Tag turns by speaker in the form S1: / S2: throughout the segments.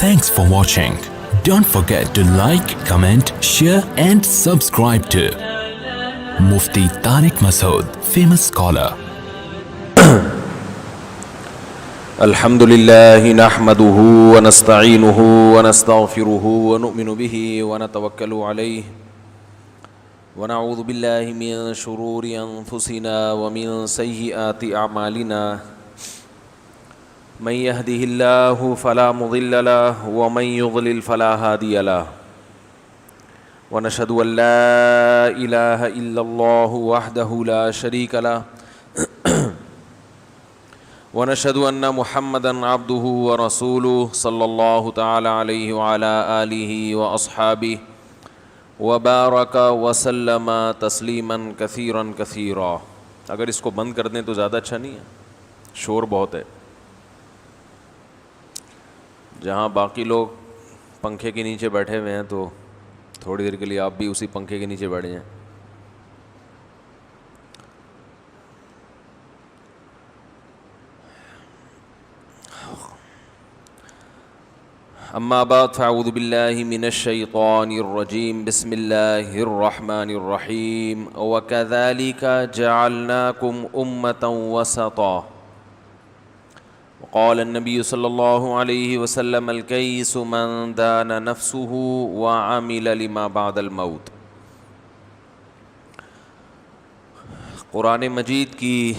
S1: Thanks for watching. Don't forget to like, comment, share and subscribe to Mufti Tariq Masood, famous scholar.
S2: الحمد لله نحمده ونستعينه ونستغفره ونؤمن به ونتوكل عليه ونعوذ بالله من شرور أنفسنا ومن سيئات أعمالنا من يهده الله فلا مضل له ومن يضلل فلا هادي له ونشهد أن لا إله إلا الله وحده لا شريك له ونشهد أن محمدًا عبده ورسوله صلى الله تعالى عليه وعلى آله وأصحابه وبارك وسلم تسلیما كثيرا كثيرا. اگر اس کو بند کر دیں تو زیادہ اچھا نہیں ہے، شور بہت ہے. جہاں باقی لوگ پنکھے کے نیچے بیٹھے ہوئے ہیں تو تھوڑی دیر کے لیے آپ بھی اسی پنکھے کے نیچے بیٹھ جائیں. اما بعد فاعوذ باللہ من الشیطان الرجیم بسم اللہ الرحمن الرحیم وکذالک جعلناکم امة وسطا وقال النبی صلی اللہ علیہ وسلم الکیس من دان نفسه وعمل لما بعد الموت. قرآن مجید کی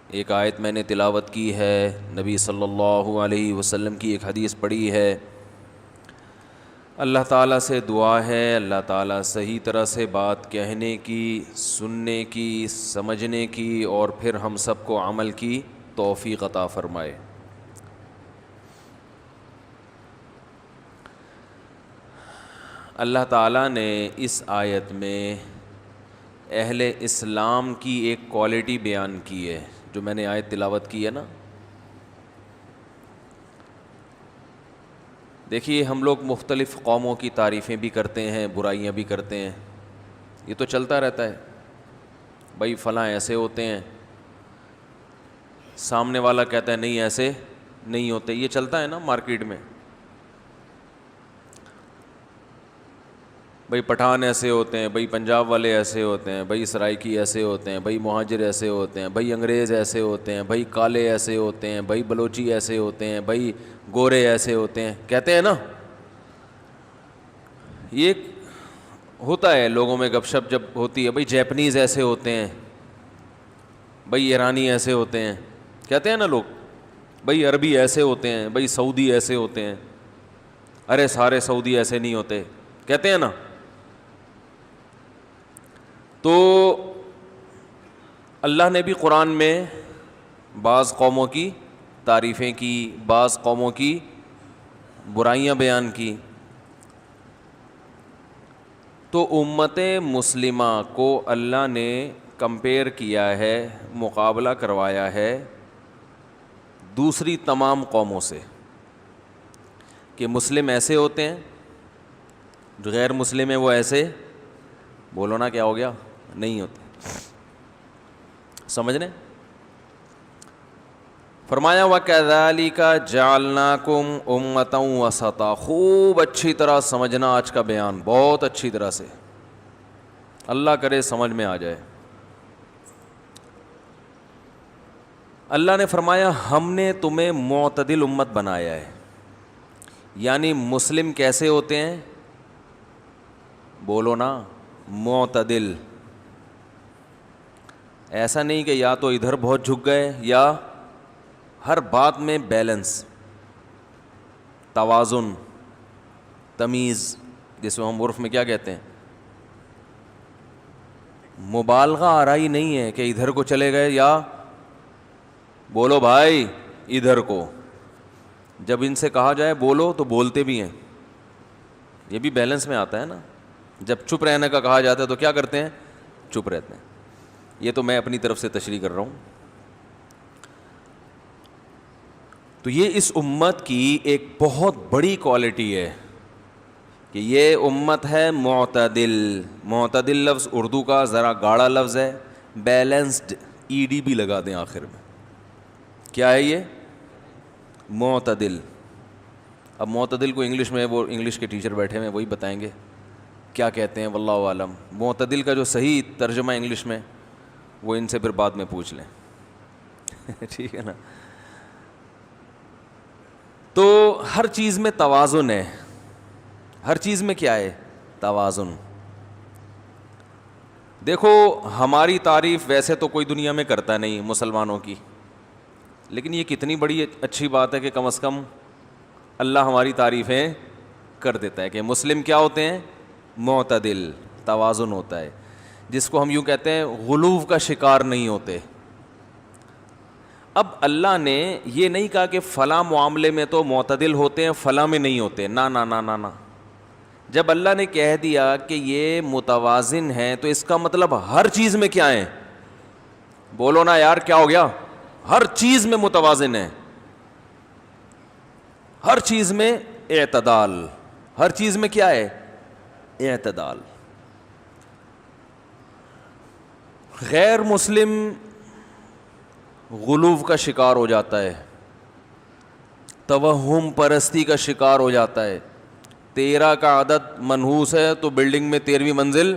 S2: ایک آیت میں نے تلاوت کی ہے، نبی صلی اللہ علیہ وسلم کی ایک حدیث پڑھی ہے. اللہ تعالیٰ سے دعا ہے اللہ تعالیٰ صحیح طرح سے بات کہنے کی، سننے کی، سمجھنے کی اور پھر ہم سب کو عمل کی توفیق عطا فرمائے. اللہ تعالیٰ نے اس آیت میں اہل اسلام کی ایک کوالٹی بیان کی ہے جو میں نے آیت تلاوت کی ہے نا. دیکھیے ہم لوگ مختلف قوموں کی تعریفیں بھی کرتے ہیں، برائیاں بھی کرتے ہیں، یہ تو چلتا رہتا ہے. بھائی فلاں ایسے ہوتے ہیں، سامنے والا کہتا ہے نہیں ایسے نہیں ہوتے، یہ چلتا ہے نا مارکیٹ میں. بھائی پٹھان ایسے ہوتے ہیں، بھائی پنجاب والے ایسے ہوتے ہیں، بھائی سرائکی ایسے ہوتے ہیں، بھائی مہاجر ایسے ہوتے ہیں، بھائی انگریز ایسے ہوتے ہیں، بھائی کالے ایسے ہوتے ہیں، بھائی بلوچی ایسے ہوتے ہیں، بھائی گورے ایسے ہوتے ہیں، کہتے ہیں نا. یہ ہوتا ہے لوگوں میں گپ شپ جب ہوتی ہے. بھائی جیپنیز ایسے ہوتے ہیں، بھائی ایرانی ایسے ہوتے ہیں، کہتے ہیں نا لوگ. بھائی عربی ایسے ہوتے ہیں، بھائی سعودی ایسے ہوتے ہیں، ارے سارے سعودی ایسے نہیں ہوتے، کہتے ہیں نا. تو اللہ نے بھی قرآن میں بعض قوموں کی تعریفیں کی، بعض قوموں کی برائیاں بیان کی. تو امت مسلمہ کو اللہ نے کمپیئر کیا ہے، مقابلہ کروایا ہے دوسری تمام قوموں سے کہ مسلم ایسے ہوتے ہیں، جو غیر مسلم ہیں وہ ایسے، بولو نا کیا ہو گیا، نہیں ہوتے. سمجھ رہے؟ فرمایا وَكَذَلِكَ جَعَلْنَاكُمْ أُمَّةً وَسَطًا. خوب اچھی طرح سمجھنا آج کا بیان، بہت اچھی طرح سے، اللہ کرے سمجھ میں آ جائے. اللہ نے فرمایا ہم نے تمہیں معتدل امت بنایا ہے. یعنی مسلم کیسے ہوتے ہیں؟ بولو نا، معتدل. ایسا نہیں کہ یا تو ادھر بہت جھک گئے یا ہر بات میں بیلنس، توازن، تمیز، جس کو ہم عرف میں کیا کہتے ہیں، مبالغہ آرائی نہیں ہے کہ ادھر کو چلے گئے یا بولو بھائی ادھر کو. جب ان سے کہا جائے بولو تو بولتے بھی ہیں، یہ بھی بیلنس میں آتا ہے نا. جب چپ رہنے کا کہا جاتا ہے تو کیا کرتے ہیں؟ چپ رہتے ہیں. یہ تو میں اپنی طرف سے تشریح کر رہا ہوں. تو یہ اس امت کی ایک بہت بڑی کوالٹی ہے کہ یہ امت ہے معتدل. معتدل لفظ اردو کا ذرا گاڑا لفظ ہے، بیلنسڈ، ای ڈی بھی لگا دیں آخر میں. کیا ہے یہ؟ معتدل. اب معتدل کو انگلش میں وہ انگلش کے ٹیچر بیٹھے ہوئے وہی بتائیں گے کیا کہتے ہیں، واللہ عالم. معتدل کا جو صحیح ترجمہ انگلش میں وہ ان سے پھر بعد میں پوچھ لیں. ٹھیک ہے نا. تو ہر چیز میں توازن ہے، ہر چیز میں کیا ہے؟ توازن. دیکھو ہماری تعریف ویسے تو کوئی دنیا میں کرتا نہیں مسلمانوں کی، لیکن یہ کتنی بڑی اچھی بات ہے کہ کم از کم اللہ ہماری تعریفیں کر دیتا ہے کہ مسلم کیا ہوتے ہیں؟ معتدل، توازن ہوتا ہے، جس کو ہم یوں کہتے ہیں غلو کا شکار نہیں ہوتے. اب اللہ نے یہ نہیں کہا کہ فلاں معاملے میں تو معتدل ہوتے ہیں فلاں میں نہیں ہوتے، نہ نہ نہ نہ نہ. جب اللہ نے کہہ دیا کہ یہ متوازن ہے تو اس کا مطلب ہر چیز میں کیا ہے؟ بولو نا یار کیا ہو گیا؟ ہر چیز میں متوازن ہے، ہر چیز میں اعتدال، ہر چیز میں کیا ہے؟ اعتدال. غیر مسلم غلو کا شکار ہو جاتا ہے، توہم پرستی کا شکار ہو جاتا ہے. 13 کا عدد منحوس ہے تو بلڈنگ میں 13ویں منزل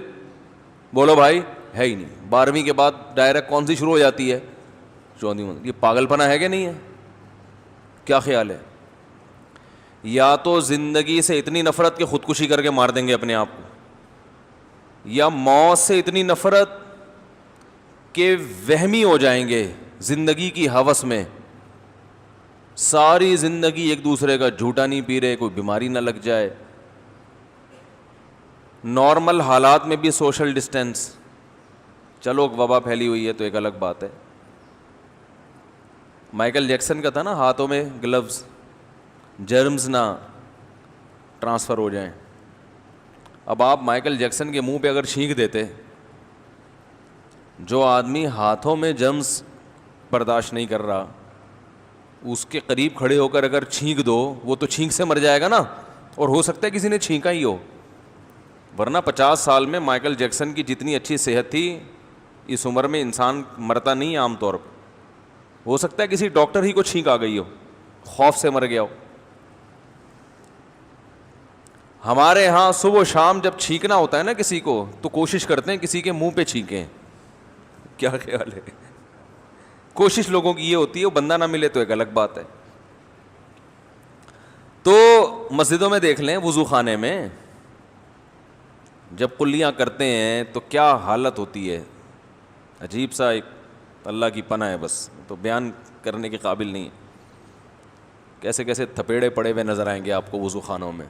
S2: بولو بھائی ہے ہی نہیں. 12ویں کے بعد ڈائریکٹ کون سی شروع ہو جاتی ہے؟ 14ویں منزل. یہ پاگل پنا ہے کہ نہیں ہے؟ کیا خیال ہے؟ یا تو زندگی سے اتنی نفرت کہ خودکشی کر کے مار دیں گے اپنے آپ کو، یا موت سے اتنی نفرت کہ وہمی ہو جائیں گے زندگی کی ہوس میں، ساری زندگی ایک دوسرے کا جھوٹا نہیں پی رہے، کوئی بیماری نہ لگ جائے. نارمل حالات میں بھی سوشل ڈسٹینس. چلو وبا پھیلی ہوئی ہے تو ایک الگ بات ہے. مائیکل جیکسن کا تھا نا ہاتھوں میں گلوز، جرمز نہ ٹرانسفر ہو جائیں. اب آپ مائیکل جیکسن کے منہ پہ اگر چھینک دیتے، جو آدمی ہاتھوں میں جرمز برداشت نہیں کر رہا اس کے قریب کھڑے ہو کر اگر چھینک دو وہ تو چھینک سے مر جائے گا نا، اور ہو سکتا ہے کسی نے چھینکا ہی ہو. ورنہ 50 سال میں مائیکل جیکسن کی جتنی اچھی صحت تھی، اس عمر میں انسان مرتا نہیں عام طور پر. ہو سکتا ہے کسی ڈاکٹر ہی کو چھینک آ گئی ہو، خوف سے مر گیا ہو. ہمارے ہاں صبح و شام جب چھینکنا ہوتا ہے نا کسی کو تو کوشش کرتے ہیں کسی کے منہ پہ چھینکیں. کیا خیال ہے؟ کوشش لوگوں کی یہ ہوتی ہے، وہ بندہ نہ ملے تو ایک الگ بات ہے. تو مسجدوں میں دیکھ لیں، وضو خانے میں جب قلیاں کرتے ہیں تو کیا حالت ہوتی ہے، عجیب سا ایک اللہ کی پناہ ہے، بس تو بیان کرنے کے قابل نہیں. کیسے کیسے تھپیڑے پڑے ہوئے نظر آئیں گے آپ کو وضو خانوں میں.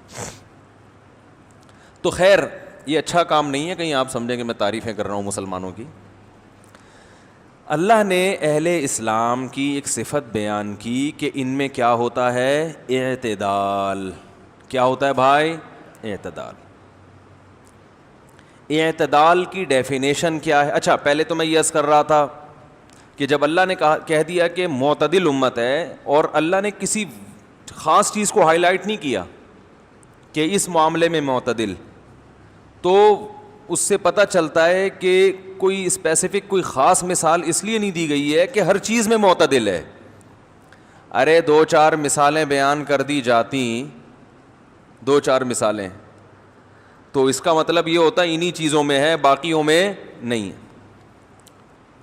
S2: تو خیر یہ اچھا کام نہیں ہے کہیں آپ سمجھیں کہ میں تعریفیں کر رہا ہوں مسلمانوں کی. اللہ نے اہل اسلام کی ایک صفت بیان کی کہ ان میں کیا ہوتا ہے؟ اعتدال. کیا ہوتا ہے بھائی؟ اعتدال. اعتدال کی ڈیفینیشن کیا ہے؟ اچھا پہلے تو میں یہ عرض کر رہا تھا کہ جب اللہ نے کہہ دیا کہ معتدل امت ہے، اور اللہ نے کسی خاص چیز کو ہائی لائٹ نہیں کیا کہ اس معاملے میں معتدل، تو اس سے پتہ چلتا ہے کہ کوئی اسپیسیفک کوئی خاص مثال اس لیے نہیں دی گئی ہے کہ ہر چیز میں معتدل ہے. ارے 2-4 مثالیں بیان کر دی جاتی، 2-4 مثالیں، تو اس کا مطلب یہ ہوتا ہے انہی چیزوں میں ہے باقیوں میں نہیں.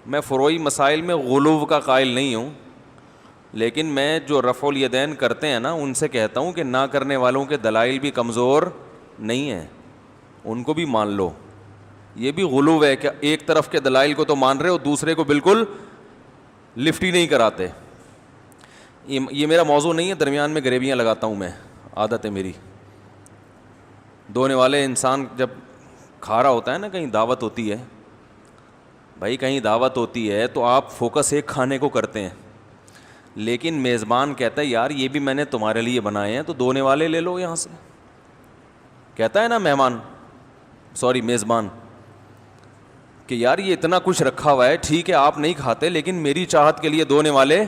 S2: میں فروعی مسائل میں غلو کا قائل نہیں ہوں، لیکن میں جو رفع الیدین کرتے ہیں نا ان سے کہتا ہوں کہ نہ کرنے والوں کے دلائل بھی کمزور نہیں ہیں، ان کو بھی مان لو. یہ بھی غلو ہے کہ ایک طرف کے دلائل کو تو مان رہے ہو، دوسرے کو بالکل لفٹ ہی نہیں کراتے. یہ میرا موضوع نہیں ہے، درمیان میں گریویاں لگاتا ہوں میں، عادت ہے میری. دھونے والے انسان جب کھا رہا ہوتا ہے نا، کہیں دعوت ہوتی ہے بھائی، کہیں دعوت ہوتی ہے تو آپ فوکس ایک کھانے کو کرتے ہیں، لیکن میزبان کہتا ہے یار یہ بھی میں نے تمہارے لیے بنائے ہیں تو دھونے والے لے لو یہاں سے. کہتا ہے نا مہمان، سوری میزبان، کہ یار یہ اتنا کچھ رکھا ہوا ہے، ٹھیک ہے آپ نہیں کھاتے لیکن میری چاہت کے لیے دھونے والے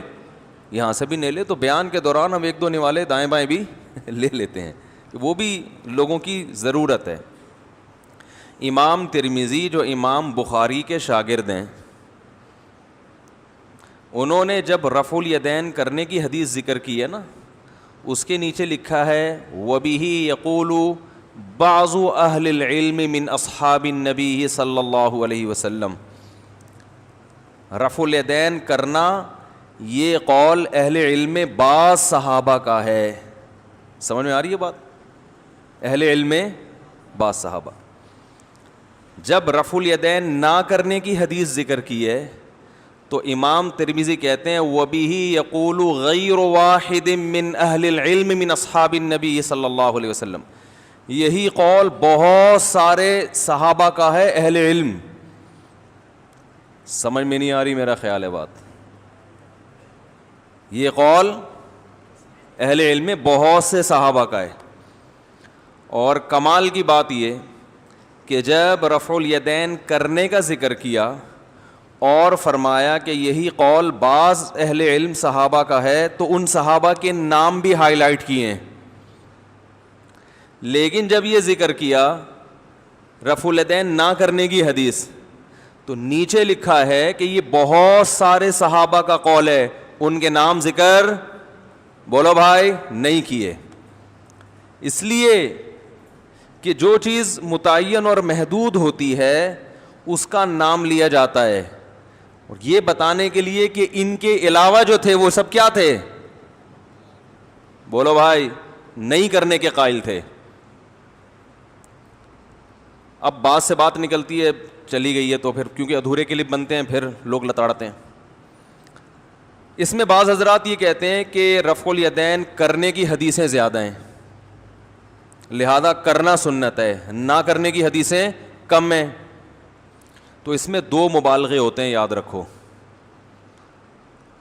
S2: یہاں سے بھی لے لے. تو بیان کے دوران ہم ایک دھونے والے دائیں بائیں بھی لے لیتے ہیں، وہ بھی لوگوں کی ضرورت ہے. امام ترمذی جو امام بخاری کے شاگرد ہیں، انہوں نے جب رفع الیدین کرنے کی حدیث ذکر کی ہے نا، اس کے نیچے لکھا ہے وَبِهِ يَقُولُ بعض اہل العلم من اصحاب النبی صلی اللہ علیہ وسلم. رفع الیدین کرنا یہ قول اہل علم میں بعض صحابہ کا ہے. سمجھ میں آ رہی ہے بات؟ اہل علم میں بعض صحابہ. جب رفع الیدین نہ کرنے کی حدیث ذکر کی ہے تو امام ترمذی کہتے ہیں وَبِهِ يَقُولُ غَيْرُ وَاحِدٍ مِّنْ أَهْلِ الْعِلْمِ مِنْ أَصْحَابِ النَّبِيِّ صلی اللہ علیہ وسلم. یہی قول بہت سارے صحابہ کا ہے اہل علم. سمجھ میں نہیں آ رہی میرا خیال ہے بات. یہ قول اہل علم میں بہت سے صحابہ کا ہے. اور کمال کی بات یہ کہ جب رفع الیدین کرنے کا ذکر کیا اور فرمایا کہ یہی قول بعض اہل علم صحابہ کا ہے تو ان صحابہ کے نام بھی ہائی لائٹ کیے ہیں. لیکن جب یہ ذکر کیا رفع الیدین نہ کرنے کی حدیث تو نیچے لکھا ہے کہ یہ بہت سارے صحابہ کا قول ہے, ان کے نام ذکر بولو بھائی نہیں کیے. اس لیے کہ جو چیز متعین اور محدود ہوتی ہے اس کا نام لیا جاتا ہے, اور یہ بتانے کے لیے کہ ان کے علاوہ جو تھے وہ سب کیا تھے, بولو بھائی نہیں کرنے کے قائل تھے. اب بات سے بات نکلتی ہے چلی گئی ہے تو پھر کیونکہ ادھورے کلپ بنتے ہیں پھر لوگ لتاڑتے ہیں. اس میں بعض حضرات یہ کہتے ہیں کہ رفع الیدین کرنے کی حدیثیں زیادہ ہیں لہذا کرنا سنت ہے, نہ کرنے کی حدیثیں کم ہیں. تو اس میں دو مبالغے ہوتے ہیں, یاد رکھو.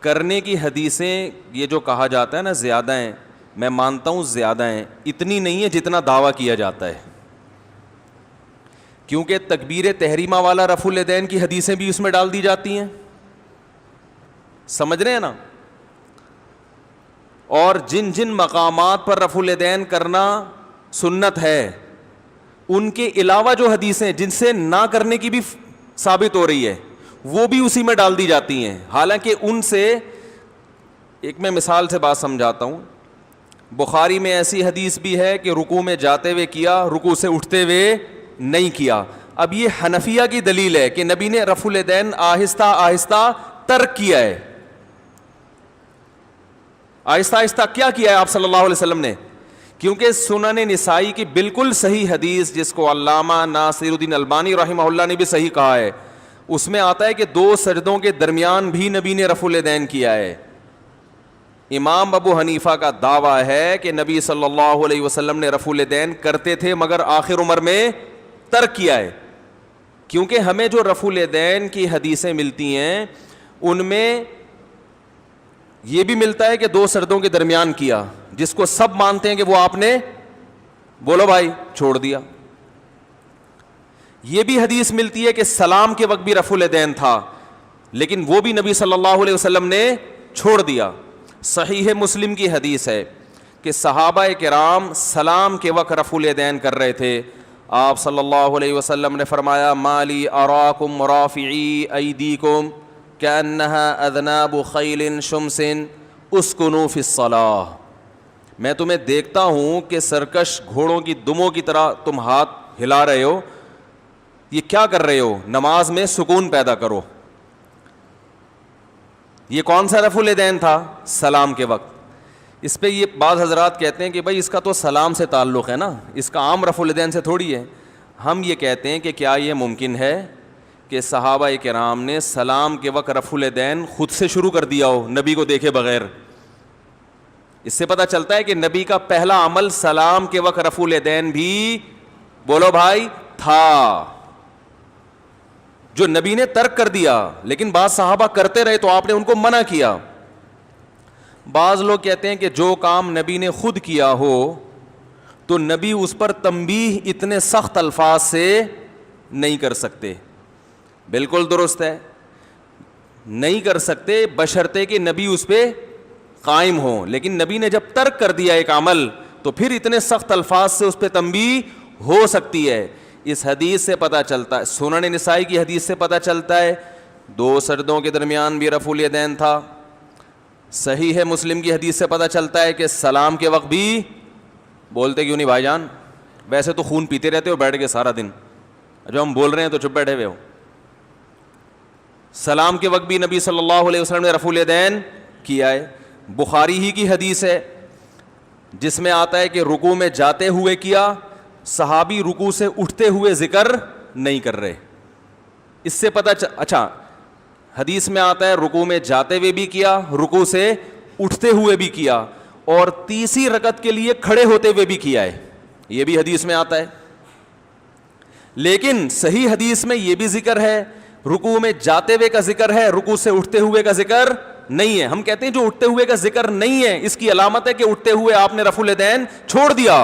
S2: کرنے کی حدیثیں یہ جو کہا جاتا ہے نا زیادہ ہیں, میں مانتا ہوں زیادہ ہیں, اتنی نہیں ہے جتنا دعویٰ کیا جاتا ہے. کیونکہ تکبیر تحریمہ والا رفع الیدین کی حدیثیں بھی اس میں ڈال دی جاتی ہیں, سمجھ رہے ہیں نا. اور جن جن مقامات پر رفع الیدین کرنا سنت ہے ان کے علاوہ جو حدیثیں جن سے نہ کرنے کی بھی ثابت ہو رہی ہے وہ بھی اسی میں ڈال دی جاتی ہیں. حالانکہ ان سے ایک میں مثال سے بات سمجھاتا ہوں. بخاری میں ایسی حدیث بھی ہے کہ رکوع میں جاتے ہوئے کیا, رکوع سے اٹھتے ہوئے نہیں کیا. اب یہ حنفیہ کی دلیل ہے کہ نبی نے رفع الیدین آہستہ آہستہ ترک کیا ہے. آہستہ آہستہ کیا کیا ہے آپ صلی اللہ علیہ وسلم نے؟ کیونکہ سنن نسائی کی بالکل صحیح حدیث جس کو علامہ ناصر الدین البانی رحمہ اللہ نے بھی صحیح کہا ہے, اس میں آتا ہے کہ 2 سجدوں کے درمیان بھی نبی نے رفع الیدین کیا ہے. امام ابو حنیفہ کا دعویٰ ہے کہ نبی صلی اللہ علیہ وسلم نے رفع الیدین کرتے تھے مگر آخر عمر میں ترک کیا ہے. کیونکہ ہمیں جو رفع الیدین کی حدیثیں ملتی ہیں ان میں یہ بھی ملتا ہے کہ 2 سجدوں کے درمیان کیا, جس کو سب مانتے ہیں کہ وہ آپ نے بولو بھائی چھوڑ دیا. یہ بھی حدیث ملتی ہے کہ سلام کے وقت بھی رفع الیدین تھا لیکن وہ بھی نبی صلی اللہ علیہ وسلم نے چھوڑ دیا. صحیح مسلم کی حدیث ہے کہ صحابہ کرام سلام کے وقت رفع الیدین کر رہے تھے. آپ صلی اللہ علیہ وسلم نے فرمایا مالی اراکم رافعی ایدیکم کأنہا اذناب خیل شمس اسکنوا فی الصلاۃ. میں تمہیں دیکھتا ہوں کہ سرکش گھوڑوں کی دموں کی طرح تم ہاتھ ہلا رہے ہو, یہ کیا کر رہے ہو؟ نماز میں سکون پیدا کرو. یہ کون سا رفع الیدین تھا؟ سلام کے وقت. اس پہ یہ بعض حضرات کہتے ہیں کہ بھائی اس کا تو سلام سے تعلق ہے نا, اس کا عام رفع الیدین سے تھوڑی ہے. ہم یہ کہتے ہیں کہ کیا یہ ممکن ہے کہ صحابہ کرام نے سلام کے وقت رفع الیدین خود سے شروع کر دیا ہو نبی کو دیکھے بغیر؟ اس سے پتہ چلتا ہے کہ نبی کا پہلا عمل سلام کے وقت رفع الیدین بھی بولو بھائی تھا, جو نبی نے ترک کر دیا. لیکن بعض صحابہ کرتے رہے تو آپ نے ان کو منع کیا. بعض لوگ کہتے ہیں کہ جو کام نبی نے خود کیا ہو تو نبی اس پر تنبیہ اتنے سخت الفاظ سے نہیں کر سکتے. بالکل درست ہے, نہیں کر سکتے بشرطے کہ نبی اس پہ قائم ہوں. لیکن نبی نے جب ترک کر دیا ایک عمل تو پھر اتنے سخت الفاظ سے اس پہ تنبیہ ہو سکتی ہے. اس حدیث سے پتہ چلتا ہے, سنن نسائی کی حدیث سے پتہ چلتا ہے 2 سجدوں کے درمیان بھی رفع الیدین تھا. صحیح ہے مسلم کی حدیث سے پتہ چلتا ہے کہ سلام کے وقت بھی بولتے کیوں نہیں بھائی جان؟ ویسے تو خون پیتے رہتے ہو بیٹھ کے سارا دن، جو ہم بول رہے ہیں تو چپ بیٹھے ہوئے ہو. سلام کے وقت بھی نبی صلی اللہ علیہ وسلم نے رفع الیدین کیا ہے. بخاری ہی کی حدیث ہے جس میں آتا ہے کہ رکوع میں جاتے ہوئے کیا، صحابی رکوع سے اٹھتے ہوئے ذکر نہیں کر رہے. اس سے پتہ اچھا حدیث میں آتا ہے رکوع میں جاتے ہوئے بھی کیا، رکوع سے اٹھتے ہوئے بھی کیا، اور تیسری رکعت کے لیے کھڑے ہوتے ہوئے بھی کیا ہے. یہ بھی حدیث میں آتا ہے. لیکن صحیح حدیث میں یہ بھی ذکر ہے، رکوع میں جاتے ہوئے کا ذکر ہے، رکوع سے اٹھتے ہوئے کا ذکر نہیں ہے. ہم کہتے ہیں جو اٹھتے ہوئے کا ذکر نہیں ہے اس کی علامت ہے کہ اٹھتے ہوئے آپ نے رفع الیدین چھوڑ دیا.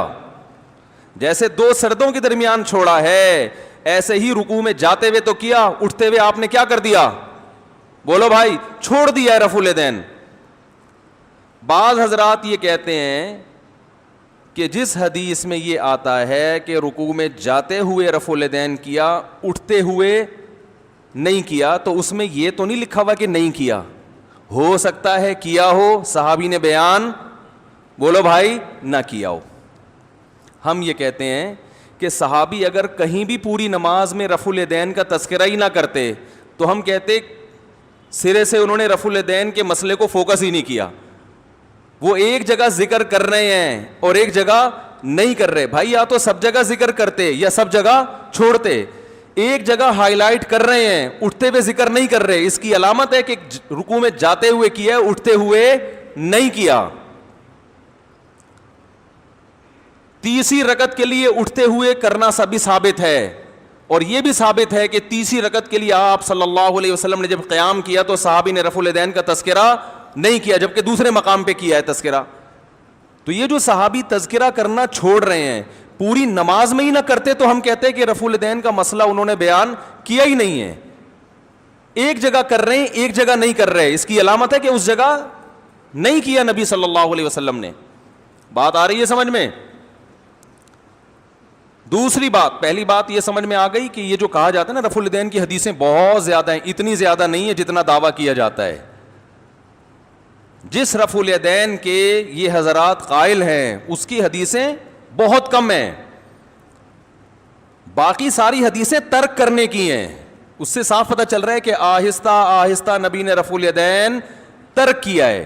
S2: جیسے دو سردوں کے درمیان چھوڑا ہے، ایسے ہی رکوع میں جاتے ہوئے تو کیا، اٹھتے ہوئے آپ نے کیا کر دیا؟ بولو بھائی، چھوڑ دیا ہے رفع الیدین. بعض حضرات یہ کہتے ہیں کہ جس حدیث میں یہ آتا ہے کہ رکوع میں جاتے ہوئے رفع الیدین کیا، اٹھتے ہوئے نہیں کیا، تو اس میں یہ تو نہیں لکھا ہوا کہ نہیں کیا. ہو سکتا ہے کیا ہو، صحابی نے بیان بولو بھائی نہ کیا ہو. ہم یہ کہتے ہیں کہ صحابی اگر کہیں بھی پوری نماز میں رفع الیدین کا تذکرہ ہی نہ کرتے تو ہم کہتے سرے سے انہوں نے رفع الیدین کے مسئلے کو فوکس ہی نہیں کیا. وہ ایک جگہ ذکر کر رہے ہیں اور ایک جگہ نہیں کر رہے. بھائی یا تو سب جگہ ذکر کرتے یا سب جگہ چھوڑتے. ایک جگہ ہائی لائٹ کر رہے ہیں، اٹھتے ہوئے ذکر نہیں کر رہے. اس کی علامت ہے کہ رکوع میں جاتے ہوئے کیا، اٹھتے ہوئے نہیں کیا. تیسری رکعت کے لیے اٹھتے ہوئے کرنا سبھی ثابت ہے، اور یہ بھی ثابت ہے کہ تیسری رکعت کے لیے آپ صلی اللہ علیہ وسلم نے جب قیام کیا تو صحابی نے رفع الیدین کا تذکرہ نہیں کیا، جبکہ دوسرے مقام پہ کیا ہے تذکرہ. تو یہ جو صحابی تذکرہ کرنا چھوڑ رہے ہیں، پوری نماز میں ہی نہ کرتے تو ہم کہتے ہیں کہ رفع الیدین کا مسئلہ انہوں نے بیان کیا ہی نہیں ہے. ایک جگہ کر رہے ہیں، ایک جگہ نہیں کر رہے. اس کی علامت ہے کہ اس جگہ نہیں کیا نبی صلی اللہ علیہ وسلم نے. بات آ رہی ہے سمجھ میں؟ دوسری بات، پہلی بات یہ سمجھ میں آ گئی کہ یہ جو کہا جاتا ہے نا رفع الیدین کی حدیثیں بہت زیادہ ہیں. اتنی زیادہ نہیں ہے جتنا دعویٰ کیا جاتا ہے. جس رفع الیدین کے یہ حضرات قائل ہیں اس کی حدیثیں بہت کم ہیں. باقی ساری حدیثیں ترک کرنے کی ہیں. اس سے صاف پتہ چل رہا ہے کہ آہستہ آہستہ نبی نے رفع الیدین ترک کیا ہے.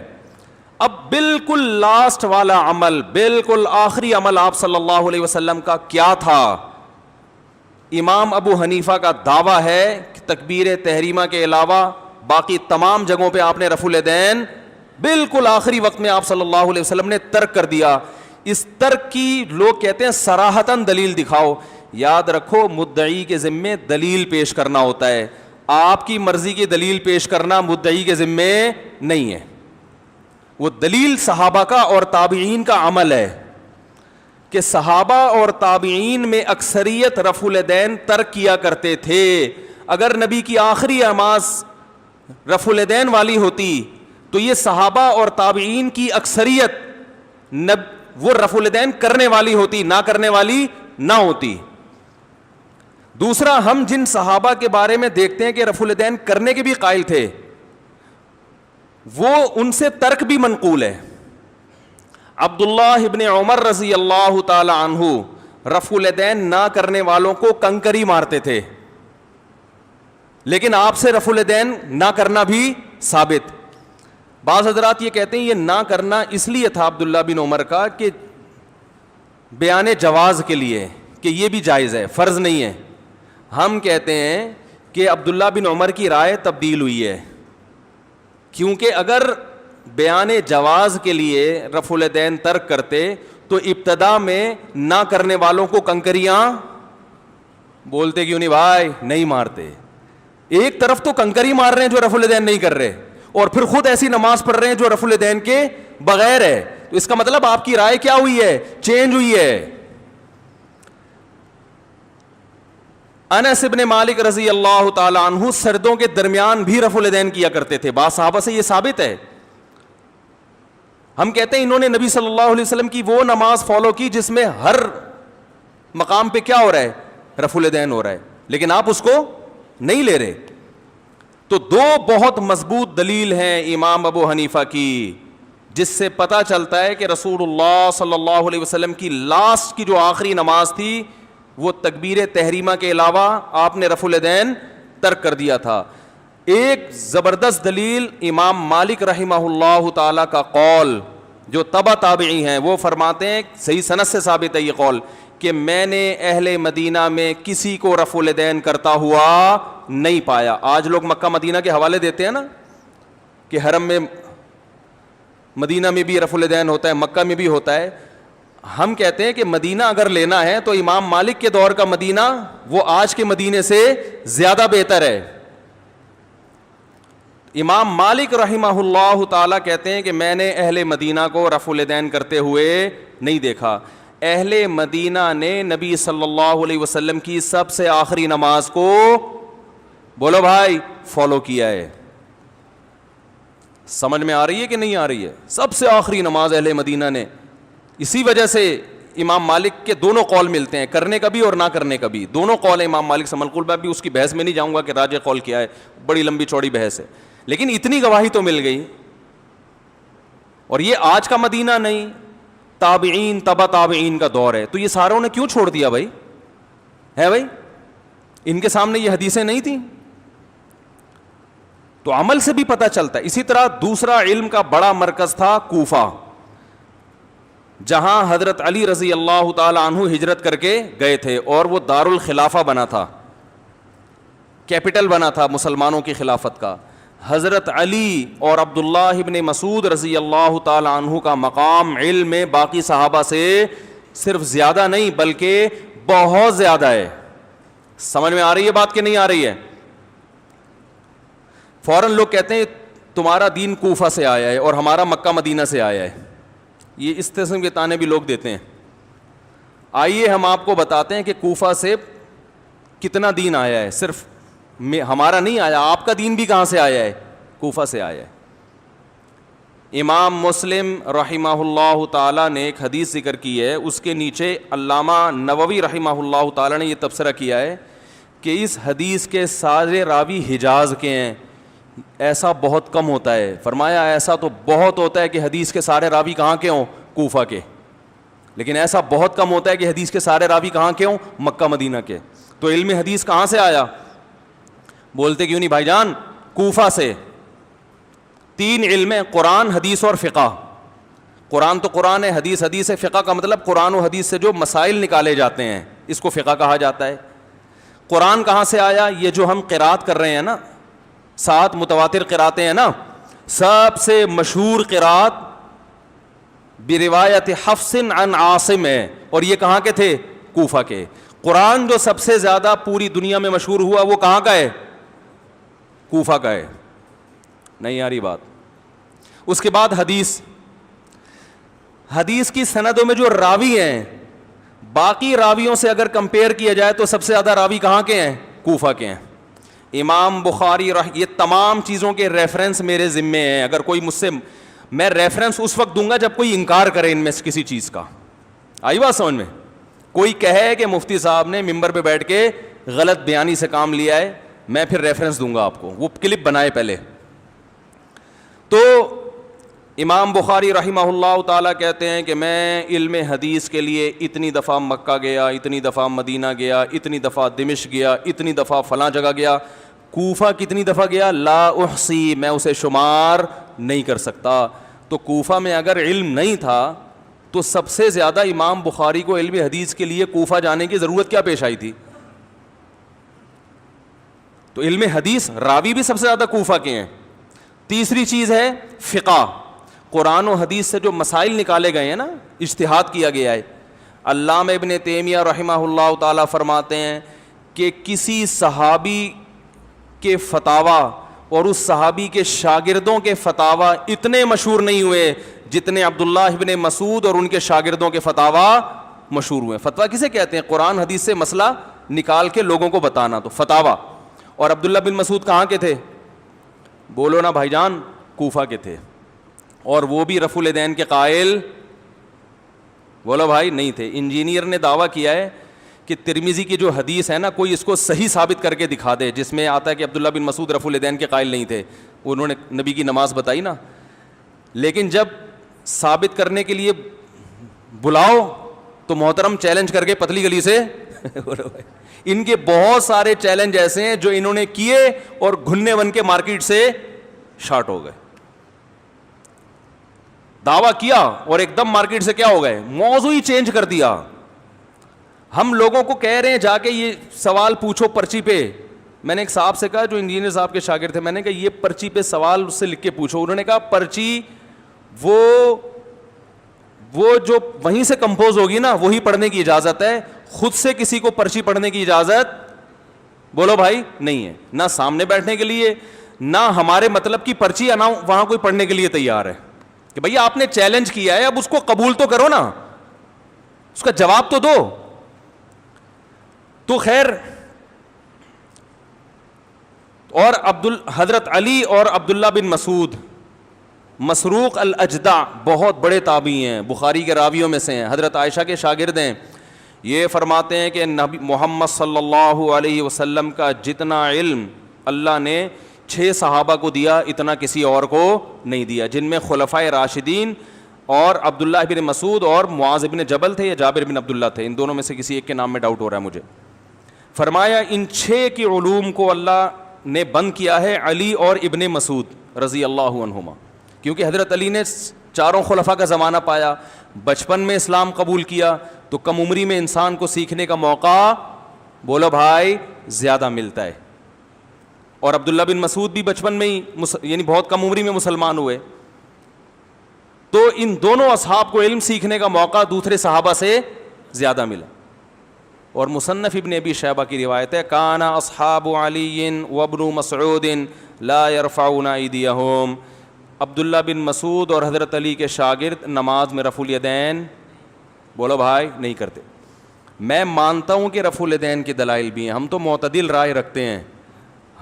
S2: اب بالکل لاسٹ والا عمل، بالکل آخری عمل آپ صلی اللہ علیہ وسلم کا کیا تھا؟ امام ابو حنیفہ کا دعویٰ ہے کہ تکبیر تحریمہ کے علاوہ باقی تمام جگہوں پہ آپ نے رفع الیدین بالکل آخری وقت میں آپ صلی اللہ علیہ وسلم نے ترک کر دیا. اس ترک کی لوگ کہتے ہیں صراحتاً دلیل دکھاؤ. یاد رکھو مدعی کے ذمے دلیل پیش کرنا ہوتا ہے. آپ کی مرضی کی دلیل پیش کرنا مدعی کے ذمے نہیں ہے. وہ دلیل صحابہ کا اور تابعین کا عمل ہے کہ صحابہ اور تابعین میں اکثریت رفع الیدین ترک کیا کرتے تھے. اگر نبی کی آخری نماز رفع الیدین والی ہوتی تو یہ صحابہ اور تابعین کی اکثریت وہ رفع الیدین کرنے والی ہوتی، نہ کرنے والی نہ ہوتی. دوسرا، ہم جن صحابہ کے بارے میں دیکھتے ہیں کہ رفع الیدین کرنے کے بھی قائل تھے، وہ ان سے ترک بھی منقول ہے. عبداللہ ابن عمر رضی اللہ تعالی عنہ رفع الیدین نہ کرنے والوں کو کنکری مارتے تھے، لیکن آپ سے رفع الیدین نہ کرنا بھی ثابت. بعض حضرات یہ کہتے ہیں یہ نہ کرنا اس لیے تھا عبداللہ بن عمر کا کہ بیان جواز کے لیے، کہ یہ بھی جائز ہے، فرض نہیں ہے. ہم کہتے ہیں کہ عبداللہ بن عمر کی رائے تبدیل ہوئی ہے، کیونکہ اگر بیان جواز کے لیے رفع الیدین ترک کرتے تو ابتدا میں نہ کرنے والوں کو کنکریاں بولتے کیوں نہیں بھائی نہیں مارتے. ایک طرف تو کنکری مار رہے ہیں جو رفع الیدین نہیں کر رہے، اور پھر خود ایسی نماز پڑھ رہے ہیں جو رفع الیدین کے بغیر ہے. تو اس کا مطلب آپ کی رائے کیا ہوئی ہے؟ چینج ہوئی ہے. انس ابن مالک رضی اللہ تعالی عنہ سردوں کے درمیان بھی رفع الیدین کیا کرتے تھے. بعض صحابہ سے یہ ثابت ہے. ہم کہتے ہیں انہوں نے نبی صلی اللہ علیہ وسلم کی وہ نماز فالو کی جس میں ہر مقام پہ کیا ہو رہا ہے؟ رفع الیدین ہو رہا ہے، لیکن آپ اس کو نہیں لے رہے. تو دو بہت مضبوط دلیل ہیں امام ابو حنیفہ کی جس سے پتہ چلتا ہے کہ رسول اللہ صلی اللہ علیہ وسلم کی لاسٹ کی جو آخری نماز تھی وہ تکبیر تحریمہ کے علاوہ آپ نے رفع الیدین ترک کر دیا تھا. ایک زبردست دلیل امام مالک رحمہ اللہ تعالی کا قول جو تبع تابعی ہیں, وہ فرماتے ہیں, صحیح سند سے ثابت ہے یہ قول, کہ میں نے اہل مدینہ میں کسی کو رفع الیدین کرتا ہوا نہیں پایا. آج لوگ مکہ مدینہ کے حوالے دیتے ہیں نا کہ حرم میں مدینہ میں بھی رفع الیدین ہوتا ہے, مکہ میں بھی ہوتا ہے. ہم کہتے ہیں کہ مدینہ اگر لینا ہے تو امام مالک کے دور کا مدینہ وہ آج کے مدینے سے زیادہ بہتر ہے. امام مالک رحمہ اللہ تعالی کہتے ہیں کہ میں نے اہل مدینہ کو رفع الیدین کرتے ہوئے نہیں دیکھا. اہل مدینہ نے نبی صلی اللہ علیہ وسلم کی سب سے آخری نماز کو, بولو بھائی, فالو کیا ہے. سمجھ میں آ رہی ہے کہ نہیں آ رہی ہے؟ سب سے آخری نماز اہل مدینہ نے. اسی وجہ سے امام مالک کے دونوں قول ملتے ہیں, کرنے کا بھی اور نہ کرنے کا بھی. دونوں قول ہیں امام مالک سے منقول. میں بھی اس کی بحث میں نہیں جاؤں گا کہ راجح قول کیا ہے, بڑی لمبی چوڑی بحث ہے, لیکن اتنی گواہی تو مل گئی. اور یہ آج کا مدینہ نہیں, تابعین تبع تابعین کا دور ہے. تو یہ ساروں نے کیوں چھوڑ دیا بھائی؟ ہے بھائی, ان کے سامنے یہ حدیثیں نہیں تھیں؟ تو عمل سے بھی پتہ چلتا ہے. اسی طرح دوسرا علم کا بڑا مرکز تھا کوفہ, جہاں حضرت علی رضی اللہ تعالی عنہ ہجرت کر کے گئے تھے, اور وہ دار الخلافہ بنا تھا, کیپٹل بنا تھا مسلمانوں کی خلافت کا. حضرت علی اور عبداللہ ابن مسعود رضی اللہ تعالی عنہ کا مقام علم میں باقی صحابہ سے صرف زیادہ نہیں بلکہ بہت زیادہ ہے. سمجھ میں آ رہی ہے بات کہ نہیں آ رہی ہے؟ فوراً لوگ کہتے ہیں تمہارا دین کوفہ سے آیا ہے اور ہمارا مکہ مدینہ سے آیا ہے. یہ اس قسم کے تانے بھی لوگ دیتے ہیں. آئیے ہم آپ کو بتاتے ہیں کہ کوفہ سے کتنا دین آیا ہے. صرف ہمارا نہیں آیا, آپ کا دین بھی کہاں سے آیا ہے؟ کوفہ سے آیا ہے. امام مسلم رحمہ اللہ تعالی نے ایک حدیث ذکر کی ہے, اس کے نیچے علامہ نووی رحمہ اللہ تعالی نے یہ تبصرہ کیا ہے کہ اس حدیث کے سارے راوی حجاز کے ہیں. ایسا بہت کم ہوتا ہے. فرمایا ایسا تو بہت ہوتا ہے کہ حدیث کے سارے راوی کہاں کے ہوں؟ کوفہ کے. لیکن ایسا بہت کم ہوتا ہے کہ حدیث کے سارے راوی کہاں کے ہوں؟ مکہ مدینہ کے. تو علم حدیث کہاں سے آیا؟ بولتے کیوں نہیں بھائی جان؟ کوفہ سے. تین علم ہیں, قرآن, حدیث اور فقہ. قرآن تو قرآن ہے, حدیث حدیث ہے. فقہ کا مطلب قرآن و حدیث سے جو مسائل نکالے جاتے ہیں اس کو فقہ کہا جاتا ہے. قرآن کہاں سے آیا؟ یہ جو ہم قرات کر رہے ہیں نا, 7 متواتر قراتیں ہیں نا, سب سے مشہور قرات بروایت حفص عن عاصم ہے, اور یہ کہاں کے تھے؟ کوفہ کے. قرآن جو سب سے زیادہ پوری دنیا میں مشہور ہوا وہ کہاں کا ہے؟ کوفہ کا ہے. نہیں آ رہی بات؟ اس کے بعد حدیث. حدیث کی سندوں میں جو راوی ہیں, باقی راویوں سے اگر کمپیئر کیا جائے تو سب سے زیادہ راوی کہاں کے ہیں؟ کوفہ کے ہیں. امام بخاری یہ تمام چیزوں کے ریفرنس میرے ذمے ہیں. اگر کوئی مجھ سے, میں ریفرنس اس وقت دوں گا جب کوئی انکار کرے ان میں سے کسی چیز کا. آئی بات سمجھ میں؟ کوئی کہے کہ مفتی صاحب نے ممبر پہ بیٹھ کے غلط بیانی سے کام لیا ہے, میں پھر ریفرنس دوں گا آپ کو, وہ کلپ بنائے پہلے. تو امام بخاری رحمہ اللہ تعالیٰ کہتے ہیں کہ میں علم حدیث کے لیے اتنی دفعہ مکہ گیا, اتنی دفعہ مدینہ گیا, اتنی دفعہ دمشق گیا, اتنی دفعہ فلاں جگہ گیا. کوفہ کتنی دفعہ گیا؟ لا احصی, میں اسے شمار نہیں کر سکتا. تو کوفہ میں اگر علم نہیں تھا تو سب سے زیادہ امام بخاری کو علم حدیث کے لیے کوفہ جانے کی ضرورت کیا پیش آئی تھی؟ تو علم حدیث راوی بھی سب سے زیادہ کوفہ کے ہیں. تیسری چیز ہے فقہ. قرآن و حدیث سے جو مسائل نکالے گئے ہیں نا, اجتہاد کیا گیا ہے. علامہ ابن تیمیہ رحمہ اللہ تعالیٰ فرماتے ہیں کہ کسی صحابی کے فتاوی اور اس صحابی کے شاگردوں کے فتاوی اتنے مشہور نہیں ہوئے جتنے عبداللہ ابن مسعود اور ان کے شاگردوں کے فتاوی مشہور ہوئے. فتویٰ کسے کہتے ہیں؟ قرآن حدیث سے مسئلہ نکال کے لوگوں کو بتانا, تو فتاوی. اور عبداللہ بن مسعود کہاں کے تھے؟ بولو نا بھائی جان, کوفہ کے تھے. اور وہ بھی رفع الیدین کے قائل, بولو بھائی, نہیں تھے. انجینئر نے دعویٰ کیا ہے کہ ترمذی کی جو حدیث ہے نا, کوئی اس کو صحیح ثابت کر کے دکھا دے جس میں آتا ہے کہ عبداللہ بن مسعود رفع الیدین کے قائل نہیں تھے, انہوں نے نبی کی نماز بتائی نا, لیکن جب ثابت کرنے کے لیے بلاؤ تو محترم چیلنج کر کے پتلی گلی سے ان کے بہت سارے چیلنج ایسے ہیں جو انہوں نے کیے اور گھننے بن کے مارکیٹ سے شارٹ ہو گئے. دعویٰ کیا اور ایک دم مارکیٹ سے کیا ہو گئے, موضوع ہی چینج کر دیا. ہم لوگوں کو کہہ رہے ہیں جا کے یہ سوال پوچھو پرچی پہ. میں نے ایک صاحب سے کہا جو انجینئر صاحب کے شاگرد تھے, میں نے کہا یہ پرچی پہ سوال اس سے لکھ کے پوچھو. انہوں نے کہا پرچی وہ جو وہیں سے کمپوز ہوگی نا وہی پڑھنے کی اجازت ہے, خود سے کسی کو پرچی پڑھنے کی اجازت بولو بھائی نہیں ہے, نہ سامنے بیٹھنے کے لیے نہ ہمارے مطلب کی پرچی نہ وہاں کوئی پڑھنے کے لیے تیار ہے کہ بھئی آپ نے چیلنج کیا ہے, اب اس کو قبول تو کرو نا, اس کا جواب تو دو. تو خیر, اور حضرت علی اور عبداللہ بن مسعود, مسروق الاجدع بہت بڑے تابعی ہیں, بخاری کے راویوں میں سے ہیں, حضرت عائشہ کے شاگرد ہیں. یہ فرماتے ہیں کہ نبی محمد صلی اللہ علیہ وسلم کا جتنا علم اللہ نے 6 صحابہ کو دیا اتنا کسی اور کو نہیں دیا, جن میں خلفائے راشدین اور عبداللہ بن مسعود اور معاذ بن جبل تھے یا جابر بن عبداللہ تھے, ان دونوں میں سے کسی ایک کے نام میں ڈاؤٹ ہو رہا ہے مجھے. فرمایا ان 6 کے علوم کو اللہ نے بند کیا ہے علی اور ابن مسعود رضی اللہ عنہما, کیونکہ حضرت علی نے 4 خلفاء کا زمانہ پایا, بچپن میں اسلام قبول کیا, تو کم عمری میں انسان کو سیکھنے کا موقع بولو بھائی زیادہ ملتا ہے. اور عبداللہ بن مسعود بھی بچپن میں ہی یعنی بہت کم عمری میں مسلمان ہوئے, تو ان دونوں اصحاب کو علم سیکھنے کا موقع دوسرے صحابہ سے زیادہ ملا. اور مصنف ابن ابی شیبہ کی روایت ہے کان اصحاب علی وابن مسعود لا يرفعون ایدیہم, عبداللہ بن مسعود اور حضرت علی کے شاگرد نماز میں رفع الیدین بولو بھائی نہیں کرتے. میں مانتا ہوں کہ رفع الیدین کے دلائل بھی ہیں, ہم تو معتدل رائے رکھتے ہیں,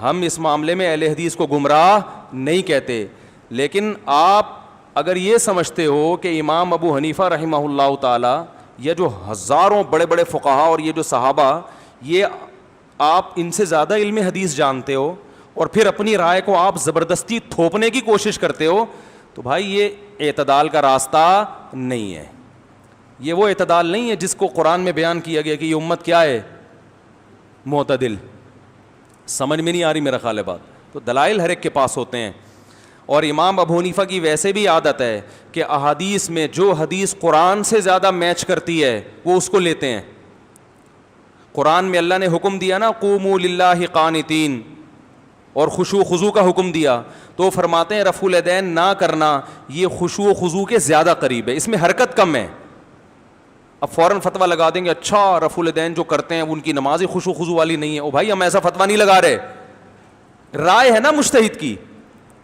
S2: ہم اس معاملے میں اہل حدیث کو گمراہ نہیں کہتے, لیکن آپ اگر یہ سمجھتے ہو کہ امام ابو حنیفہ رحمہ اللہ تعالی یا جو ہزاروں بڑے بڑے فقہا اور یہ جو صحابہ یہ آپ ان سے زیادہ علم حدیث جانتے ہو اور پھر اپنی رائے کو آپ زبردستی تھوپنے کی کوشش کرتے ہو, تو بھائی یہ اعتدال کا راستہ نہیں ہے. یہ وہ اعتدال نہیں ہے جس کو قرآن میں بیان کیا گیا کہ یہ امت کیا ہے, معتدل. سمجھ میں نہیں آ رہی میرا خیال ہے بات. تو دلائل ہر ایک کے پاس ہوتے ہیں, اور امام ابو حنیفہ کی ویسے بھی عادت ہے کہ احادیث میں جو حدیث قرآن سے زیادہ میچ کرتی ہے وہ اس کو لیتے ہیں. قرآن میں اللہ نے حکم دیا نا قوموا للہ قانتین, اور خشوع و خضوع کا حکم دیا, تو فرماتے ہیں رفع الیدین نہ کرنا یہ خشوع و خضوع کے زیادہ قریب ہے, اس میں حرکت کم ہے. اب فوراً فتویٰ لگا دیں گے اچھا رفع الیدین جو کرتے ہیں ان کی نماز خشوع و خضوع والی نہیں ہے. او بھائی ہم ایسا فتویٰ نہیں لگا رہے, رائے ہے نا مجتہد کی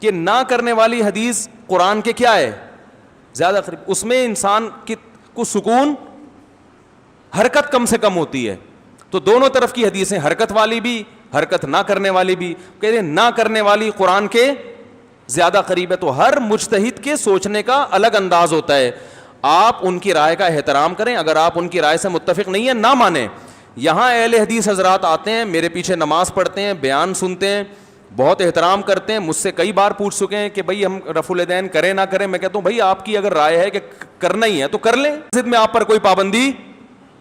S2: کہ نہ کرنے والی حدیث قرآن کے کیا ہے زیادہ قریب, اس میں انسان کو سکون حرکت کم سے کم ہوتی ہے. تو دونوں طرف کی حدیثیں حرکت والی بھی حرکت نہ کرنے والی بھی, کہتے ہیں نہ کرنے والی قرآن کے زیادہ قریب ہے. تو ہر مجتہد کے سوچنے کا الگ انداز ہوتا ہے, آپ ان کی رائے کا احترام کریں, اگر آپ ان کی رائے سے متفق نہیں ہیں نہ مانیں. یہاں اہل حدیث حضرات آتے ہیں میرے پیچھے نماز پڑھتے ہیں, بیان سنتے ہیں, بہت احترام کرتے ہیں, مجھ سے کئی بار پوچھ چکے ہیں کہ بھئی ہم رفع الیدین کریں نہ کریں. میں کہتا ہوں بھئی آپ کی اگر رائے ہے کہ کرنا ہی ہے تو کر لیں, ضد میں آپ پر کوئی پابندی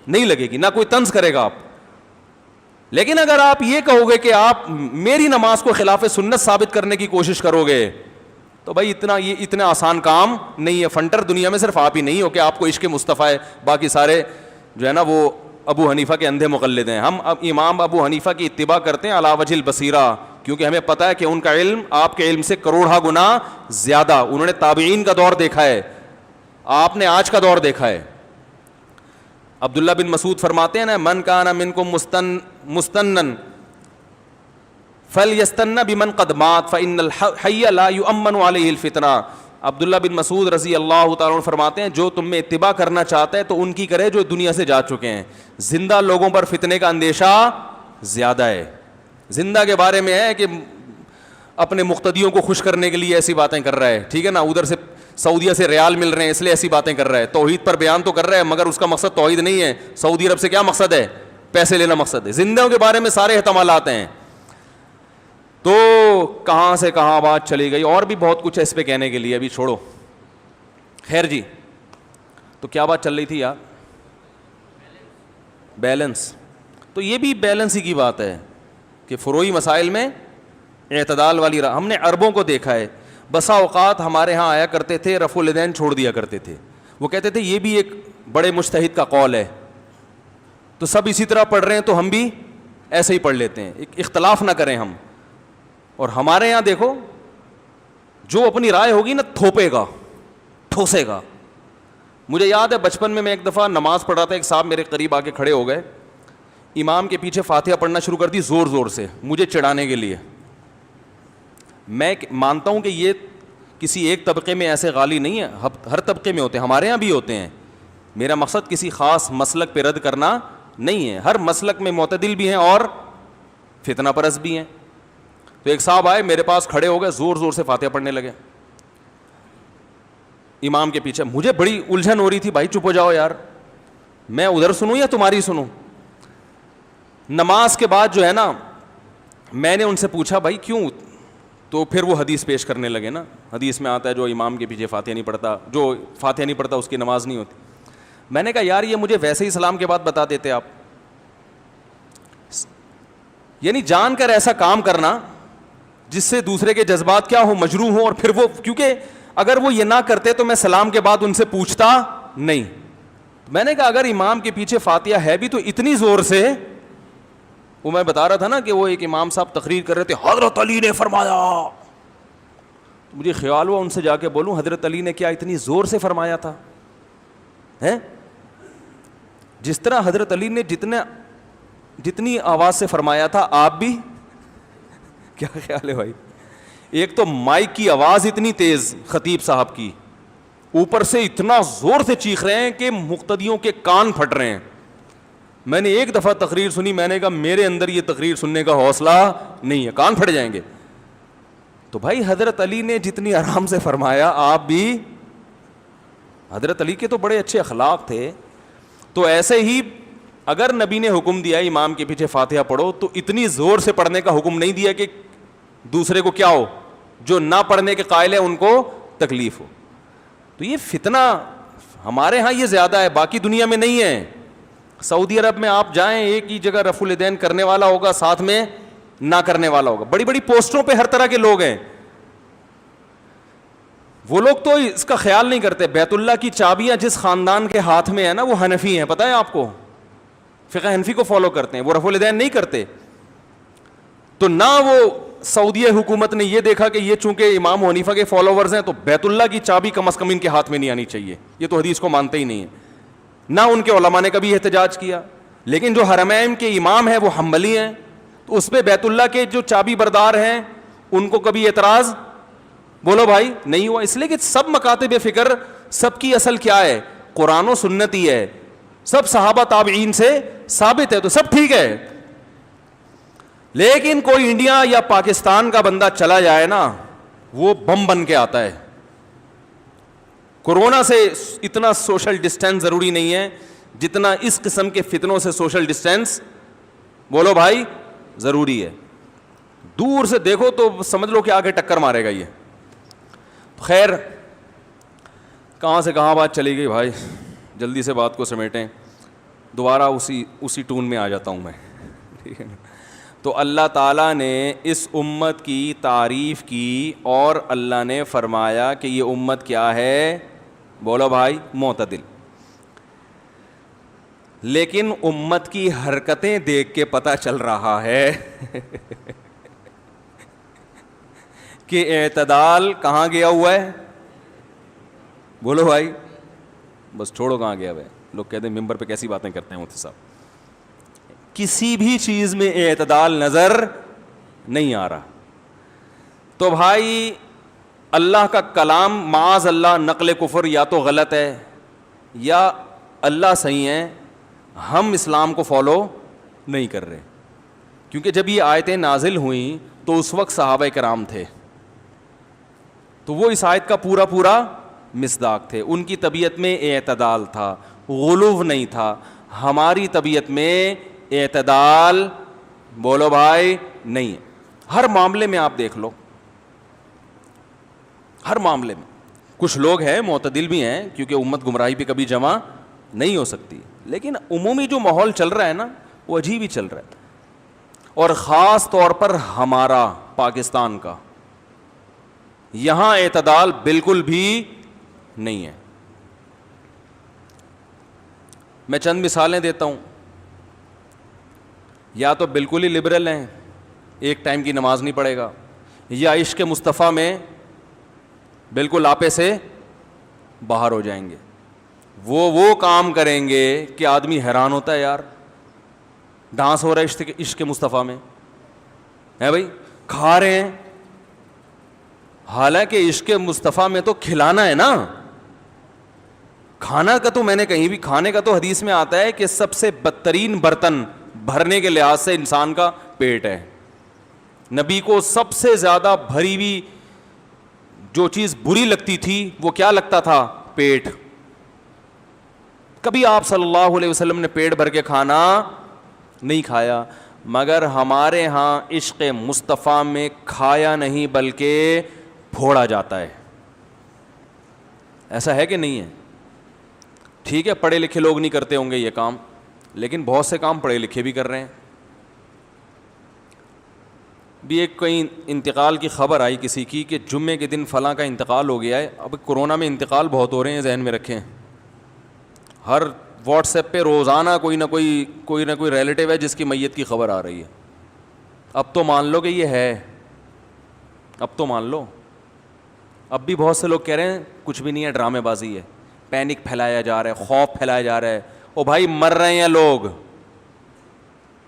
S2: نہیں لگے گی, نہ کوئی طنز کرے گا آپ. لیکن اگر آپ یہ کہو گے کہ آپ میری نماز کو خلاف سنت ثابت کرنے کی کوشش کرو گے تو بھائی یہ اتنا آسان کام نہیں ہے. فنٹر دنیا میں صرف آپ ہی نہیں ہو کہ آپ کو عشق مصطفیٰ ہے, باقی سارے جو ہے نا وہ ابو حنیفہ کے اندھے مقلد ہیں. ہم امام ابو حنیفہ کی اتباع کرتے ہیں علی وجہ البصیرہ, کیونکہ ہمیں پتہ ہے کہ ان کا علم آپ کے علم سے کروڑہ گنا زیادہ, انہوں نے تابعین کا دور دیکھا ہے, آپ نے آج کا دور دیکھا ہے. عبداللہ بن مسعود فرماتے ہیں نا من کان منکم مستنن فلیستن بمن قد مات فإن الحی لا یؤمن علیہ الفتنہ. عبداللہ بن مسعود رضی اللہ تعالیٰ عنہ فرماتے ہیں جو تم میں اتباع کرنا چاہتا ہے تو ان کی کرے جو دنیا سے جا چکے ہیں, زندہ لوگوں پر فتنے کا اندیشہ زیادہ ہے. زندہ کے بارے میں ہے کہ اپنے مقتدیوں کو خوش کرنے کے لیے ایسی باتیں کر رہا ہے, ٹھیک ہے نا, ادھر سے سعودیہ سے ریال مل رہے ہیں اس لیے ایسی باتیں کر رہا ہے, توحید پر بیان تو کر رہا ہے مگر اس کا مقصد توحید نہیں ہے. سعودی عرب سے کیا مقصد ہے, پیسے لینا مقصد ہے. زندوں کے بارے میں سارے احتمالات ہیں. تو کہاں سے کہاں بات چلی گئی, اور بھی بہت کچھ ہے اس پہ کہنے کے لیے, ابھی چھوڑو. خیر جی, تو کیا بات چل رہی تھی یار؟ بیلنس. تو یہ بھی بیلنس ہی کی بات ہے کہ فروعی مسائل میں اعتدال والی راہ. ہم نے عربوں کو دیکھا ہے, بسا اوقات ہمارے ہاں آیا کرتے تھے, رفع الیدین چھوڑ دیا کرتے تھے. وہ کہتے تھے یہ بھی ایک بڑے مجتہد کا قول ہے, تو سب اسی طرح پڑھ رہے ہیں تو ہم بھی ایسے ہی پڑھ لیتے ہیں, اختلاف نہ کریں ہم. اور ہمارے یہاں دیکھو, جو اپنی رائے ہوگی نا تھوپے گا, ٹھوسے گا. مجھے یاد ہے بچپن میں ایک دفعہ نماز پڑھ رہا تھا, ایک صاحب میرے قریب آ کے کھڑے ہو گئے, امام کے پیچھے فاتحہ پڑھنا شروع کر دی زور زور سے, مجھے چڑھانے کے لیے. میں مانتا ہوں کہ یہ کسی ایک طبقے میں ایسے غالی نہیں ہے, ہر طبقے میں ہوتے ہیں, ہمارے یہاں بھی ہوتے ہیں. میرا مقصد کسی خاص مسلک پہ رد کرنا نہیں ہے, ہر مسلک میں معتدل بھی ہیں اور فتنہ پرست بھی ہیں. تو ایک صاحب آئے میرے پاس کھڑے ہو گئے, زور زور سے فاتحہ پڑھنے لگے امام کے پیچھے. مجھے بڑی الجھن ہو رہی تھی, بھائی چپ ہو جاؤ یار, میں ادھر سنوں یا تمہاری سنوں. نماز کے بعد جو ہے نا, میں نے ان سے پوچھا بھائی کیوں, تو پھر وہ حدیث پیش کرنے لگے نا. حدیث میں آتا ہے جو امام کے پیچھے فاتحہ نہیں پڑھتا, جو فاتحہ نہیں پڑھتا اس کی نماز نہیں ہوتی. میں نے کہا یار یہ مجھے ویسے ہی سلام کے بعد بتا دیتے آپ. یعنی جان کر ایسا کام کرنا جس سے دوسرے کے جذبات کیا ہو, مجروح ہوں, اور پھر وہ, کیونکہ اگر وہ یہ نہ کرتے تو میں سلام کے بعد ان سے پوچھتا نہیں. میں نے کہا اگر امام کے پیچھے فاتحہ ہے بھی تو اتنی زور سے, وہ میں بتا رہا تھا نا کہ وہ ایک امام صاحب تقریر کر رہے تھے, حضرت علی نے فرمایا. مجھے خیال ہوا ان سے جا کے بولوں حضرت علی نے کیا اتنی زور سے فرمایا تھا ہے؟ جس طرح حضرت علی نے جتنی آواز سے فرمایا تھا, آپ بھی کیا خیال ہے بھائی؟ ایک تو مائک کی آواز اتنی تیز خطیب صاحب کی, اوپر سے اتنا زور سے چیخ رہے ہیں کہ مقتدیوں کے کان پھٹ رہے ہیں. میں نے ایک دفعہ تقریر سنی, میں نے کہا میرے اندر یہ تقریر سننے کا حوصلہ نہیں ہے, کان پھٹ جائیں گے. تو بھائی حضرت علی نے جتنی آرام سے فرمایا, آپ بھی, حضرت علی کے تو بڑے اچھے اخلاق تھے. تو ایسے ہی اگر نبی نے حکم دیا امام کے پیچھے فاتحہ پڑھو, تو اتنی زور سے پڑھنے کا حکم نہیں دیا کہ دوسرے کو کیا ہو, جو نہ پڑھنے کے قائل ہیں ان کو تکلیف ہو. تو یہ فتنہ ہمارے ہاں یہ زیادہ ہے, باقی دنیا میں نہیں ہے. سعودی عرب میں آپ جائیں, ایک ہی جگہ رفع الیدین کرنے والا ہوگا, ساتھ میں نہ کرنے والا ہوگا. بڑی بڑی پوسٹوں پہ ہر طرح کے لوگ ہیں. وہ لوگ تو اس کا خیال نہیں کرتے. بیت اللہ کی چابیاں جس خاندان کے ہاتھ میں ہے نا, وہ حنفی ہیں, پتہ ہے آپ کو, فقہ حنفی کو فالو کرتے ہیں, وہ رفع الیدین نہیں کرتے. تو نہ وہ سعودی حکومت نے یہ دیکھا کہ یہ چونکہ امام حنیفہ کے فالوورز ہیں تو بیت اللہ کی چابی کم از کم ان کے ہاتھ میں نہیں آنی چاہیے, یہ تو حدیث کو مانتے ہی نہیں ہیں. نہ ان کے علماء نے کبھی احتجاج کیا. لیکن جو حرمین کے امام ہیں وہ حنبلی ہیں, تو اس پہ بیت اللہ کے جو چابی بردار ہیں ان کو کبھی اعتراض, بولو بھائی, نہیں ہوا. اس لیے کہ سب مکاتب فکر, سب کی اصل کیا ہے, قرآن و سنت ہی ہے, سب صحابہ تابعین سے ثابت ہے, تو سب ٹھیک ہے. لیکن کوئی انڈیا یا پاکستان کا بندہ چلا جائے نا, وہ بم بن کے آتا ہے. کورونا سے اتنا سوشل ڈسٹینس ضروری نہیں ہے جتنا اس قسم کے فتنوں سے سوشل ڈسٹینس, بولو بھائی, ضروری ہے. دور سے دیکھو تو سمجھ لو کہ آگے ٹکر مارے گا یہ. خیر, کہاں سے کہاں بات چلی گئی بھائی, جلدی سے بات کو سمیٹیں. دوبارہ اسی ٹون میں آ جاتا ہوں میں, ٹھیک ہے نا. تو اللہ تعالیٰ نے اس امت کی تعریف کی, اور اللہ نے فرمایا کہ یہ امت کیا ہے, بولو بھائی, معتدل. لیکن امت کی حرکتیں دیکھ کے پتہ چل رہا ہے کہ اعتدال کہاں گیا ہوا ہے, بولو بھائی. بس چھوڑو کہاں گیا ہوا ہے, لوگ کہتے ہیں ممبر پہ کیسی باتیں کرتے ہیں مفتی صاحب. کسی بھی چیز میں اعتدال نظر نہیں آ رہا. تو بھائی اللہ کا کلام معاذ اللہ نقل کفر یا تو غلط ہے یا اللہ صحیح ہے, ہم اسلام کو فالو نہیں کر رہے. کیونکہ جب یہ آیتیں نازل ہوئیں تو اس وقت صحابہ کرام تھے, تو وہ اس آیت کا پورا مصداق تھے. ان کی طبیعت میں اعتدال تھا, غلو نہیں تھا. ہماری طبیعت میں اعتدال بولو بھائی نہیں ہے. ہر معاملے میں آپ دیکھ لو, ہر معاملے میں. کچھ لوگ ہیں معتدل بھی ہیں, کیونکہ امت گمراہی پہ کبھی جمع نہیں ہو سکتی, لیکن عمومی جو ماحول چل رہا ہے نا وہ عجیب ہی چل رہا ہے, اور خاص طور پر ہمارا پاکستان کا, یہاں اعتدال بالکل بھی نہیں ہے. میں چند مثالیں دیتا ہوں. یا تو بالکل ہی لبرل ہیں, ایک ٹائم کی نماز نہیں پڑھے گا, یا عشق مصطفیٰ میں بالکل آپے سے باہر ہو جائیں گے. وہ کام کریں گے کہ آدمی حیران ہوتا ہے, یار ڈانس ہو رہا ہے عشق مصطفیٰ میں ہے بھائی, کھا رہے ہیں, حالانکہ عشق مصطفیٰ میں تو کھلانا ہے نا. کھانا کا تو میں نے کہیں بھی, کھانے کا تو حدیث میں آتا ہے کہ سب سے بدترین برتن بھرنے کے لحاظ سے انسان کا پیٹ ہے. نبی کو سب سے زیادہ بھری ہوئی جو چیز بری لگتی تھی وہ کیا لگتا تھا؟ پیٹ. کبھی آپ صلی اللہ علیہ وسلم نے پیٹ بھر کے کھانا نہیں کھایا, مگر ہمارے ہاں عشق مصطفیٰ میں کھایا نہیں بلکہ پھوڑا جاتا ہے. ایسا ہے کہ نہیں ہے؟ ٹھیک ہے پڑھے لکھے لوگ نہیں کرتے ہوں گے یہ کام, لیکن بہت سے کام پڑھے لکھے بھی کر رہے ہیں. بھی ایک کہیں انتقال کی خبر آئی کسی کی کہ جمعے کے دن فلاں کا انتقال ہو گیا ہے. اب کورونا میں انتقال بہت ہو رہے ہیں, ذہن میں رکھیں. ہر واٹس ایپ پہ روزانہ کوئی نہ کوئی ریلیٹیو ہے جس کی میت کی خبر آ رہی ہے. اب تو مان لو کہ یہ ہے, اب تو مان لو. اب بھی بہت سے لوگ کہہ رہے ہیں کچھ بھی نہیں ہے, ڈرامے بازی ہے, پینک پھیلایا جا رہا ہے, خوف پھیلایا جا رہا ہے. او بھائی مر رہے ہیں لوگ,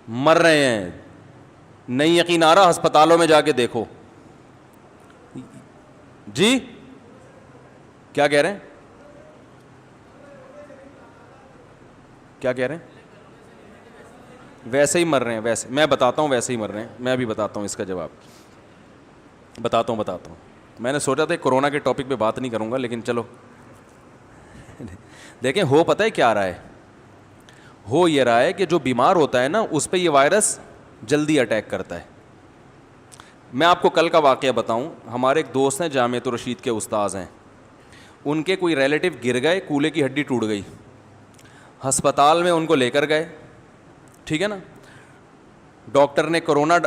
S2: مر رہے ہیں. نہیں یقین آ رہا ہسپتالوں میں جا کے دیکھو. جی کیا کہہ رہے ہیں, کیا کہہ رہے ہیں؟ ویسے ہی مر رہے ہیں, ویسے میں بتاتا ہوں, ویسے ہی مر رہے ہیں. میں بھی بتاتا ہوں اس کا جواب, بتاتا ہوں. میں نے سوچا تھا کورونا کے ٹاپک پہ بات نہیں کروں گا, لیکن چلو دیکھیں. ہو پتہ ہے کیا رہا ہے؟ ہو یہ رہا ہے کہ جو بیمار ہوتا ہے نا اس پہ یہ وائرس جلدی اٹیک کرتا ہے. میں آپ کو کل کا واقعہ بتاؤں. ہمارے ایک دوست ہیں جامعۃ الرشید کے استاذ ہیں, ان کے کوئی ریلیٹیو گر گئے, کولے کی ہڈی ٹوٹ گئی, ہسپتال میں ان کو لے کر گئے, ٹھیک ہے نا. ڈاکٹر نے کرونا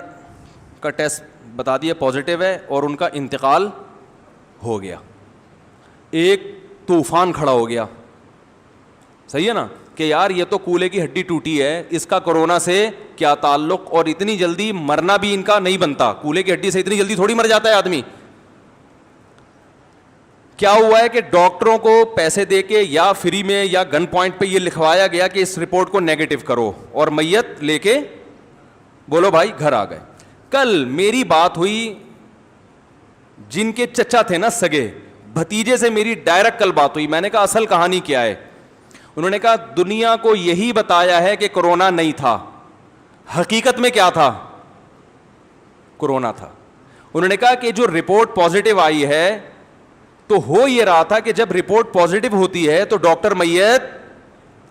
S2: کا ٹیسٹ بتا دیا پازیٹیو ہے, اور ان کا انتقال ہو گیا. ایک طوفان کھڑا ہو گیا, صحیح ہے نا, کہ یار یہ تو کولے کی ہڈی ٹوٹی ہے, اس کا کورونا سے کیا تعلق, اور اتنی جلدی مرنا بھی ان کا نہیں بنتا. کولے کی ہڈی سے اتنی جلدی تھوڑی مر جاتا ہے آدمی. کیا ہوا ہے کہ ڈاکٹروں کو پیسے دے کے یا فری میں یا گن پوائنٹ پہ یہ لکھوایا گیا کہ اس رپورٹ کو نیگیٹو کرو, اور میت لے کے بولو بھائی گھر آ گئے. کل میری بات ہوئی جن کے چچا تھے نا سگے, بھتیجے سے میری ڈائریکٹ کل بات ہوئی. میں نے کہا اصل کہانی کیا ہے؟ انہوں نے کہا دنیا کو یہی بتایا ہے کہ کورونا نہیں تھا, حقیقت میں کیا تھا؟ کورونا تھا. انہوں نے کہا کہ جو رپورٹ پازیٹیو آئی ہے تو ہو یہ رہا تھا کہ جب رپورٹ پازیٹیو ہوتی ہے تو ڈاکٹر میت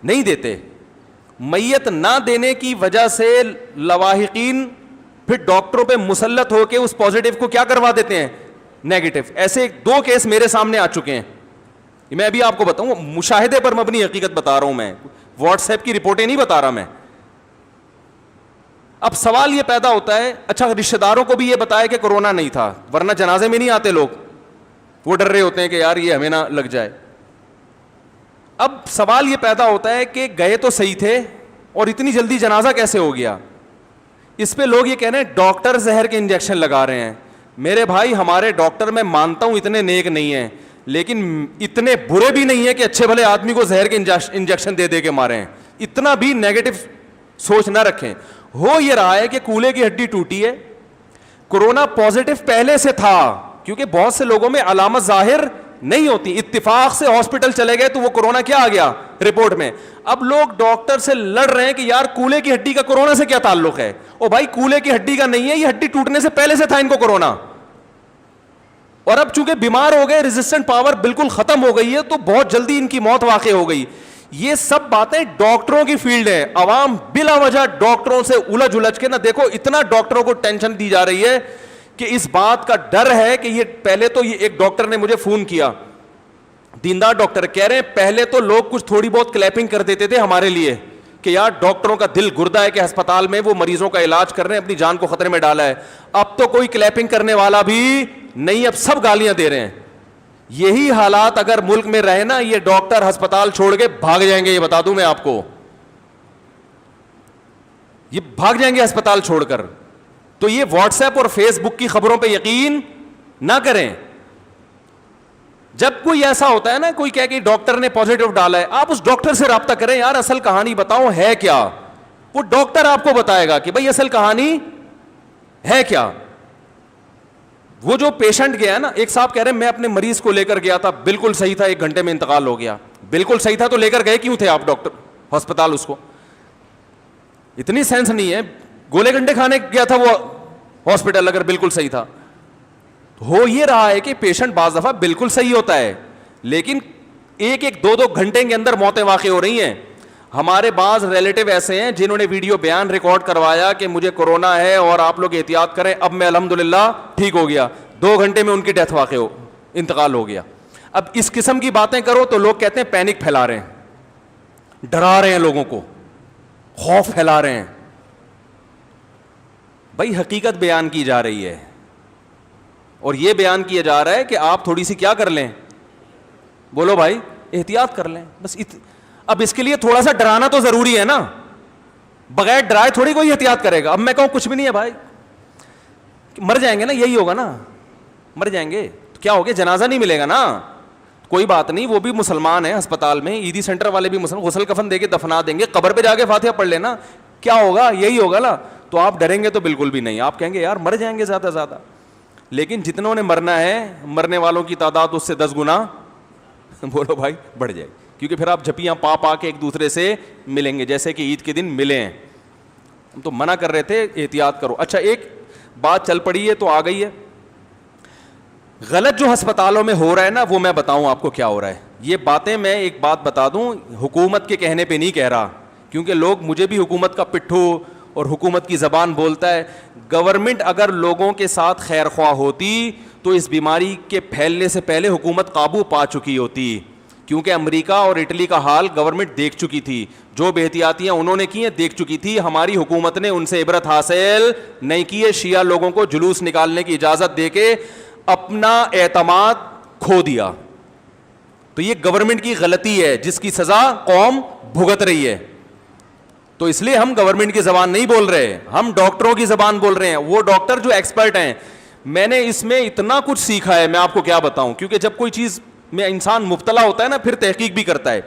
S2: نہیں دیتے. میت نہ دینے کی وجہ سے لواحقین پھر ڈاکٹروں پہ مسلط ہو کے اس پازیٹیو کو کیا کروا دیتے ہیں؟ نیگیٹو. ایسے 2 کیس میرے سامنے آ چکے ہیں. میں ابھی آپ کو بتاؤں, مشاہدے پر مبنی حقیقت بتا رہا ہوں, میں واٹس ایپ کی رپورٹیں نہیں بتا رہا میں. اب سوال یہ پیدا ہوتا ہے, اچھا رشتہ داروں کو بھی یہ بتایا کہ کورونا نہیں تھا, ورنہ جنازے میں نہیں آتے لوگ, وہ ڈر رہے ہوتے ہیں کہ یار یہ ہمیں نہ لگ جائے. اب سوال یہ پیدا ہوتا ہے کہ گئے تو صحیح تھے اور اتنی جلدی جنازہ کیسے ہو گیا؟ اس پہ لوگ یہ کہہ رہے ہیں ڈاکٹر زہر کے انجیکشن لگا رہے ہیں. میرے بھائی ہمارے ڈاکٹر میں مانتا ہوں اتنے نیک نہیں ہیں, لیکن اتنے برے بھی نہیں ہیں کہ اچھے بھلے آدمی کو زہر کے انجیکشن دے کے مارے ہیں. اتنا بھی نیگیٹو سوچ نہ رکھیں. ہو یہ رہا ہے کہ کولے کی ہڈی ٹوٹی ہے, کورونا پازیٹیو پہلے سے تھا, کیونکہ بہت سے لوگوں میں علامت ظاہر نہیں ہوتی, اتفاق سے ہاسپٹل چلے گئے تو وہ کورونا کیا آ گیا رپورٹ میں. اب لوگ ڈاکٹر سے لڑ رہے ہیں کہ یار کولے کی ہڈی کا کورونا سے کیا تعلق ہے؟ او بھائی کولے کی ہڈی کا نہیں ہے, یہ ہڈی ٹوٹنے سے پہلے سے تھا ان کو کورونا, اور اب چونکہ بیمار ہو گئے, ریزسٹنٹ پاور بالکل ختم ہو گئی ہے, تو بہت جلدی ان کی موت واقع ہو گئی. یہ سب باتیں ڈاکٹروں کی فیلڈ ہے. عوام بلا وجہ ڈاکٹروں سے الجھ کے نا, دیکھو اتنا ڈاکٹروں کو ٹینشن دی جا رہی ہے کہ اس بات کا ڈر ہے کہ یہ پہلے تو یہ ایک ڈاکٹر نے مجھے فون کیا, دیندار ڈاکٹر, کہہ رہے ہیں پہلے تو لوگ کچھ تھوڑی بہت کلیپنگ کر دیتے تھے ہمارے لیے کہ یار ڈاکٹروں کا دل گردہ ہے کہ ہسپتال میں وہ مریضوں کا علاج کر رہے ہیں, اپنی جان کو خطرے میں ڈالا ہے. اب تو کوئی کلیپنگ کرنے والا بھی نہیں, اب سب گالیاں دے رہے ہیں. یہی حالات اگر ملک میں رہے نا, یہ ڈاکٹر ہسپتال چھوڑ کے بھاگ جائیں گے, یہ بتا دوں میں آپ کو, یہ بھاگ جائیں گے ہسپتال چھوڑ کر. تو یہ واٹس ایپ اور فیس بک کی خبروں پہ یقین نہ کریں. جب کوئی ایسا ہوتا ہے نا, کوئی کہہ کہ ڈاکٹر نے پازیٹیو ڈالا ہے, آپ اس ڈاکٹر سے رابطہ کریں, یار اصل کہانی بتاؤ ہے کیا. وہ ڈاکٹر آپ کو بتائے گا کہ بھائی اصل کہانی ہے کیا. وہ جو پیشنٹ گیا نا, ایک صاحب کہہ رہے ہیں میں اپنے مریض کو لے کر گیا تھا, بالکل صحیح تھا, 1 گھنٹے میں انتقال ہو گیا. بالکل صحیح تھا تو لے کر گئے کیوں تھے آپ ڈاکٹر ہسپتال؟ اس کو اتنی سینس نہیں ہے, گولے گھنٹے کھانے گیا تھا وہ ہاسپٹل اگر بالکل صحیح تھا. ہو یہ رہا ہے کہ پیشنٹ بعض دفعہ بالکل صحیح ہوتا ہے, لیکن 1-2 گھنٹے کے اندر موتیں واقع ہو رہی ہیں. ہمارے بعض ریلیٹو ایسے ہیں جنہوں نے ویڈیو بیان ریکارڈ کروایا کہ مجھے کورونا ہے اور آپ لوگ احتیاط کریں, اب میں الحمدللہ ٹھیک ہو گیا. 2 گھنٹے میں ان کی ڈیتھ واقع ہو, انتقال ہو گیا. اب اس قسم کی باتیں کرو تو لوگ کہتے ہیں پینک پھیلا رہے ہیں, ڈرا رہے ہیں لوگوں کو, خوف پھیلا رہے ہیں. بھائی حقیقت بیان کی جا رہی ہے, اور یہ بیان کیا جا رہا ہے کہ آپ تھوڑی سی کیا کر لیں, بولو بھائی, احتیاط کر لیں بس. اب اس کے لیے تھوڑا سا ڈرانا تو ضروری ہے نا, بغیر ڈرائے تھوڑی کوئی احتیاط کرے گا. اب میں کہوں کچھ بھی نہیں ہے بھائی, مر جائیں گے نا, یہی ہوگا نا, مر جائیں گے تو کیا ہو گیا, جنازہ نہیں ملے گا نا, کوئی بات نہیں, وہ بھی مسلمان ہیں ہسپتال میں, عیدی سینٹر والے بھی مسلمان, غسل کفن دے کے دفنا دیں گے, قبر پہ جا کے فاتحہ پڑھ لینا, کیا ہوگا, یہی ہوگا نا. تو آپ ڈریں گے تو بالکل بھی نہیں, آپ کہیں گے یار مر جائیں گے زیادہ سے زیادہ. لیکن جتنوں نے مرنا ہے, مرنے والوں کی تعداد اس سے 10 گنا بولو بھائی بڑھ جائے, کیونکہ پھر آپ جھپیاں پا کے ایک دوسرے سے ملیں گے, جیسے کہ عید کے دن ملے ہیں. ہم تو منع کر رہے تھے احتیاط کرو. اچھا ایک بات چل پڑی ہے تو آ گئی ہے, غلط جو ہسپتالوں میں ہو رہا ہے نا, وہ میں بتاؤں آپ کو کیا ہو رہا ہے. یہ باتیں میں ایک بات بتا دوں, حکومت کے کہنے پہ نہیں کہہ رہا, کیونکہ لوگ مجھے بھی حکومت کا پٹھو اور حکومت کی زبان بولتا ہے. گورنمنٹ اگر لوگوں کے ساتھ خیر خواہ ہوتی تو اس بیماری کے پھیلنے سے پہلے حکومت قابو پا چکی ہوتی, کیونکہ امریکہ اور اٹلی کا حال گورنمنٹ دیکھ چکی تھی, جو بے احتیاطیاں انہوں نے کی ہیں دیکھ چکی تھی. ہماری حکومت نے ان سے عبرت حاصل نہیں کی ہے, شیعہ لوگوں کو جلوس نکالنے کی اجازت دے کے اپنا اعتماد کھو دیا. تو یہ گورنمنٹ کی غلطی ہے جس کی سزا قوم بھگت رہی ہے. تو اس لیے ہم گورنمنٹ کی زبان نہیں بول رہے, ہم ڈاکٹروں کی زبان بول رہے ہیں, وہ ڈاکٹر جو ایکسپرٹ ہیں. میں نے اس میں اتنا کچھ سیکھا ہے, میں آپ کو کیا بتاؤں, کیونکہ جب کوئی چیز میں انسان مبتلا ہوتا ہے نا, پھر تحقیق بھی کرتا ہے.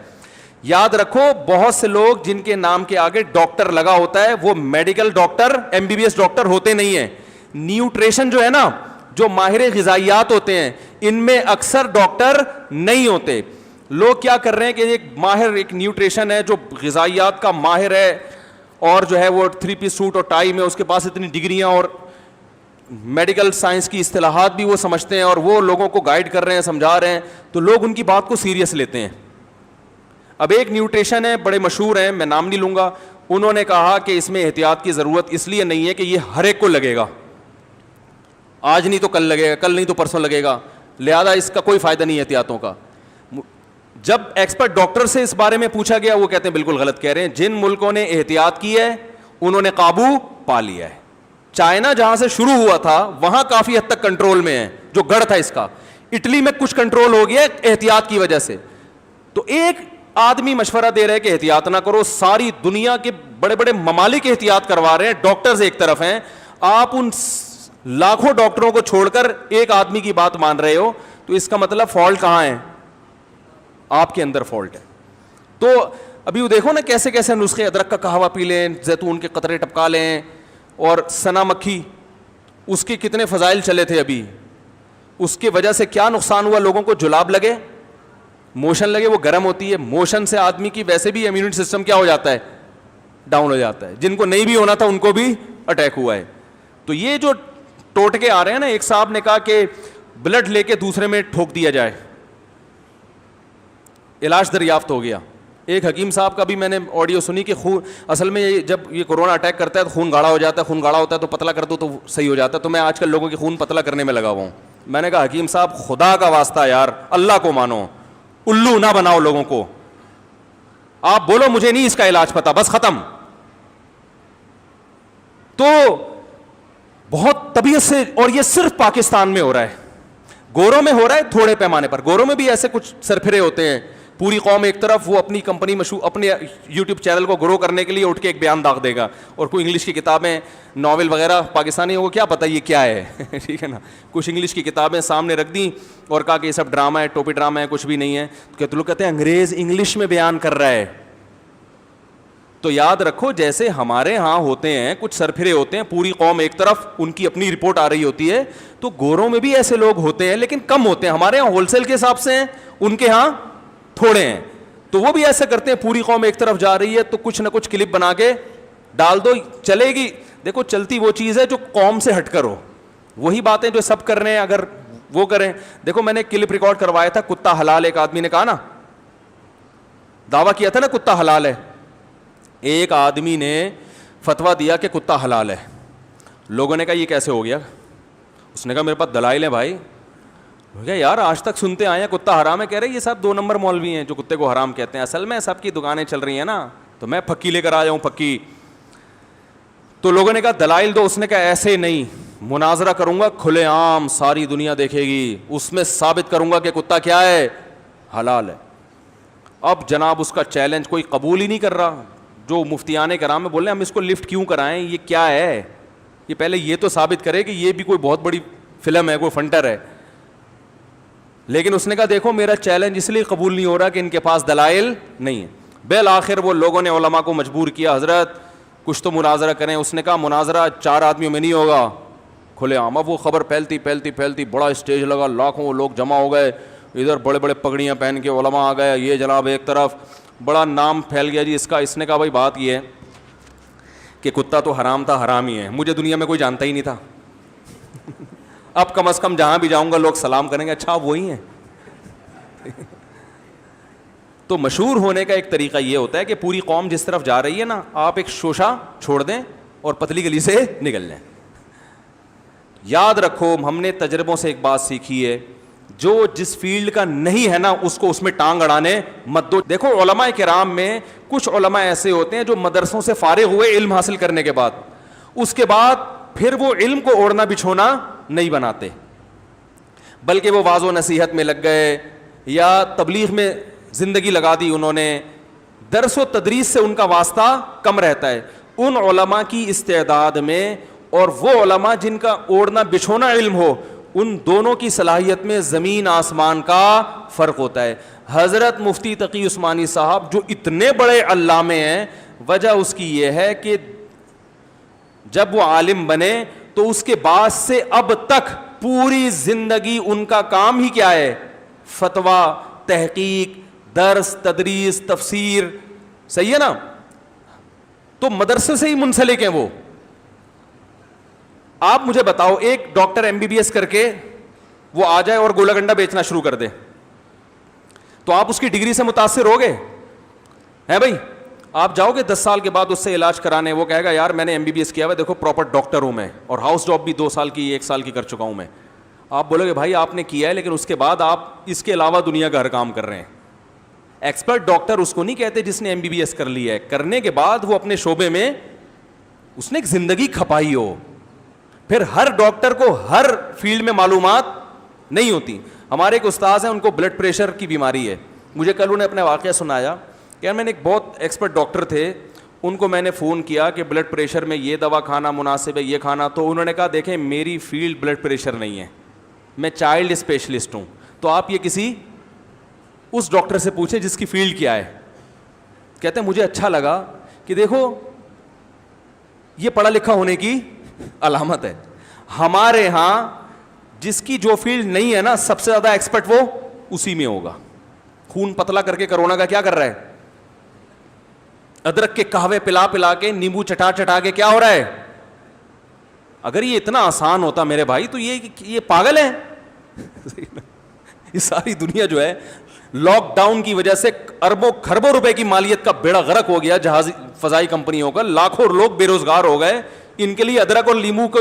S2: یاد رکھو بہت سے لوگ جن کے نام کے آگے ڈاکٹر لگا ہوتا ہے وہ میڈیکل ڈاکٹر, MBBS ڈاکٹر ہوتے نہیں ہیں. نیوٹریشن جو ہے نا, جو ماہر غذائیات ہوتے ہیں, ان میں اکثر ڈاکٹر نہیں ہوتے. لوگ کیا کر رہے ہیں کہ ایک ماہر, ایک نیوٹریشن ہے جو غذائیات کا ماہر ہے, اور جو ہے وہ 3 پیس سوٹ اور ٹائی میں, اس کے پاس اتنی ڈگریاں اور میڈیکل سائنس کی اصطلاحات بھی وہ سمجھتے ہیں, اور وہ لوگوں کو گائیڈ کر رہے ہیں, سمجھا رہے ہیں, تو لوگ ان کی بات کو سیریس لیتے ہیں. اب ایک نیوٹریشن ہے, بڑے مشہور ہیں, میں نام نہیں لوں گا, انہوں نے کہا کہ اس میں احتیاط کی ضرورت اس لیے نہیں ہے کہ یہ ہر ایک کو لگے گا, آج نہیں تو کل لگے گا, کل نہیں تو پرسوں لگے گا, لہذا اس کا کوئی فائدہ نہیں ہے احتیاطوں کا. جب ایکسپرٹ ڈاکٹر سے اس بارے میں پوچھا گیا, وہ کہتے ہیں بالکل غلط کہہ رہے ہیں. جن ملکوں نے احتیاط کی ہے انہوں نے قابو پا لیا ہے. چائنا جہاں سے شروع ہوا تھا وہاں کافی حد تک کنٹرول میں ہے, جو گڑھ تھا اس کا. اٹلی میں کچھ کنٹرول ہو گیا احتیاط کی وجہ سے. تو ایک آدمی مشورہ دے رہے کہ احتیاط نہ کرو, ساری دنیا کے بڑے بڑے ممالک احتیاط کروا رہے ہیں, ڈاکٹرز ایک طرف ہیں, آپ ان لاکھوں ڈاکٹروں کو چھوڑ کر ایک آدمی کی بات مان رہے ہو, تو اس کا مطلب فالٹ کہاں ہے, آپ کے اندر فالٹ ہے. تو ابھی وہ دیکھو نا کیسے کیسے نسخے, ادرک کا قہوہ پی لیں, زیتون کے قطرے ٹپکا لیں, اور سنا مکھی, اس کے کتنے فضائل چلے تھے ابھی, اس کی وجہ سے کیا نقصان ہوا, لوگوں کو جلاب لگے, موشن لگے, وہ گرم ہوتی ہے, موشن سے آدمی کی ویسے بھی امیونٹی سسٹم کیا ہو جاتا ہے, ڈاؤن ہو جاتا ہے. جن کو نہیں بھی ہونا تھا ان کو بھی اٹیک ہوا ہے. تو یہ جو ٹوٹکے آ رہے ہیں نا, ایک صاحب نے کہا کہ بلڈ لے کے دوسرے میں ٹھوک دیا جائے, علاج دریافت ہو گیا. ایک حکیم صاحب کا بھی میں نے آڈیو سنی کہ خون اصل میں جب یہ کورونا اٹیک کرتا ہے تو خون گاڑھا ہو جاتا ہے, خون گاڑھا ہوتا ہے تو پتلا کر دو تو صحیح ہو جاتا ہے. تو میں آج کل لوگوں کے خون پتلا کرنے میں لگا ہوا ہوں. میں نے کہا حکیم صاحب خدا کا واسطہ یار, اللہ کو مانو, الو نہ بناؤ لوگوں کو. آپ بولو مجھے نہیں اس کا علاج پتا, بس ختم. تو بہت طبیعت سے, اور یہ صرف پاکستان میں ہو رہا ہے, گوروں میں ہو رہا ہے تھوڑے پیمانے پر. گوروں میں بھی ایسے کچھ سرپھرے ہوتے ہیں, پوری قوم ایک طرف, وہ اپنی کمپنی مشہور, اپنے یوٹیوب چینل کو گرو کرنے کے لیے اٹھ کے ایک بیان داغ دے گا, اور کوئی انگلش کی کتابیں ناول وغیرہ پاکستانیوں کو کیا پتہ یہ کیا ہے, ٹھیک ہے نا, کچھ انگلش کی کتابیں سامنے رکھ دیں اور کہا کہ یہ سب ڈرامہ ہے, ٹوپی ڈرامہ ہے, کچھ بھی نہیں ہے. تو لوگ کہتے ہیں انگریز انگلش میں بیان کر رہا ہے. تو یاد رکھو جیسے ہمارے ہاں ہوتے ہیں کچھ سرپھرے ہوتے ہیں, پوری قوم ایک طرف, ان کی اپنی رپورٹ آ رہی ہوتی ہے, تو گوروں میں بھی ایسے لوگ ہوتے ہیں لیکن کم ہوتے ہیں. ہمارے ہاں ہول سیل کے حساب سے ہیں, ان کے ہاں تھوڑے ہیں. تو وہ بھی ایسے کرتے ہیں, پوری قوم ایک طرف جا رہی ہے تو کچھ نہ کچھ کلپ بنا کے ڈال دو, چلے گی. دیکھو چلتی وہ چیز ہے جو قوم سے ہٹ کر ہو, وہی باتیں جو سب کر رہے ہیں اگر وہ کریں. دیکھو میں نے کلپ ریکارڈ کروایا تھا, کتا حلال, ایک آدمی نے کہا نا, دعویٰ کیا تھا نا کتا حلال ہے. ایک آدمی نے فتویٰ دیا کہ کتا حلال ہے. لوگوں نے کہا یہ کیسے ہو گیا؟ اس نے کہا میرے پاس دلائل ہیں بھائی. یار آج تک سنتے آئے ہیں کتا حرام ہے, کہہ رہے یہ سب 2 نمبر مولوی ہیں جو کتے کو حرام کہتے ہیں. اصل میں سب کی دکانیں چل رہی ہیں نا, تو میں پھکی لے کر آ جاؤں پھکی. تو لوگوں نے کہا دلائل دو. اس نے کہا ایسے نہیں, مناظرہ کروں گا کھلے عام, ساری دنیا دیکھے گی, اس میں ثابت کروں گا کہ کتا کیا ہے, حلال ہے. اب جناب اس کا چیلنج کوئی قبول ہی نہیں کر رہا. جو مفتیان کرام میں بول رہے ہیں ہم اس کو لفٹ کیوں کرائیں, یہ کیا ہے, یہ پہلے یہ تو ثابت کرے کہ یہ بھی کوئی بہت بڑی فلم ہے, کوئی فنٹر ہے. لیکن اس نے کہا دیکھو میرا چیلنج اس لیے قبول نہیں ہو رہا کہ ان کے پاس دلائل نہیں ہے. بالآخر وہ لوگوں نے علماء کو مجبور کیا, حضرت کچھ تو مناظرہ کریں. اس نے کہا مناظرہ 4 آدمیوں میں نہیں ہوگا, کھلے عام. اب وہ خبر پھیلتی پھیلتی پھیلتی بڑا اسٹیج لگا, لاکھوں لوگ جمع ہو گئے, ادھر بڑے بڑے پگڑیاں پہن کے علماء آ گئے, یہ جناب ایک طرف, بڑا نام پھیل گیا جی اس کا. اس نے کہا بھائی بات یہ ہے کہ کتا تو حرام تھا, حرام ہی ہے, مجھے دنیا میں کوئی جانتا ہی نہیں تھا. اب کم از کم جہاں بھی جاؤں گا لوگ سلام کریں گے, اچھا وہی ہیں. تو مشہور ہونے کا ایک طریقہ یہ ہوتا ہے کہ پوری قوم جس طرف جا رہی ہے نا, آپ ایک شوشہ چھوڑ دیں اور پتلی گلی سے نکل جائیں. یاد رکھو ہم نے تجربوں سے ایک بات سیکھی ہے, جو جس فیلڈ کا نہیں ہے نا اس کو اس میں ٹانگ اڑانے مت دو. دیکھو علماء کرام میں کچھ علماء ایسے ہوتے ہیں جو مدرسوں سے فارغ ہوئے علم حاصل کرنے کے بعد, اس کے بعد پھر وہ علم کو اوڑھنا بچھونا نہیں بناتے, بلکہ وہ واعظ و نصیحت میں لگ گئے یا تبلیغ میں زندگی لگا دی انہوں نے. درس و تدریس سے ان کا واسطہ کم رہتا ہے. ان علماء کی استعداد میں اور وہ علماء جن کا اوڑھنا بچھونا علم ہو, ان دونوں کی صلاحیت میں زمین آسمان کا فرق ہوتا ہے. حضرت مفتی تقی عثمانی صاحب جو اتنے بڑے علامے ہیں, وجہ اس کی یہ ہے کہ جب وہ عالم بنے تو اس کے بعد سے اب تک پوری زندگی ان کا کام ہی کیا ہے, فتویٰ, تحقیق, درس, تدریس, تفسیر. صحیح ہے نا. تو مدرسے سے ہی منسلک ہیں وہ. آپ مجھے بتاؤ ایک ڈاکٹر MBBS کر کے وہ آ جائے اور گولا گنڈا بیچنا شروع کر دے, تو آپ اس کی ڈگری سے متاثر ہوگے ہیں بھائی؟ آپ جاؤ گے 10 سال کے بعد اس سے علاج کرانے, وہ کہے گا یار میں نے MBBS کیا ہوا ہے, دیکھو پراپر ڈاکٹر ہوں میں, اور ہاؤس جاب بھی 2 سال کی 1 سال کی کر چکا ہوں میں. آپ بولو گے بھائی آپ نے کیا ہے, لیکن اس کے بعد آپ اس کے علاوہ دنیا کا ہر کام کر رہے ہیں. ایکسپرٹ ڈاکٹر اس کو نہیں کہتے جس نے MBBS کر لیا ہے, کرنے کے بعد وہ اپنے شعبے میں اس نے ایک زندگی کھپائی ہو. پھر ہر ڈاکٹر کو ہر فیلڈ میں معلومات نہیں ہوتی. ہمارے ایک استاذ ہیں, ان کو بلڈ پریشر کی بیماری ہے. مجھے کل انہوں نے اپنا واقعہ سنایا کہ میں نے ایک بہت ایکسپرٹ ڈاکٹر تھے, ان کو میں نے فون کیا کہ بلڈ پریشر میں یہ دوا کھانا مناسب ہے, یہ کھانا. تو انہوں نے کہا دیکھیں میری فیلڈ بلڈ پریشر نہیں ہے, میں چائلڈ اسپیشلسٹ ہوں. تو آپ یہ کسی اس ڈاکٹر سے پوچھیں جس کی فیلڈ کیا ہے. کہتے ہیں مجھے اچھا لگا کہ دیکھو یہ پڑھا لکھا ہونے کی علامت ہے. ہمارے ہاں جس کی جو فیلڈ نہیں ہے نا, سب سے زیادہ ایکسپرٹ وہ اسی میں ہوگا. خون پتلا کر کے کرونا کا کیا کر رہا ہے, ادرک کے قہوے پلا پلا کے, نیمبو چٹا چٹا کے کیا ہو رہا ہے. اگر یہ اتنا آسان ہوتا میرے بھائی تو یہ پاگل ہے. یہ ساری دنیا جو ہے لاک ڈاؤن کی وجہ سے اربوں کھربوں روپے کی مالیت کا بیڑا غرق ہو گیا جہاز فضائی کمپنیوں کا, لاکھوں لوگ بے روزگار ہو گئے. ان کے لیے ادرک اور لیمو کو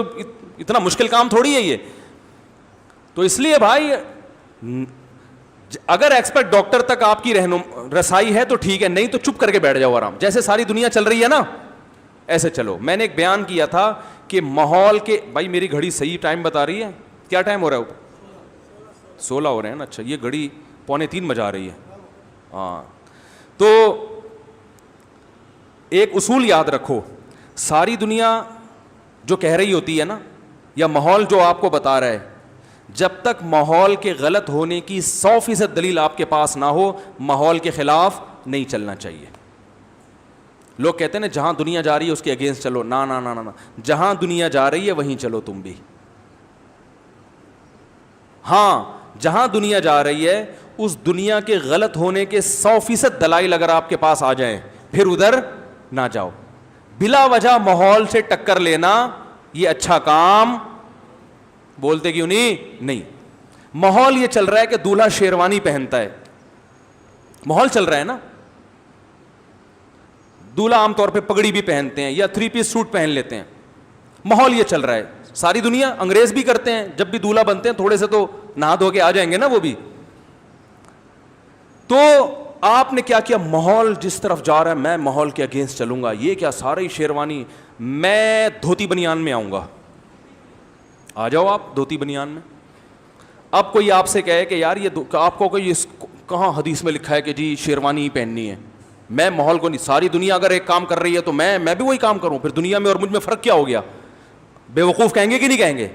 S2: اتنا مشکل کام تھوڑی ہے یہ. تو اس لیے بھائی اگر ایکسپرٹ ڈاکٹر تک آپ کی رسائی ہے تو ٹھیک ہے, نہیں تو چپ کر کے بیٹھ جاؤ آرام. جیسے ساری دنیا چل رہی ہے نا ایسے چلو. میں نے ایک بیان کیا تھا کہ ماحول کے, بھائی میری گھڑی صحیح ٹائم بتا رہی ہے, کیا ٹائم ہو رہا ہے؟ 16 ہو رہے ہیں نا. اچھا, یہ گھڑی 2:45 بجا رہی ہے. ہاں, تو ایک اصول یاد رکھو, ساری دنیا جو کہہ رہی ہوتی ہے نا, یا ماحول جو آپ کو بتا رہا ہے, جب تک ماحول کے غلط ہونے کی 100% دلیل آپ کے پاس نہ ہو, ماحول کے خلاف نہیں چلنا چاہیے. لوگ کہتے ہیں نا جہاں دنیا جا رہی ہے اس کے اگینسٹ چلو. نا نا نا نا, جہاں دنیا جا رہی ہے وہیں چلو تم بھی. ہاں, جہاں دنیا جا رہی ہے اس دنیا کے غلط ہونے کے 100% دلائل اگر آپ کے پاس آ جائیں, پھر ادھر نہ جاؤ. بلا وجہ ماحول سے ٹکر لینا یہ اچھا کام, بولتے کیوں نہیں. ماحول یہ چل رہا ہے کہ دولہا شیروانی پہنتا ہے, ماحول چل رہا ہے نا. دولہا عام طور پہ پگڑی بھی پہنتے ہیں یا 3 پیس سوٹ پہن لیتے ہیں. ماحول یہ چل رہا ہے, ساری دنیا, انگریز بھی کرتے ہیں, جب بھی دولہا بنتے ہیں تھوڑے سے تو نہا دھو کے آ جائیں گے نا وہ بھی. تو آپ نے کیا کیا, ماحول جس طرف جا رہا ہے میں ماحول کے اگینسٹ چلوں گا. یہ کیا سارے ہی شیروانی, میں دھوتی بنیان میں آؤں گا. آ جاؤ آپ دھوتی بنیان میں. اب کوئی آپ سے کہے کہ یار یہ آپ کو کوئی کہاں حدیث میں لکھا ہے کہ جی شیروانی ہی پہننی ہے, میں ماحول کو نہیں, ساری دنیا اگر ایک کام کر رہی ہے تو میں بھی وہی کام کروں, پھر دنیا میں اور مجھ میں فرق کیا ہو گیا؟ بے وقوف کہیں گے کہ نہیں کہیں گے؟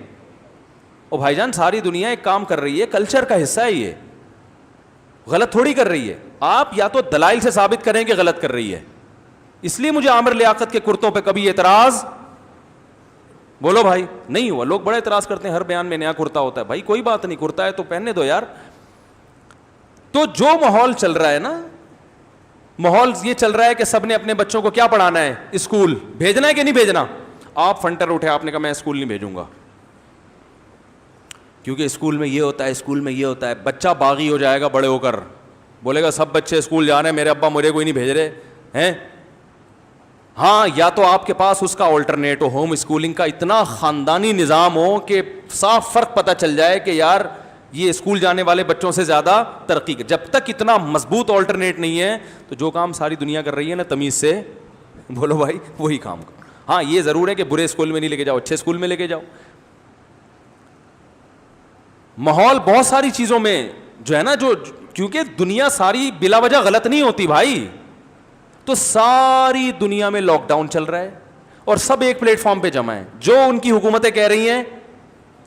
S2: او بھائی جان, ساری دنیا ایک کام کر رہی ہے, کلچر کا حصہ ہے یہ, غلط تھوڑی کر رہی ہے. آپ یا تو دلائل سے ثابت کریں کہ غلط کر رہی ہے. اس لیے مجھے عامر لیاقت کے کرتوں پہ کبھی اعتراض, بولو بھائی, نہیں ہوا. لوگ بڑے اعتراض کرتے ہیں, ہر بیان میں نیا کرتا ہوتا ہے. بھائی کوئی بات نہیں, کرتا ہے تو پہننے دو یار. تو جو ماحول چل رہا ہے نا, ماحول یہ چل رہا ہے کہ سب نے اپنے بچوں کو کیا پڑھانا ہے, اسکول بھیجنا ہے کہ نہیں بھیجنا. آپ فنٹر اٹھے, آپ نے کہا میں اسکول نہیں بھیجوں گا کیونکہ اسکول میں یہ ہوتا ہے, اسکول میں یہ ہوتا ہے. بچہ باغی ہو جائے گا بڑے ہو کر, بولے گا سب بچے اسکول جا رہے ہیں, میرے ابا مجھے کوئی نہیں بھیج رہے ہیں. ہاں, یا تو آپ کے پاس اس کا آلٹرنیٹ ہو, ہوم اسکولنگ کا اتنا خاندانی نظام ہو کہ صاف فرق پتہ چل جائے کہ یار یہ اسکول جانے والے بچوں سے زیادہ ترقی کر. جب تک اتنا مضبوط آلٹرنیٹ نہیں ہے تو جو کام ساری دنیا کر رہی ہے نا تمیز سے, بولو بھائی وہی کام کرو. ہاں, یہ ضرور ہے کہ برے اسکول میں نہیں لے کے جاؤ, اچھے اسکول میں لے کے جاؤ. ماحول بہت ساری چیزوں میں جو ہے نا, جو کیونکہ دنیا ساری بلا وجہ غلط نہیں ہوتی بھائی. تو ساری دنیا میں لاک ڈاؤن چل رہا ہے اور سب ایک پلیٹ فارم پہ جمع ہیں, جو ان کی حکومتیں کہہ رہی ہیں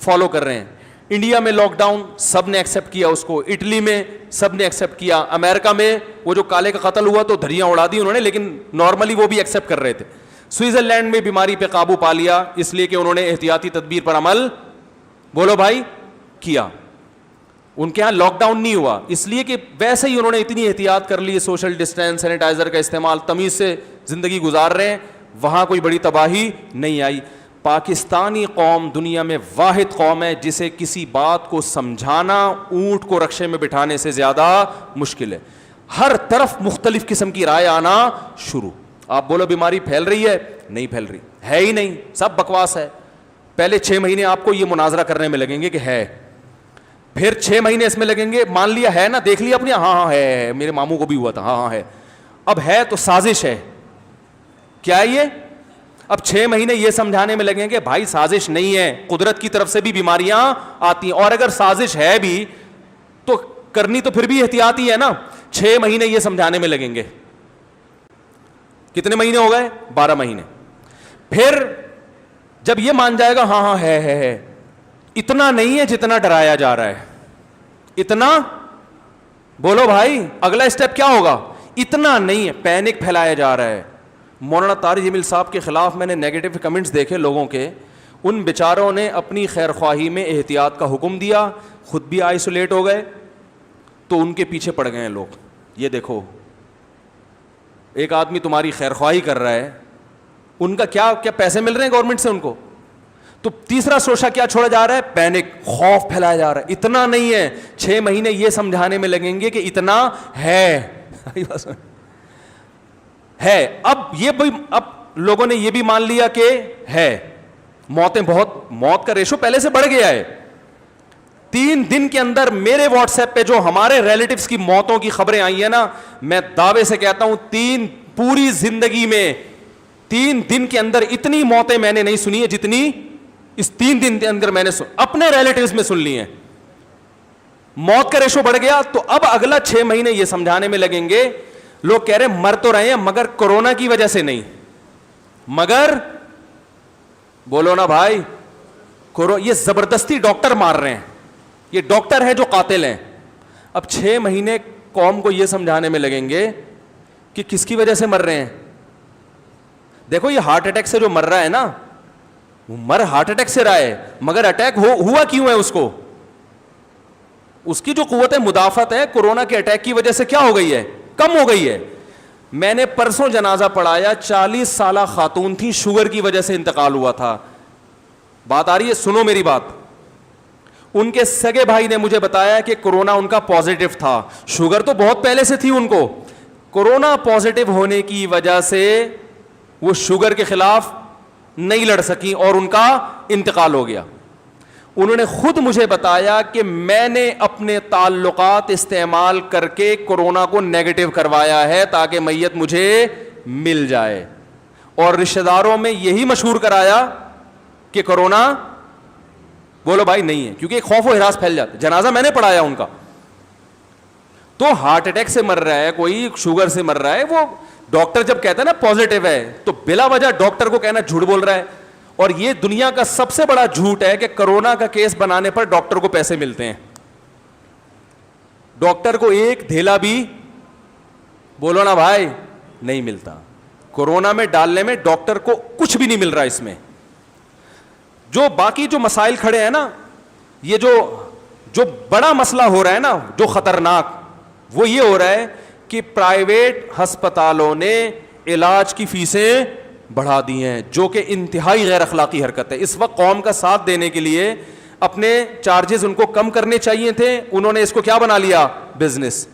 S2: فالو کر رہے ہیں. انڈیا میں لاک ڈاؤن سب نے ایکسیپٹ کیا اس کو, اٹلی میں سب نے ایکسیپٹ کیا, امریکہ میں وہ جو کالے کا قتل ہوا تو دھریاں اڑا دی انہوں نے, لیکن نارملی وہ بھی ایکسیپٹ کر رہے تھے. سوئٹزرلینڈ میں بیماری پہ قابو پا لیا اس لیے کہ انہوں نے احتیاطی تدبیر پر عمل, بولو بھائی, کیا. ان کے ہاں لاک ڈاؤن نہیں ہوا اس لیے کہ ویسے ہی انہوں نے اتنی احتیاط کر لی, سوشل ڈسٹینس, سینیٹائزر کا استعمال, تمیز سے زندگی گزار رہے ہیں, وہاں کوئی بڑی تباہی نہیں آئی. پاکستانی قوم دنیا میں واحد قوم ہے جسے کسی بات کو سمجھانا اونٹ کو رکشے میں بٹھانے سے زیادہ مشکل ہے. ہر طرف مختلف قسم کی رائے آنا شروع. آپ بولو بیماری پھیل رہی ہے, نہیں پھیل رہی, ہے ہی نہیں, سب بکواس ہے. پہلے 6 مہینے آپ کو یہ مناظرہ کرنے میں لگیں گے کہ ہے, پھر 6 مہینے اس میں لگیں گے, مان لیا ہے نا, دیکھ لیا اپنے, ہاں ہے, میرے ماموں کو بھی ہوا تھا, ہاں ہے. اب ہے تو سازش ہے, کیا ہے یہ؟ اب 6 مہینے یہ سمجھانے میں لگیں گے بھائی سازش نہیں ہے, قدرت کی طرف سے بھی بیماریاں آتی ہیں, اور اگر سازش ہے بھی تو کرنی تو پھر بھی احتیاطی ہے نا. 6 مہینے یہ سمجھانے میں لگیں گے, کتنے مہینے ہو گئے؟ 12 مہینے. پھر جب یہ مان جائے گا ہاں ہے, اتنا نہیں ہے جتنا ڈرایا جا رہا ہے, اتنا, بولو بھائی اگلا اسٹیپ کیا ہوگا؟ اتنا نہیں ہے, پینک پھیلایا جا رہا ہے. مولانا طارق جمیل صاحب کے خلاف میں نے نیگیٹو کمنٹس دیکھے لوگوں کے, ان بیچاروں نے اپنی خیر خواہی میں احتیاط کا حکم دیا, خود بھی آئسولیٹ ہو گئے, تو ان کے پیچھے پڑ گئے ہیں لوگ. یہ دیکھو ایک آدمی تمہاری خیر خواہی کر رہا ہے, ان کا کیا پیسے مل رہے ہیں گورنمنٹ سے ان کو, تو تیسرا شوشہ کیا چھوڑا جا رہا ہے؟ پینک، خوف پھیلایا جا رہا ہے. اتنا نہیں ہے، 6 مہینے یہ سمجھانے میں لگیں گے کہ اتنا ہے. اب لوگوں نے یہ بھی مان لیا کہ ہے. موت کا ریشو پہلے سے بڑھ گیا ہے. 3 دن کے اندر میرے واٹس ایپ پہ جو ہمارے ریلیٹیوز کی موتوں کی خبریں آئی ہیں نا، میں دعوے سے کہتا ہوں پوری زندگی میں 3 دن کے اندر اتنی موتیں میں نے نہیں سنی ہے جتنی اس 3 دن کے اندر میں نے اپنے ریلیٹیوز میں سن لی ہیں. موت کا ریشو بڑھ گیا. تو اب اگلا 6 مہینے یہ سمجھانے میں لگیں گے. لوگ کہہ رہے ہیں مر تو رہے ہیں مگر کورونا کی وجہ سے نہیں. مگر بولو نا بھائی، یہ زبردستی ڈاکٹر مار رہے ہیں، یہ ڈاکٹر ہے جو قاتل ہیں. اب 6 مہینے قوم کو یہ سمجھانے میں لگیں گے کہ کس کی وجہ سے مر رہے ہیں. دیکھو یہ ہارٹ اٹیک سے جو مر رہا ہے نا، وہ ہارٹ اٹیک سے رہا ہے، مگر اٹیک ہوا کیوں ہے اس کو؟ اس کی جو قوت مدافعت ہے کورونا کے اٹیک کی وجہ سے کیا ہو گئی ہے؟ کم ہو گئی ہے. میں نے پرسوں جنازہ پڑھایا، 40 سالہ خاتون تھی، شوگر کی وجہ سے انتقال ہوا تھا. بات آ رہی ہے؟ سنو میری بات. ان کے سگے بھائی نے مجھے بتایا کہ کورونا ان کا پازیٹیو تھا. شوگر تو بہت پہلے سے تھی ان کو، کورونا پازیٹیو ہونے کی وجہ سے وہ شوگر کے خلاف نہیں لڑ سکی اور ان کا انتقال ہو گیا. انہوں نے خود مجھے بتایا کہ میں نے اپنے تعلقات استعمال کر کے کورونا کو نیگیٹو کروایا ہے تاکہ میت مجھے مل جائے، اور رشتہ داروں میں یہی مشہور کرایا کہ کورونا بولو بھائی نہیں ہے، کیونکہ ایک خوف و ہراس پھیل جاتا. جنازہ میں نے پڑھایا ان کا. تو ہارٹ اٹیک سے مر رہا ہے کوئی، شوگر سے مر رہا ہے، وہ ڈاکٹر جب کہتا ہے نا پازیٹیو ہے تو بلا وجہ ڈاکٹر کو کہنا جھوٹ بول رہا ہے. اور یہ دنیا کا سب سے بڑا جھوٹ ہے کہ کرونا کا کیس بنانے پر ڈاکٹر کو پیسے ملتے ہیں. ڈاکٹر کو ایک دھیلا بھی بولو نا بھائی نہیں ملتا. کورونا میں ڈالنے میں ڈاکٹر کو کچھ بھی نہیں مل رہا. اس میں جو باقی جو مسائل کھڑے ہیں نا، یہ جو بڑا مسئلہ ہو رہا ہے نا، جو خطرناک، وہ یہ ہو رہا ہے کہ پرائیویٹ ہسپتالوں نے علاج کی فیسیں بڑھا دی ہیں، جو کہ انتہائی غیر اخلاقی حرکت ہے. اس وقت قوم کا ساتھ دینے کے لیے اپنے چارجز ان کو کم کرنے چاہیے تھے، انہوں نے اس کو کیا بنا لیا؟ بزنس.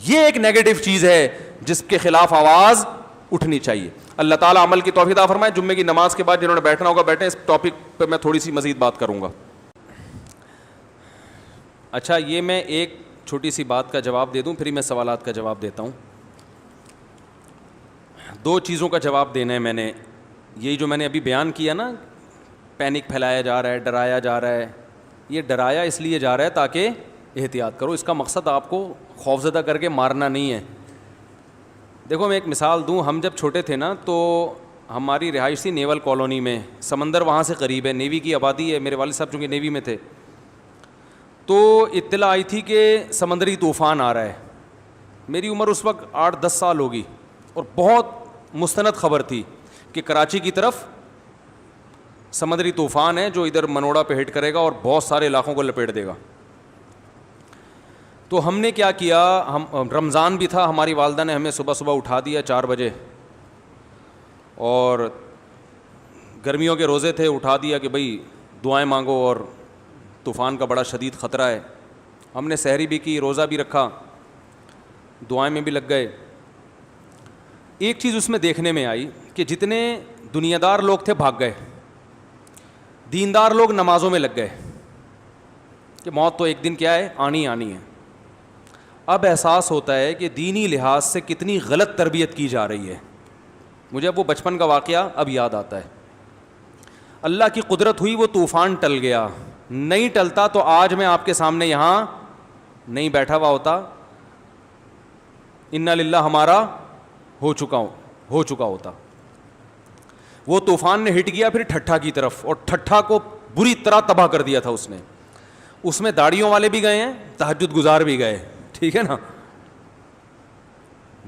S2: یہ ایک نیگیٹو چیز ہے جس کے خلاف آواز اٹھنی چاہیے. اللہ تعالیٰ عمل کی توفیق عطا فرمائے. جمعے کی نماز کے بعد جنہوں نے بیٹھنا ہوگا بیٹھیں. اس ٹاپک پہ میں تھوڑی سی مزید بات کروں گا. اچھا، یہ میں ایک چھوٹی سی بات کا جواب دے دوں، پھر میں سوالات کا جواب دیتا ہوں. 2 چیزوں کا جواب دینا ہے میں نے. یہی جو میں نے ابھی بیان کیا نا، پینک پھیلایا جا رہا ہے، ڈرایا جا رہا ہے. یہ ڈرایا اس لیے جا رہا ہے تاکہ احتیاط کرو. اس کا مقصد آپ کو خوفزدہ کر کے مارنا نہیں ہے. دیکھو میں ایک مثال دوں. ہم جب چھوٹے تھے نا تو ہماری رہائش تھی نیول کالونی میں. سمندر وہاں سے قریب ہے، نیوی کی آبادی ہے. میرے والد صاحب چونکہ نیوی میں تھے تو اطلاع آئی تھی کہ سمندری طوفان آ رہا ہے. میری عمر اس وقت 8-10 سال ہوگی اور بہت مستند خبر تھی کہ کراچی کی طرف سمندری طوفان ہے جو ادھر منوڑا پہ ہٹ کرے گا اور بہت سارے علاقوں کو لپیٹ دے گا. تو ہم نے کیا کیا، ہم رمضان بھی تھا، ہماری والدہ نے ہمیں صبح صبح اٹھا دیا 4 بجے، اور گرمیوں کے روزے تھے، اٹھا دیا کہ بھئی دعائیں مانگو اور طوفان کا بڑا شدید خطرہ ہے. ہم نے سحری بھی کی، روزہ بھی رکھا، دعائیں میں بھی لگ گئے. ایک چیز اس میں دیکھنے میں آئی کہ جتنے دنیا دار لوگ تھے بھاگ گئے، دیندار لوگ نمازوں میں لگ گئے کہ موت تو ایک دن کیا ہے، آنی ہے. اب احساس ہوتا ہے کہ دینی لحاظ سے کتنی غلط تربیت کی جا رہی ہے. مجھے وہ بچپن کا واقعہ اب یاد آتا ہے. اللہ کی قدرت ہوئی، وہ طوفان ٹل گیا. نہیں ٹلتا تو آج میں آپ کے سامنے یہاں نہیں بیٹھا ہوا ہوتا. انا للہ ہمارا ہو چکا ہوتا. وہ طوفان نے ہٹ گیا پھر ٹھٹھا کی طرف، اور ٹھٹھا کو بری طرح تباہ کر دیا تھا اس نے. اس میں داڑھیوں والے بھی گئے ہیں، تہجد گزار بھی گئے، ٹھیک ہے نا.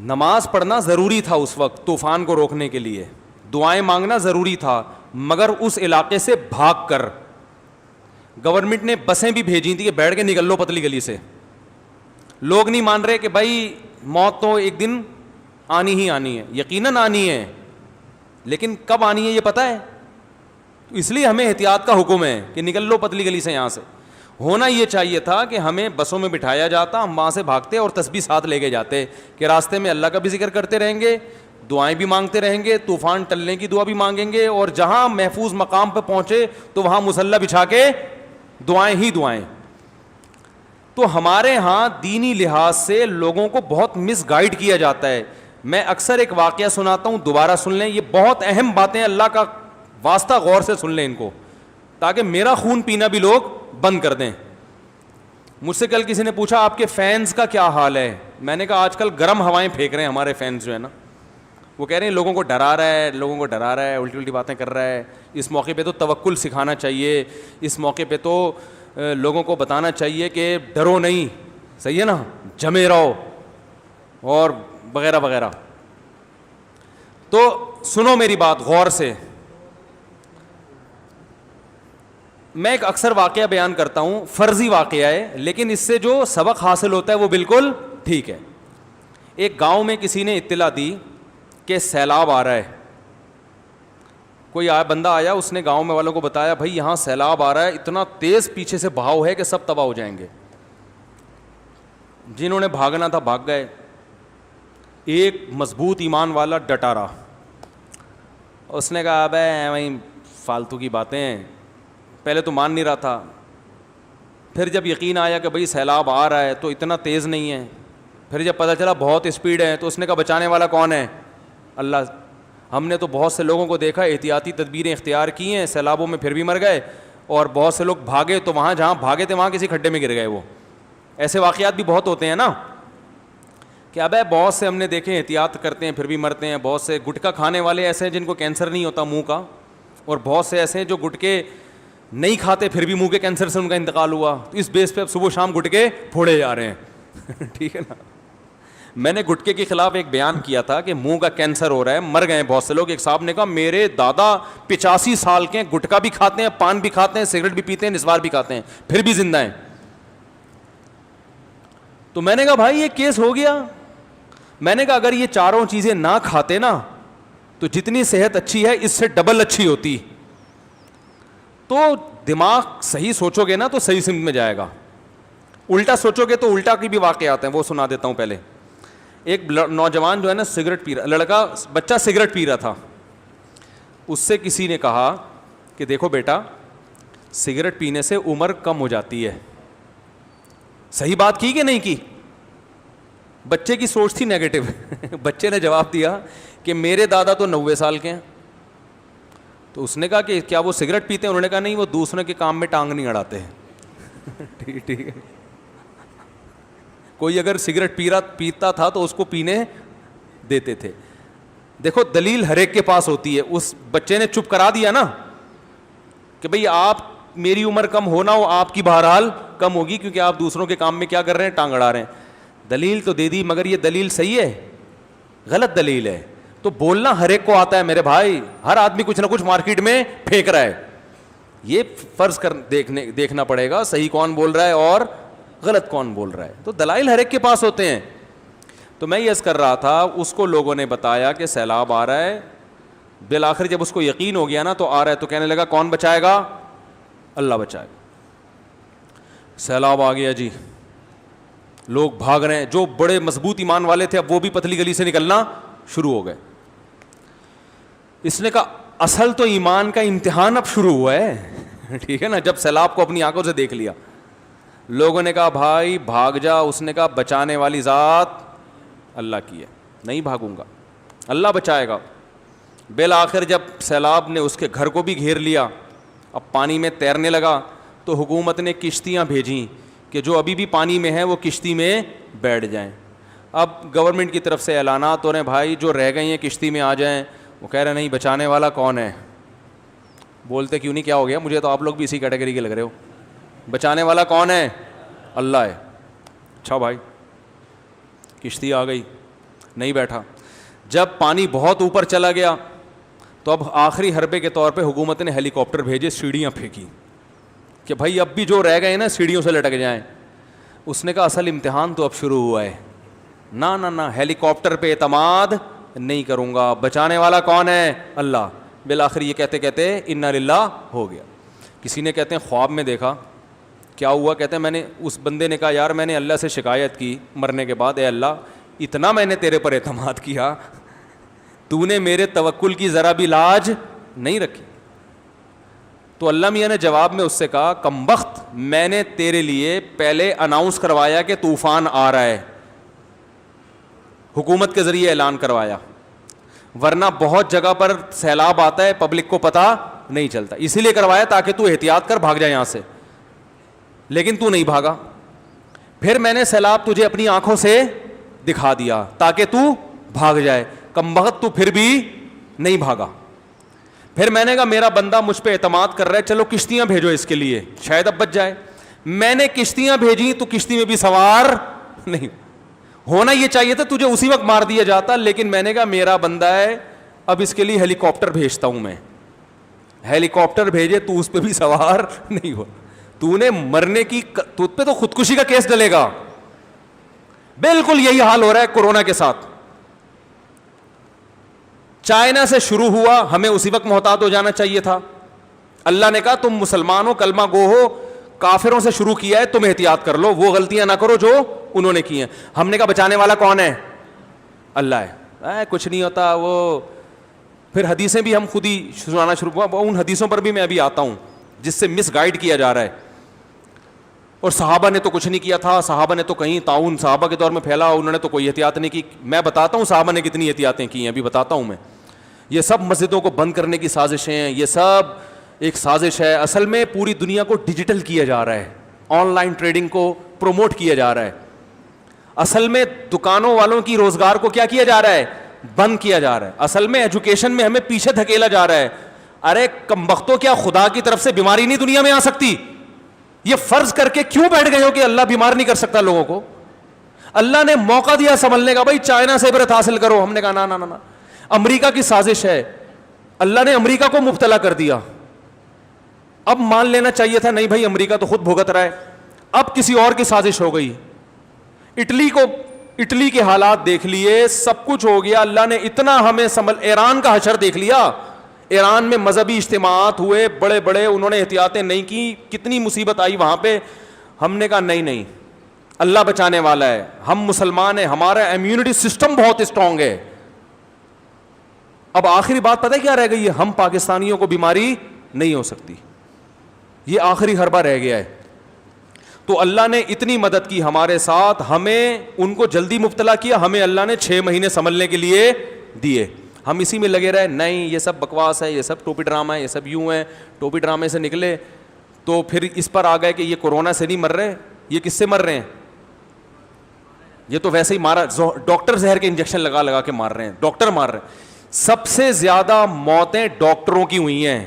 S2: نماز پڑھنا ضروری تھا اس وقت طوفان کو روکنے کے لیے، دعائیں مانگنا ضروری تھا، مگر اس علاقے سے بھاگ کر. گورنمنٹ نے بسیں بھی بھیجی تھی کہ بیٹھ کے نکل لو پتلی گلی سے. لوگ نہیں مان رہے کہ بھائی موت تو ایک دن آنی ہی آنی ہے. یقیناً آنی ہے، لیکن کب آنی ہے یہ پتہ ہے؟ اس لیے ہمیں احتیاط کا حکم ہے کہ نکل لو پتلی گلی سے یہاں سے. ہونا یہ چاہیے تھا کہ ہمیں بسوں میں بٹھایا جاتا, ہم وہاں سے بھاگتے اور تسبیح ساتھ لے کے جاتے کہ راستے میں اللہ کا بھی ذکر کرتے رہیں گے, دعائیں بھی مانگتے رہیں گے, طوفان ٹلنے کی دعا بھی مانگیں گے, اور جہاں محفوظ مقام پہ پہنچے تو وہاں مصلی بچھا کے دعائیں ہی دعائیں. تو ہمارے ہاں دینی لحاظ سے لوگوں کو بہت مس گائیڈ کیا جاتا ہے. میں اکثر ایک واقعہ سناتا ہوں, دوبارہ سن لیں, یہ بہت اہم باتیں, اللہ کا واسطہ غور سے سن لیں ان کو, تاکہ میرا خون پینا بھی لوگ بند کر دیں. مجھ سے کل کسی نے پوچھا آپ کے فینس کا کیا حال ہے. میں نے کہا آج کل گرم ہوائیں پھینک رہے ہیں ہمارے فینس جو ہے نا, وہ کہہ رہے ہیں لوگوں کو ڈرا رہا ہے, لوگوں کو ڈرا رہا ہے, الٹی الٹی باتیں کر رہا ہے. اس موقع پہ تو توکل سکھانا چاہیے, اس موقع پہ تو لوگوں کو بتانا چاہیے کہ ڈرو نہیں, صحیح ہے نا, جمے رہو, اور وغیرہ وغیرہ. تو سنو میری بات غور سے. میں ایک اکثر واقعہ بیان کرتا ہوں, فرضی واقعہ ہے, لیکن اس سے جو سبق حاصل ہوتا ہے وہ بالکل ٹھیک ہے. ایک گاؤں میں کسی نے اطلاع دی کہ سیلاب آ رہا ہے. کوئی بندہ آیا, اس نے گاؤں میں والوں کو بتایا بھائی یہاں سیلاب آ رہا ہے, اتنا تیز پیچھے سے بہاؤ ہے کہ سب تباہ ہو جائیں گے. جنہوں نے بھاگنا تھا بھاگ گئے. ایک مضبوط ایمان والا ڈٹا رہا, اس نے کہا ابے وہیں فالتو کی باتیں ہیں. پہلے تو مان نہیں رہا تھا, پھر جب یقین آیا کہ بھائی سیلاب آ رہا ہے تو اتنا تیز نہیں ہے, پھر جب پتہ چلا بہت اسپیڈ ہے, تو اس نے کہا بچانے والا کون ہے؟ اللہ. ہم نے تو بہت سے لوگوں کو دیکھا احتیاطی تدبیریں اختیار کی ہیں, سیلابوں میں پھر بھی مر گئے, اور بہت سے لوگ بھاگے تو وہاں جہاں بھاگے تھے وہاں کسی کھڈے میں گر گئے. وہ ایسے واقعات بھی بہت ہوتے ہیں نا, کہ ابے بہت سے ہم نے دیکھے احتیاط کرتے ہیں پھر بھی مرتے ہیں. بہت سے گٹکا کھانے والے ایسے ہیں جن کو کینسر نہیں ہوتا منہ کا, اور بہت سے ایسے ہیں جو گٹکے نہیں کھاتے پھر بھی منہ کے کینسر سے ان کا انتقال ہوا. تو اس بیس پہ اب صبح شام گٹکے پھوڑے جا رہے ہیں. ٹھیک ہے نا. میں نے گٹکے کے خلاف ایک بیان کیا تھا کہ منہ کا کینسر ہو رہا ہے, مر گئے بہت سے لوگ. ایک صاحب نے کہا میرے دادا 85 سال کے, گٹکا بھی کھاتے ہیں, پان بھی کھاتے ہیں, سگریٹ بھی پیتے ہیں, نسوار بھی کھاتے ہیں, پھر بھی زندہ ہیں. تو میں نے کہا بھائی یہ کیس ہو گیا. میں نے کہا اگر یہ چاروں چیزیں نہ کھاتے نا تو جتنی صحت اچھی ہے اس سے ڈبل اچھی ہوتی. تو دماغ صحیح سوچو گے نا تو صحیح سمت میں جائے گا, الٹا سوچو گے تو الٹا کی بھی واقعات ہیں, وہ سنا دیتا ہوں. پہلے ایک نوجوان جو ہے نا سگریٹ پی رہا, بچہ سگریٹ پی رہا تھا. اس سے کسی نے کہا کہ دیکھو بیٹا سگریٹ پینے سے عمر کم ہو جاتی ہے. صحیح بات کی کہ نہیں کی؟ بچے کی سوچ تھی نیگیٹو. بچے نے جواب دیا کہ میرے دادا تو 90 سال کے ہیں. تو اس نے کہا کہ کیا وہ سگریٹ پیتے ہیں؟ انہوں نے کہا نہیں, وہ دوسروں کے کام میں ٹانگ نہیں اڑاتے ہیں. ٹھیک ہے. کوئی اگر سگریٹ پیتا تھا تو اس کو پینے دیتے تھے. دیکھو دلیل ہر ایک کے پاس ہوتی ہے. اس بچے نے چپ کرا دیا نا کہ بھئی آپ میری عمر کم ہونا ہو, آپ کی بہرحال کم ہوگی کیونکہ آپ دوسروں کے کام میں کیا کر رہے ہیں, ٹانگ اڑا رہے ہیں. دلیل تو دے دی, مگر یہ دلیل صحیح ہے غلط دلیل ہے. تو بولنا ہر ایک کو آتا ہے میرے بھائی, ہر آدمی کچھ نہ کچھ مارکیٹ میں پھینک رہا ہے. یہ فرض دیکھنا پڑے گا صحیح کون بول رہا ہے اور غلط کون بول رہا ہے. تو دلائل ہر ایک کے پاس ہوتے ہیں. تو میں یہ عرض کر رہا تھا, اس کو لوگوں نے بتایا کہ سیلاب آ رہا ہے. بالآخر جب اس کو یقین ہو گیا نا تو آ رہا ہے, تو کہنے لگا کون بچائے گا؟ اللہ بچائے گا. سیلاب آ گیا جی, لوگ بھاگ رہے ہیں. جو بڑے مضبوط ایمان والے تھے اب وہ بھی پتلی گلی سے نکلنا شروع ہو گئے. اس نے کہا اصل تو ایمان کا امتحان اب شروع ہوا ہے. ٹھیک ہے نا. جب سیلاب کو اپنی آنکھوں سے دیکھ لیا, لوگوں نے کہا بھائی بھاگ جا. اس نے کہا بچانے والی ذات اللہ کی ہے, نہیں بھاگوں گا, اللہ بچائے گا. بالآخر جب سیلاب نے اس کے گھر کو بھی گھیر لیا, اب پانی میں تیرنے لگا, تو حکومت نے کشتیاں بھیجیں کہ جو ابھی بھی پانی میں ہیں وہ کشتی میں بیٹھ جائیں. اب گورنمنٹ کی طرف سے اعلانات ہو رہے ہیں بھائی جو رہ گئی ہیں کشتی میں آ جائیں. وہ کہہ رہے نہیں بچانے والا کون ہے؟ بولتے کیوں نہیں, کیا ہو گیا؟ مجھے تو آپ لوگ بھی اسی کیٹیگری کے لگ رہے ہو. بچانے والا کون ہے؟ اللہ ہے. اچھا بھائی, کشتی آ گئی, نہیں بیٹھا. جب پانی بہت اوپر چلا گیا تو اب آخری حربے کے طور پہ حکومت نے ہیلی کاپٹر بھیجے, سیڑھیاں پھینکی کہ بھائی اب بھی جو رہ گئے نا سیڑھیوں سے لٹک جائیں. اس نے کہا اصل امتحان تو اب شروع ہوا ہے, نہ ہیلی کاپٹر پہ اعتماد نہیں کروں گا. بچانے والا کون ہے؟ اللہ. بالآخر یہ کہتے کہتے انا للہ ہو گیا. کسی نے کہتے ہیں خواب میں دیکھا. کیا ہوا؟ کہتے ہیں میں نے, اس بندے نے کہا یار میں نے اللہ سے شکایت کی مرنے کے بعد, اے اللہ اتنا میں نے تیرے پر اعتماد کیا, تو نے میرے توکل کی ذرا بھی لاج نہیں رکھی. تو اللہ میاں نے جواب میں اس سے کہا کمبخت, میں نے تیرے لیے پہلے اناؤنس کروایا کہ طوفان آ رہا ہے, حکومت کے ذریعے اعلان کروایا, ورنہ بہت جگہ پر سیلاب آتا ہے پبلک کو پتہ نہیں چلتا, اسی لیے کروایا تاکہ تو احتیاط کر بھاگ جائے یہاں سے, لیکن تو نہیں بھاگا. پھر میں نے سیلاب تجھے اپنی آنکھوں سے دکھا دیا تاکہ تو بھاگ جائے, کمبخت تو پھر بھی نہیں بھاگا. پھر میں نے کہا میرا بندہ مجھ پہ اعتماد کر رہا ہے, چلو کشتیاں بھیجو اس کے لیے شاید اب بچ جائے. میں نے کشتیاں بھیجی تو کشتی میں بھی سوار نہیں, ہونا یہ چاہیے تھا تجھے اسی وقت مار دیا جاتا, لیکن میں نے کہا میرا بندہ ہے اب اس کے لیے ہیلی کاپٹر بھیجتا ہوں میں. ہیلی کاپٹر بھیجے تو اس پہ بھی سوار نہیں ہو, تو نے مرنے کی, تو پہ تو خودکشی کا کیس ڈلے گا. بالکل یہی حال ہو رہا ہے کورونا کے ساتھ. چائنا سے شروع ہوا, ہمیں اسی وقت محتاط ہو جانا چاہیے تھا. اللہ نے کہا تم مسلمان ہو, کلمہ گو ہو, کافروں سے شروع کیا ہے, تم احتیاط کر لو, وہ غلطیاں نہ کرو جو انہوں نے کی ہیں. ہم نے کہا بچانے والا کون ہے؟ اللہ ہے. کچھ نہیں ہوتا وہ. پھر حدیثیں بھی ہم خود ہی سنانا شروع ہوا, ان حدیثوں پر بھی میں ابھی آتا ہوں جس سے مس گائیڈ کیا جا رہا ہے. اور صحابہ نے تو کچھ نہیں کیا تھا, صحابہ نے تو کہیں طاعون صحابہ کے دور میں پھیلا, انہوں نے تو کوئی احتیاط نہیں کی. میں بتاتا ہوں صحابہ نے کتنی احتیاطیں کی ہیں, ابھی بتاتا ہوں میں. یہ سب مسجدوں کو بند کرنے کی سازشیں ہیں, یہ سب ایک سازش ہے. اصل میں پوری دنیا کو ڈیجیٹل کیا جا رہا ہے, آن لائن ٹریڈنگ کو پروموٹ کیا جا رہا ہے. اصل میں دکانوں والوں کی روزگار کو کیا کیا جا رہا ہے؟ بند کیا جا رہا ہے. اصل میں ایجوکیشن میں ہمیں پیچھے دھکیلا جا رہا ہے. ارے کمبختوں, کیا خدا کی طرف سے بیماری نہیں دنیا میں آ سکتی؟ یہ فرض کر کے کیوں بیٹھ گئے ہو کہ اللہ بیمار نہیں کر سکتا لوگوں کو؟ اللہ نے موقع دیا سنبھلنے کا, بھائی چائنا سے عبرت حاصل کرو. ہم نے کہا نا نا نا, امریکہ کی سازش ہے, اللہ نے امریکہ کو مبتلا کر دیا. اب مان لینا چاہیے تھا نہیں بھائی امریکہ تو خود بھگت رہا ہے, اب کسی اور کی سازش ہو گئی. اٹلی کے حالات دیکھ لیے, سب کچھ ہو گیا. اللہ نے اتنا ہمیں ایران کا حشر دیکھ لیا, ایران میں مذہبی اجتماعات ہوئے بڑے بڑے, انہوں نے احتیاطیں نہیں کی, کتنی مصیبت آئی وہاں پہ. ہم نے کہا نہیں, اللہ بچانے والا ہے, ہم مسلمان ہیں, ہمارا امیونٹی سسٹم بہت اسٹرانگ ہے. اب آخری بات پتہ ہے کیا رہ گئی ہے؟ ہم پاکستانیوں کو بیماری نہیں ہو سکتی, یہ آخری حربہ رہ گیا ہے. تو اللہ نے اتنی مدد کی ہمارے ساتھ, ہمیں ان کو جلدی مبتلا کیا, ہمیں اللہ نے 6 مہینے سنبھلنے کے لیے دیے. ہم اسی میں لگے رہے, نہیں یہ سب بکواس ہے, یہ سب ٹوپی ڈرامہ ہے, یہ سب یوں ہے. ٹوپی ڈرامے سے نکلے تو پھر اس پر آ گئے کہ یہ کورونا سے نہیں مر رہے, یہ کس سے مر رہے ہیں؟ یہ تو ویسے ہی مارا, ڈاکٹر زہر کے انجیکشن لگا لگا کے مار رہے ہیں, ڈاکٹر مار رہے ہیں. سب سے زیادہ موتیں ڈاکٹروں کی ہوئی ہیں,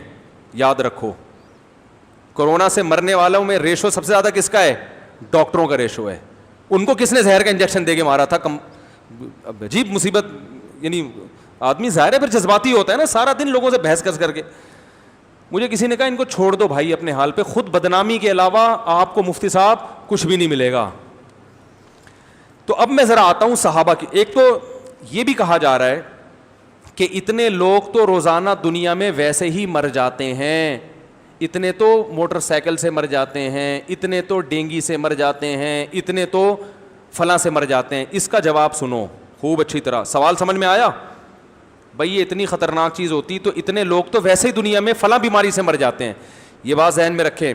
S2: یاد رکھو. کورونا سے مرنے والوں میں ریشو سب سے زیادہ کس کا ہے؟ ڈاکٹروں کا ریشو ہے. ان کو کس نے زہر کا انجیکشن دے کے مارا تھا؟ عجیب مصیبت. یعنی آدمی ظاہر ہے پھر جذباتی ہوتا ہے نا, سارا دن لوگوں سے بحث کر کے. مجھے کسی نے کہا ان کو چھوڑ دو بھائی اپنے حال پہ, خود بدنامی کے علاوہ آپ کو مفتی صاحب کچھ بھی نہیں ملے گا. تو اب میں ذرا آتا ہوں صحابہ کی. ایک تو یہ بھی کہا جا رہا ہے کہ اتنے لوگ تو روزانہ دنیا میں ویسے ہی مر جاتے ہیں, اتنے تو موٹر سائیکل سے مر جاتے ہیں, اتنے تو ڈینگی سے مر جاتے ہیں, اتنے تو فلاں سے مر جاتے ہیں. اس کا جواب سنو خوب اچھی طرح. سوال سمجھ میں آیا؟ بھائی یہ اتنی خطرناک چیز ہوتی تو اتنے لوگ تو ویسے ہی دنیا میں فلاں بیماری سے مر جاتے ہیں. یہ بات ذہن میں رکھیں.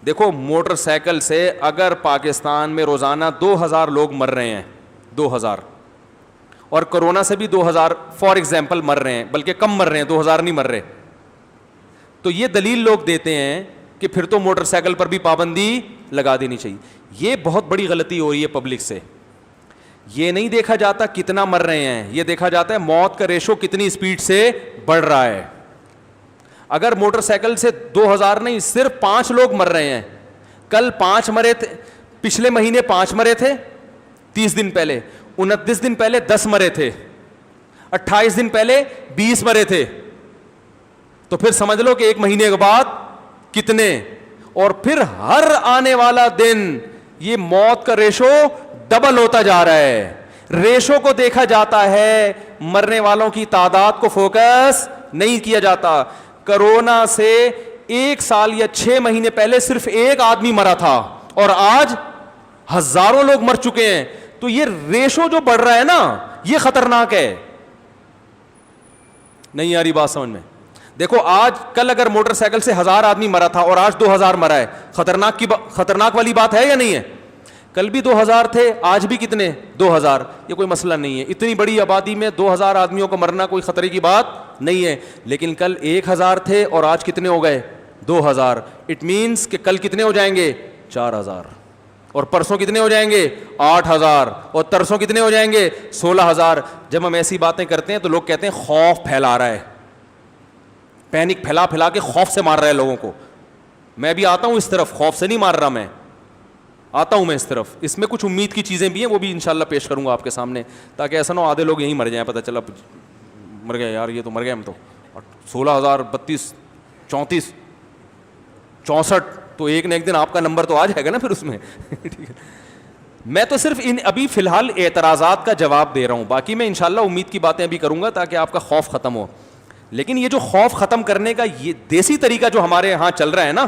S2: دیکھو موٹر سائیکل سے اگر پاکستان میں روزانہ 2000 لوگ مر رہے ہیں, 2000, اور کرونا سے بھی 2000 فار ایگزامپل مر رہے ہیں, بلکہ کم مر رہے ہیں, 2000 نہیں مر رہے, تو یہ دلیل لوگ دیتے ہیں کہ پھر تو موٹر سائیکل پر بھی پابندی لگا دینی چاہیے. یہ بہت بڑی غلطی ہو رہی ہے پبلک سے. یہ نہیں دیکھا جاتا کتنا مر رہے ہیں, یہ دیکھا جاتا ہے موت کا ریشو کتنی اسپیڈ سے بڑھ رہا ہے. اگر موٹر سائیکل سے 2000 نہیں, صرف 5 لوگ مر رہے ہیں. کل 5 مرے تھے, پچھلے مہینے 5 مرے تھے, 30 دن پہلے, 29 دن پہلے 10 مرے تھے, 28 دن پہلے 20 مرے تھے. تو پھر سمجھ لو کہ ایک مہینے کے بعد کتنے. اور پھر ہر آنے والا دن یہ موت کا ریشو ڈبل ہوتا جا رہا ہے. ریشو کو دیکھا جاتا ہے, مرنے والوں کی تعداد کو فوکس نہیں کیا جاتا. کرونا سے 1 سال یا 6 مہینے پہلے صرف 1 آدمی مرا تھا اور آج ہزاروں لوگ مر چکے ہیں. تو یہ ریشو جو بڑھ رہا ہے نا, یہ خطرناک ہے. نہیں آ رہی بات سمجھ میں؟ دیکھو آج کل اگر موٹر سائیکل سے 1000 آدمی مرا تھا اور آج 2000 مرا ہے, خطرناک والی بات ہے یا نہیں ہے؟ کل بھی 2000 تھے, آج بھی کتنے؟ 2000. یہ کوئی مسئلہ نہیں ہے. اتنی بڑی آبادی میں 2000 آدمیوں کو مرنا کوئی خطرے کی بات نہیں ہے. لیکن کل 1000 تھے اور آج کتنے ہو گئے؟ 2000. اٹ مینس کہ کل کتنے ہو جائیں گے؟ 4000. اور پرسوں کتنے ہو جائیں گے؟ 8000. اور ترسوں کتنے ہو جائیں گے؟ 16000. جب ہم ایسی باتیں کرتے ہیں تو لوگ کہتے ہیں خوف پھیلا رہا ہے, پینک پھیلا پھیلا کے خوف سے مار رہا ہے لوگوں کو. میں بھی آتا ہوں اس طرف, خوف سے نہیں مار رہا, میں آتا ہوں میں اس طرف. اس میں کچھ امید کی چیزیں بھی ہیں, وہ بھی انشاءاللہ پیش کروں گا آپ کے سامنے, تاکہ ایسا نہ ہو آدھے لوگ یہیں مر جائیں, پتہ چلا مر گئے یار, یہ تو مر گئے ہم تو. 16000 32 34 64, تو ایک نہ ایک دن آپ کا نمبر تو آ جائے گا نا پھر اس میں. ٹھیک ہے, میں تو صرف ابھی فی الحال اعتراضات کا جواب دے رہا ہوں, باقی میں انشاءاللہ امید کی باتیں ابھی کروں گا تاکہ آپ کا خوف ختم ہو. لیکن یہ جو خوف ختم کرنے کا یہ دیسی طریقہ جو ہمارے یہاں چل رہا ہے نا,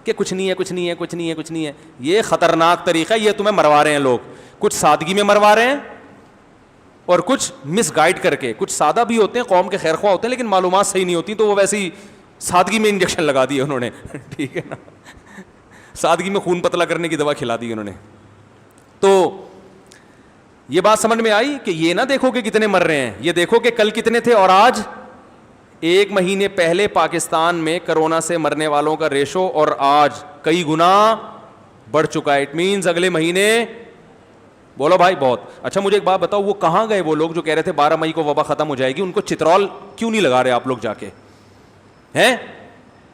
S2: کہ کچھ نہیں ہے کچھ نہیں ہے کچھ نہیں ہے کچھ نہیں ہے, یہ خطرناک طریقہ. یہ تمہیں مروا رہے ہیں لوگ, کچھ سادگی میں مروا رہے ہیں اور کچھ مس گائڈ کر کے. کچھ سادہ بھی ہوتے ہیں, قوم کے خیر خواہ ہوتے ہیں, لیکن معلومات صحیح نہیں ہوتی, تو وہ ویسی سادگی میں انجیکشن لگا دیے انہوں نے. ٹھیک ہے نا, سادگی میں خون پتلا کرنے کی دوا کھلا دی انہوں نے. تو یہ بات سمجھ میں آئی کہ یہ نہ دیکھو کہ کتنے مر رہے ہیں, یہ دیکھو کہ کل کتنے تھے اور آج. 1 مہینے پہلے پاکستان میں کرونا سے مرنے والوں کا ریشو اور آج کئی گنا بڑھ چکا ہے. اٹ مینز اگلے مہینے, بولو بھائی بہت. اچھا مجھے ایک بات بتاؤ, وہ کہاں گئے وہ لوگ جو کہہ رہے تھے 12 مئی کو وبا ختم ہو جائے گی؟ ان کو چترول کیوں نہیں لگا رہے آپ لوگ جا کے ہیں؟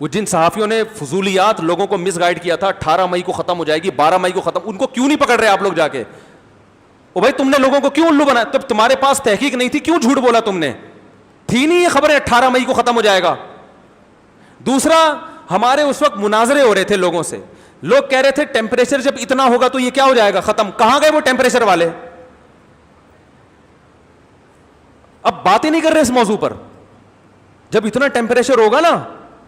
S2: وہ جن صحافیوں نے فضولیات لوگوں کو مس گائیڈ کیا تھا 18 مئی کو ختم ہو جائے گی, 12 مئی کو ختم, ان کو کیوں نہیں پکڑ رہے آپ لوگ جا کے؟ او بھائی تم نے لوگوں کو کیوں الو بنایا؟ تب تمہارے پاس تحقیق نہیں تھی, کیوں جھوٹ بولا تم نے؟ تھی نہیں یہ خبر 18 مئی کو ختم ہو جائے گا. دوسرا, ہمارے اس وقت مناظرے ہو رہے تھے لوگوں سے, لوگ کہہ رہے تھے ٹیمپریچر جب اتنا ہوگا تو یہ کیا ہو جائے گا؟ ختم. کہاں گئے وہ ٹیمپریچر والے؟ اب بات ہی نہیں کر رہے اس موضوع پر. جب اتنا ٹیمپریچر ہوگا نا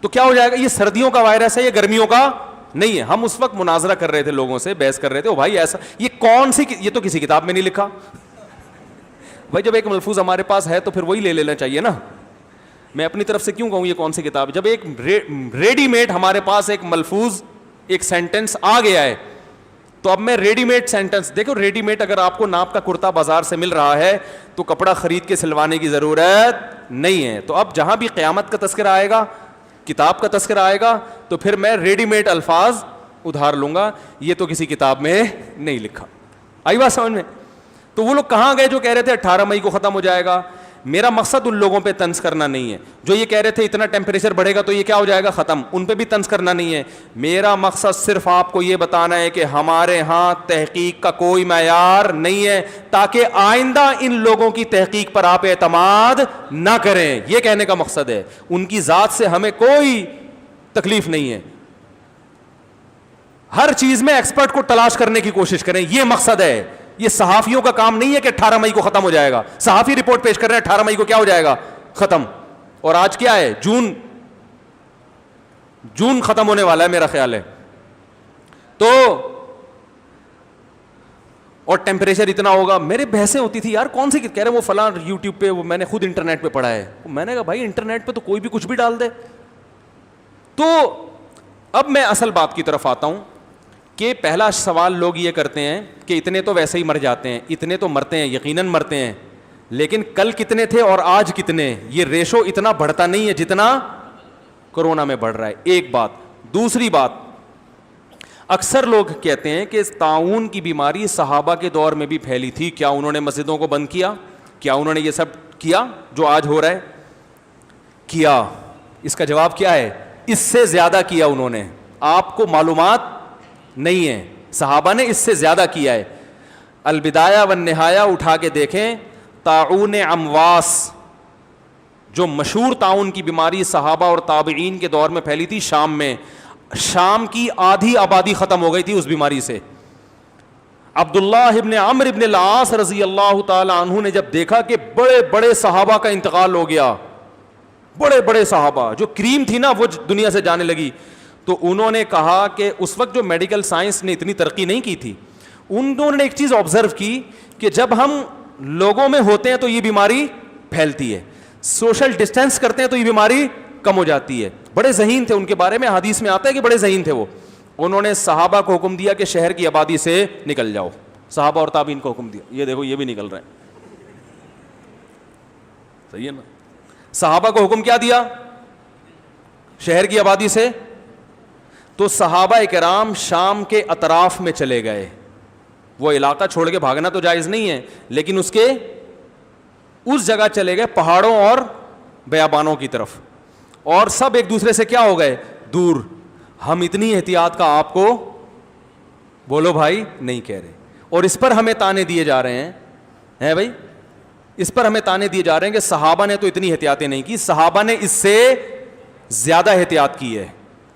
S2: تو کیا ہو جائے گا؟ یہ سردیوں کا وائرس ہے, یہ گرمیوں کا نہیں ہے. ہم اس وقت مناظرہ کر رہے تھے لوگوں سے, بحث کر رہے تھے, او بھائی ایسا یہ کون سی, یہ تو کسی کتاب میں نہیں لکھا. بھائی جب ایک ملفوظ ہمارے پاس ہے تو پھر وہی لے لینا چاہیے نا. میں اپنی طرف سے کیوں کہوں یہ کون سی کتاب؟ جب ایک ریڈی میڈ ہمارے پاس ایک ملفوظ ایک سینٹنس آ گیا ہے تو اب میں ریڈی میڈ سینٹنس, دیکھو ریڈی میڈ اگر آپ کو ناپ کا کرتا بازار سے مل رہا ہے تو کپڑا خرید کے سلوانے کی ضرورت نہیں ہے. تو اب جہاں بھی قیامت کا تذکرہ آئے گا, کتاب کا تذکرہ آئے گا, تو پھر میں ریڈی میڈ الفاظ ادھار لوں گا, یہ تو کسی کتاب میں نہیں لکھا. آئی بات سمجھ میں؟ تو وہ لوگ کہاں گئے جو کہہ رہے تھے 18 مئی کو ختم ہو جائے گا؟ میرا مقصد ان لوگوں پہ طنز کرنا نہیں ہے جو یہ کہہ رہے تھے اتنا ٹیمپریچر بڑھے گا تو یہ کیا ہو جائے گا؟ ختم. ان پہ بھی طنز کرنا نہیں ہے. میرا مقصد صرف آپ کو یہ بتانا ہے کہ ہمارے ہاں تحقیق کا کوئی معیار نہیں ہے, تاکہ آئندہ ان لوگوں کی تحقیق پر آپ اعتماد نہ کریں. یہ کہنے کا مقصد ہے. ان کی ذات سے ہمیں کوئی تکلیف نہیں ہے. ہر چیز میں ایکسپرٹ کو تلاش کرنے کی کوشش کریں, یہ مقصد ہے. یہ صحافیوں کا کام نہیں ہے کہ 18 مئی کو ختم ہو جائے گا. صحافی رپورٹ پیش کر رہے ہیں 18 مئی کو کیا ہو جائے گا؟ ختم. اور آج کیا ہے؟ جون ختم ہونے والا ہے میرا خیال ہے. تو اور ٹیمپریچر اتنا ہوگا. میرے بحثیں ہوتی تھی یار کون سی, کہہ رہے وہ فلاں یوٹیوب پہ, میں نے خود انٹرنیٹ پہ پڑھا ہے. میں نے کہا بھائی انٹرنیٹ پہ تو کوئی بھی کچھ بھی ڈال دے. تو اب میں اصل بات کی طرف آتا ہوں کہ پہلا سوال لوگ یہ کرتے ہیں کہ اتنے تو ویسے ہی مر جاتے ہیں, اتنے تو مرتے ہیں, یقیناً مرتے ہیں, لیکن کل کتنے تھے اور آج کتنے؟ یہ ریشو اتنا بڑھتا نہیں ہے جتنا کورونا میں بڑھ رہا ہے. ایک بات. دوسری بات, اکثر لوگ کہتے ہیں کہ طاعون کی بیماری صحابہ کے دور میں بھی پھیلی تھی. کیا انہوں نے مسجدوں کو بند کیا؟ کیا انہوں نے یہ سب کیا جو آج ہو رہا ہے؟ کیا. اس کا جواب کیا ہے؟ اس سے زیادہ کیا انہوں نے. آپ کو معلومات نہیں ہے, صحابہ نے اس سے زیادہ کیا ہے. البدایہ والنہایہ اٹھا کے دیکھیں, طاعون امواس جو مشہور طاعون کی بیماری صحابہ اور تابعین کے دور میں پھیلی تھی شام میں, شام کی آدھی آبادی ختم ہو گئی تھی اس بیماری سے. عبداللہ ابن عمرو ابن العاص رضی اللہ تعالی عنہ نے جب دیکھا کہ بڑے بڑے صحابہ کا انتقال ہو گیا, بڑے بڑے صحابہ جو کریم تھی نا وہ دنیا سے جانے لگی, تو انہوں نے کہا کہ اس وقت جو میڈیکل سائنس نے اتنی ترقی نہیں کی تھی, انہوں نے ایک چیز آبزرو کی کہ جب ہم لوگوں میں ہوتے ہیں تو یہ بیماری پھیلتی ہے, سوشل ڈسٹینس کرتے ہیں تو یہ بیماری کم ہو جاتی ہے. بڑے ذہین تھے, ان کے بارے میں حدیث میں آتا ہے کہ بڑے ذہین تھے وہ. انہوں نے صحابہ کو حکم دیا کہ شہر کی آبادی سے نکل جاؤ, صحابہ اور تابعین کو حکم دیا. یہ دیکھو یہ بھی نکل رہے ہیں, صحیح ہے نا. صحابہ کو حکم کیا دیا؟ شہر کی آبادی سے. تو صحابہ کرام شام کے اطراف میں چلے گئے. وہ علاقہ چھوڑ کے بھاگنا تو جائز نہیں ہے, لیکن اس جگہ چلے گئے پہاڑوں اور بیابانوں کی طرف, اور سب ایک دوسرے سے کیا ہو گئے؟ دور. ہم اتنی احتیاط کا آپ کو بولو بھائی نہیں کہہ رہے, اور اس پر ہمیں تانے دیے جا رہے ہیں بھائی, اس پر ہمیں تانے دیے جا رہے ہیں کہ صحابہ نے تو اتنی احتیاطیں نہیں کی, صحابہ نے اس سے زیادہ احتیاط کی ہے.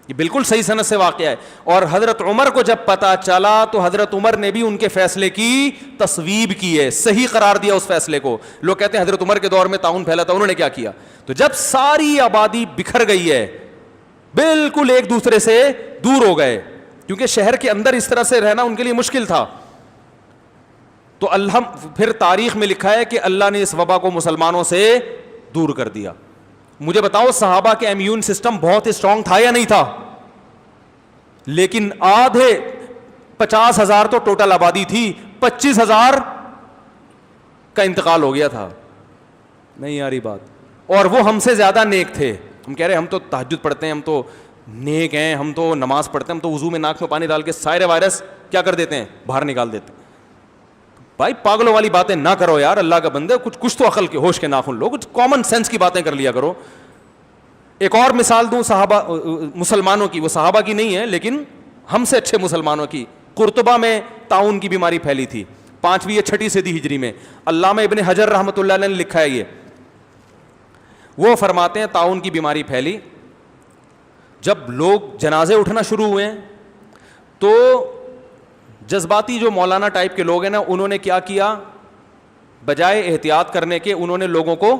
S2: یہ بالکل صحیح سند سے واقعہ ہے. اور حضرت عمر کو جب پتا چلا تو حضرت عمر نے بھی ان کے فیصلے کی تصویب کی ہے, صحیح قرار دیا اس فیصلے کو. لوگ کہتے ہیں حضرت عمر کے دور میں طاعون پھیلا تھا, انہوں نے کیا کیا؟ تو جب ساری آبادی بکھر گئی ہے, بالکل ایک دوسرے سے دور ہو گئے, کیونکہ شہر کے اندر اس طرح سے رہنا ان کے لیے مشکل تھا, تو اللہ پھر تاریخ میں لکھا ہے کہ اللہ نے اس وبا کو مسلمانوں سے دور کر دیا. مجھے بتاؤ صحابہ کے امیون سسٹم بہت اسٹرانگ تھا یا نہیں تھا؟ لیکن آدھے 50,000 تو ٹوٹل آبادی تھی, 25,000 کا انتقال ہو گیا تھا. نہیں آ رہی بات. اور وہ ہم سے زیادہ نیک تھے. ہم کہہ رہے ہم تو تہجد پڑھتے ہیں, ہم تو نیک ہیں, ہم تو نماز پڑھتے ہیں, ہم تو وضو میں ناک میں پانی ڈال کے سارے وائرس کیا کر دیتے ہیں؟ باہر نکال دیتے ہیں. بھائی پاگلوں والی باتیں نہ کرو یار, اللہ کا بندے, کچھ تو عقل کے ہوش کے ناخن لو, کچھ کامن سینس کی باتیں کر لیا کرو. ایک اور مثال دوں صحابہ مسلمانوں کی, وہ صحابہ کی نہیں ہے لیکن ہم سے اچھے مسلمانوں کی. قرطبہ میں طاعون کی بیماری پھیلی تھی 5ویں یا 6ٹھی صدی ہجری میں. علامہ ابن حجر رحمۃ اللہ علیہ نے لکھا ہے یہ, وہ فرماتے ہیں طاعون کی بیماری پھیلی, جب لوگ جنازے اٹھنا شروع ہوئے تو جذباتی جو مولانا ٹائپ کے لوگ ہیں نا, انہوں نے کیا کیا, بجائے احتیاط کرنے کے انہوں نے لوگوں کو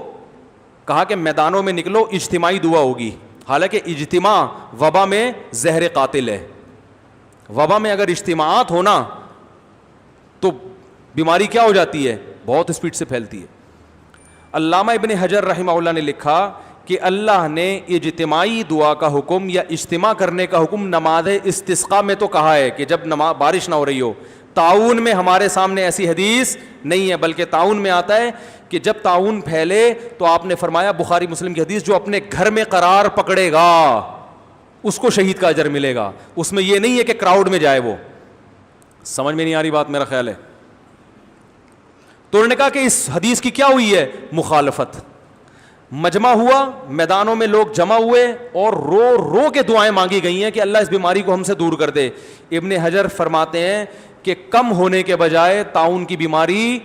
S2: کہا کہ میدانوں میں نکلو, اجتماعی دعا ہوگی. حالانکہ اجتماع وبا میں زہر قاتل ہے. وبا میں اگر اجتماعات ہونا تو بیماری کیا ہو جاتی ہے؟ بہت اسپیڈ سے پھیلتی ہے. علامہ ابن حجر رحمہ اللہ نے لکھا کہ اللہ نے اجتماعی دعا کا حکم یا اجتماع کرنے کا حکم نماز استسقاء میں تو کہا ہے کہ جب بارش نہ ہو رہی ہو. طاعون میں ہمارے سامنے ایسی حدیث نہیں ہے, بلکہ طاعون میں آتا ہے کہ جب طاعون پھیلے تو آپ نے فرمایا, بخاری مسلم کی حدیث, جو اپنے گھر میں قرار پکڑے گا اس کو شہید کا اجر ملے گا. اس میں یہ نہیں ہے کہ کراؤڈ میں جائے. وہ سمجھ میں نہیں آ رہی بات میرا خیال ہے. تو انہوں نے کہا کہ اس حدیث کی کیا ہوئی ہے؟ مخالفت. مجمع ہوا, میدانوں میں لوگ جمع ہوئے اور رو رو کے دعائیں مانگی گئی ہیں کہ اللہ اس بیماری کو ہم سے دور کر دے. ابن حجر فرماتے ہیں کہ کم ہونے کے بجائے طاعون کی بیماری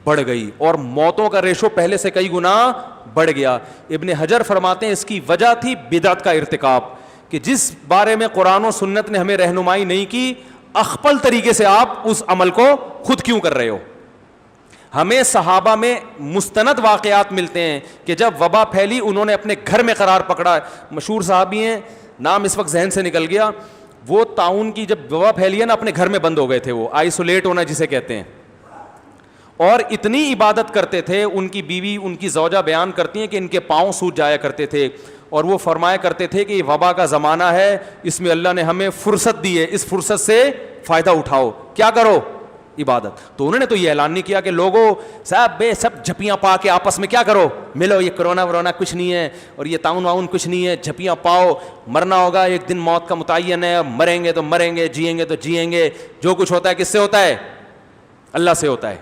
S2: بڑھ گئی اور موتوں کا ریشو پہلے سے کئی گنا بڑھ گیا. ابن حجر فرماتے ہیں اس کی وجہ تھی بدعت کا ارتکاب, کہ جس بارے میں قرآن و سنت نے ہمیں رہنمائی نہیں کی, اخپل طریقے سے آپ اس عمل کو خود کیوں کر رہے ہو. ہمیں صحابہ میں مستند واقعات ملتے ہیں کہ جب وبا پھیلی انہوں نے اپنے گھر میں قرار پکڑا. مشہور صحابی ہیں, نام اس وقت ذہن سے نکل گیا, وہ طاعون کی جب وبا پھیلی ہے نا اپنے گھر میں بند ہو گئے تھے, وہ آئسولیٹ ہونا جسے کہتے ہیں, اور اتنی عبادت کرتے تھے. ان کی بیوی ان کی زوجہ بیان کرتی ہیں کہ ان کے پاؤں سوج جایا کرتے تھے, اور وہ فرمایا کرتے تھے کہ یہ وبا کا زمانہ ہے, اس میں اللہ نے ہمیں فرصت دی ہے, اس فرصت سے فائدہ اٹھاؤ, کیا کرو؟ عبادت. تو انہوں نے تو یہ اعلان نہیں کیا کہ لوگوں سب جھپیاں پا کے آپس میں کیا کرو, ملو, یہ کرونا ورونا کچھ نہیں ہے اور یہ طاعون واؤن کچھ نہیں ہے, جھپیاں پاؤ, مرنا ہوگا ایک دن, موت کا متعین ہے, مریں گے تو مریں گے, جئیں گے تو جئیں گے, جو کچھ ہوتا ہے کس سے ہوتا ہے؟ اللہ سے ہوتا ہے.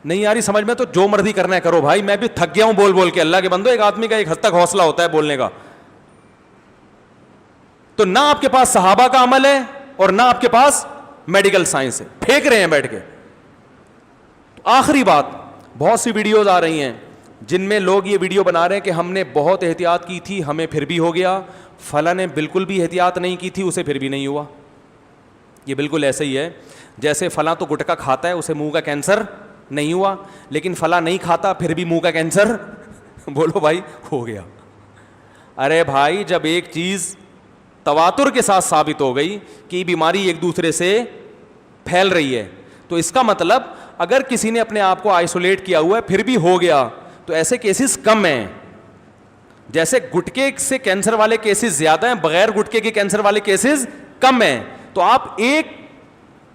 S2: نہیں یاری سمجھ میں, تو جو مرضی کرنا ہے کرو بھائی. میں بھی تھک گیا ہوں بول بول کے. اللہ کے بندو, ایک آدمی کا ایک حد تک حوصلہ ہوتا ہے بولنے کا. تو نہ آپ کے پاس صحابہ کا عمل ہے اور نہ آپ کے پاس میڈیکل سائنس ہے, پھینک رہے ہیں بیٹھ کے. آخری بات, بہت سی ویڈیوز آ رہی ہیں جن میں لوگ یہ ویڈیو بنا رہے ہیں کہ ہم نے بہت احتیاط کی تھی, ہمیں پھر بھی ہو گیا, فلاں نے بالکل بھی احتیاط نہیں کی تھی, اسے پھر بھی نہیں ہوا. یہ بالکل ایسا ہی ہے. جیسے فلاں تو گٹکا کھاتا ہے اسے منہ کا کینسر نہیں ہوا, لیکن فلاں نہیں کھاتا پھر بھی منہ کا کینسر بولو بھائی ہو گیا. ارے بھائی جب ایک چیز تواتر کے ساتھ ثابت ہو گئی کہ یہ بیماری ایک دوسرے سے پھیل رہی ہے, تو اس کا مطلب اگر کسی نے اپنے آپ کو آئسولیٹ کیا ہوا ہے پھر بھی ہو گیا تو ایسے کیسز کم ہیں. جیسے گٹکے سے کینسر والے کیسز زیادہ ہیں, بغیر گٹکے کے کینسر والے کیسز کم ہیں. تو آپ ایک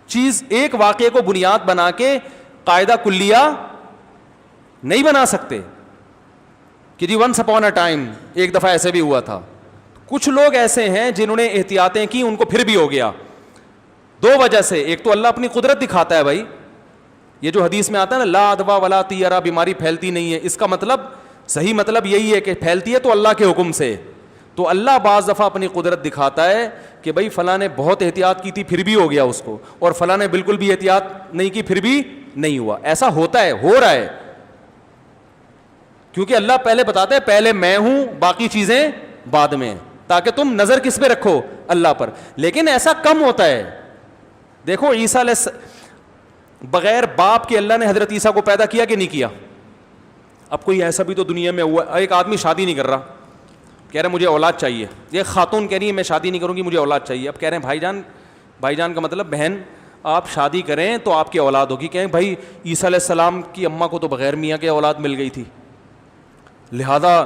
S2: چیز, ایک واقعے کو بنیاد بنا کے قاعدہ کلیہ نہیں بنا سکتے کہ جی ونس اپون اے ٹائم ایک دفعہ ایسے بھی ہوا تھا. کچھ لوگ ایسے ہیں جنہوں نے احتیاطیں کی, ان کو پھر بھی ہو گیا. دو وجہ سے, ایک تو اللہ اپنی قدرت دکھاتا ہے بھائی, یہ جو حدیث میں آتا ہے نا لا ادوا ولا طیرا, بیماری پھیلتی نہیں ہے, اس کا مطلب صحیح مطلب یہی ہے کہ پھیلتی ہے تو اللہ کے حکم سے. تو اللہ بعض دفعہ اپنی قدرت دکھاتا ہے کہ بھائی فلاں نے بہت احتیاط کی تھی پھر بھی ہو گیا اس کو, اور فلاں نے بالکل بھی احتیاط نہیں کی پھر بھی نہیں ہوا. ایسا ہوتا ہے, ہو رہا ہے, کیونکہ اللہ پہلے بتاتا ہے پہلے میں ہوں باقی چیزیں بعد میں, تاکہ تم نظر کس پہ رکھو, اللہ پر. لیکن ایسا کم ہوتا ہے. دیکھو عیسیٰ علیہ بغیر باپ کے اللہ نے حضرت عیسیٰ کو پیدا کیا کہ نہیں کیا؟ اب کوئی ایسا بھی تو دنیا میں ہوا, ایک آدمی شادی نہیں کر رہا, کہہ رہے مجھے اولاد چاہیے. یہ خاتون کہہ رہی ہے میں شادی نہیں کروں گی مجھے اولاد چاہیے. اب کہہ رہے ہیں بھائی جان کا مطلب بہن آپ شادی کریں تو آپ کی اولاد ہوگی. کہیں بھائی عیسیٰ علیہ السلام کی اماں کو تو بغیر میاں کے اولاد مل گئی تھی, لہذا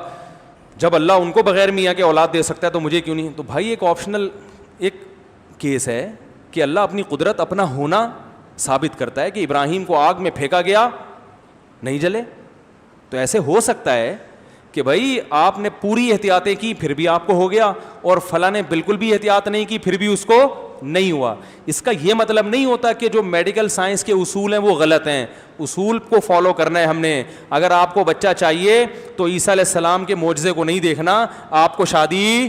S2: جب اللہ ان کو بغیر میاں کے اولاد دے سکتا ہے تو مجھے کیوں نہیں؟ تو بھائی ایک آپشنل ایک کیس ہے کہ اللہ اپنی قدرت, اپنا ہونا ثابت کرتا ہے کہ ابراہیم کو آگ میں پھینکا گیا نہیں جلے. تو ایسے ہو سکتا ہے کہ بھائی آپ نے پوری احتیاطیں کی پھر بھی آپ کو ہو گیا, اور فلاں نے بالکل بھی احتیاط نہیں کی پھر بھی اس کو نہیں ہوا. اس کا یہ مطلب نہیں ہوتا کہ جو میڈیکل سائنس کے اصول ہیں وہ غلط ہیں. اصول کو فالو کرنا ہے ہم نے. اگر آپ کو بچہ چاہیے تو عیسیٰ علیہ السلام کے معجزے کو نہیں دیکھنا, آپ کو شادی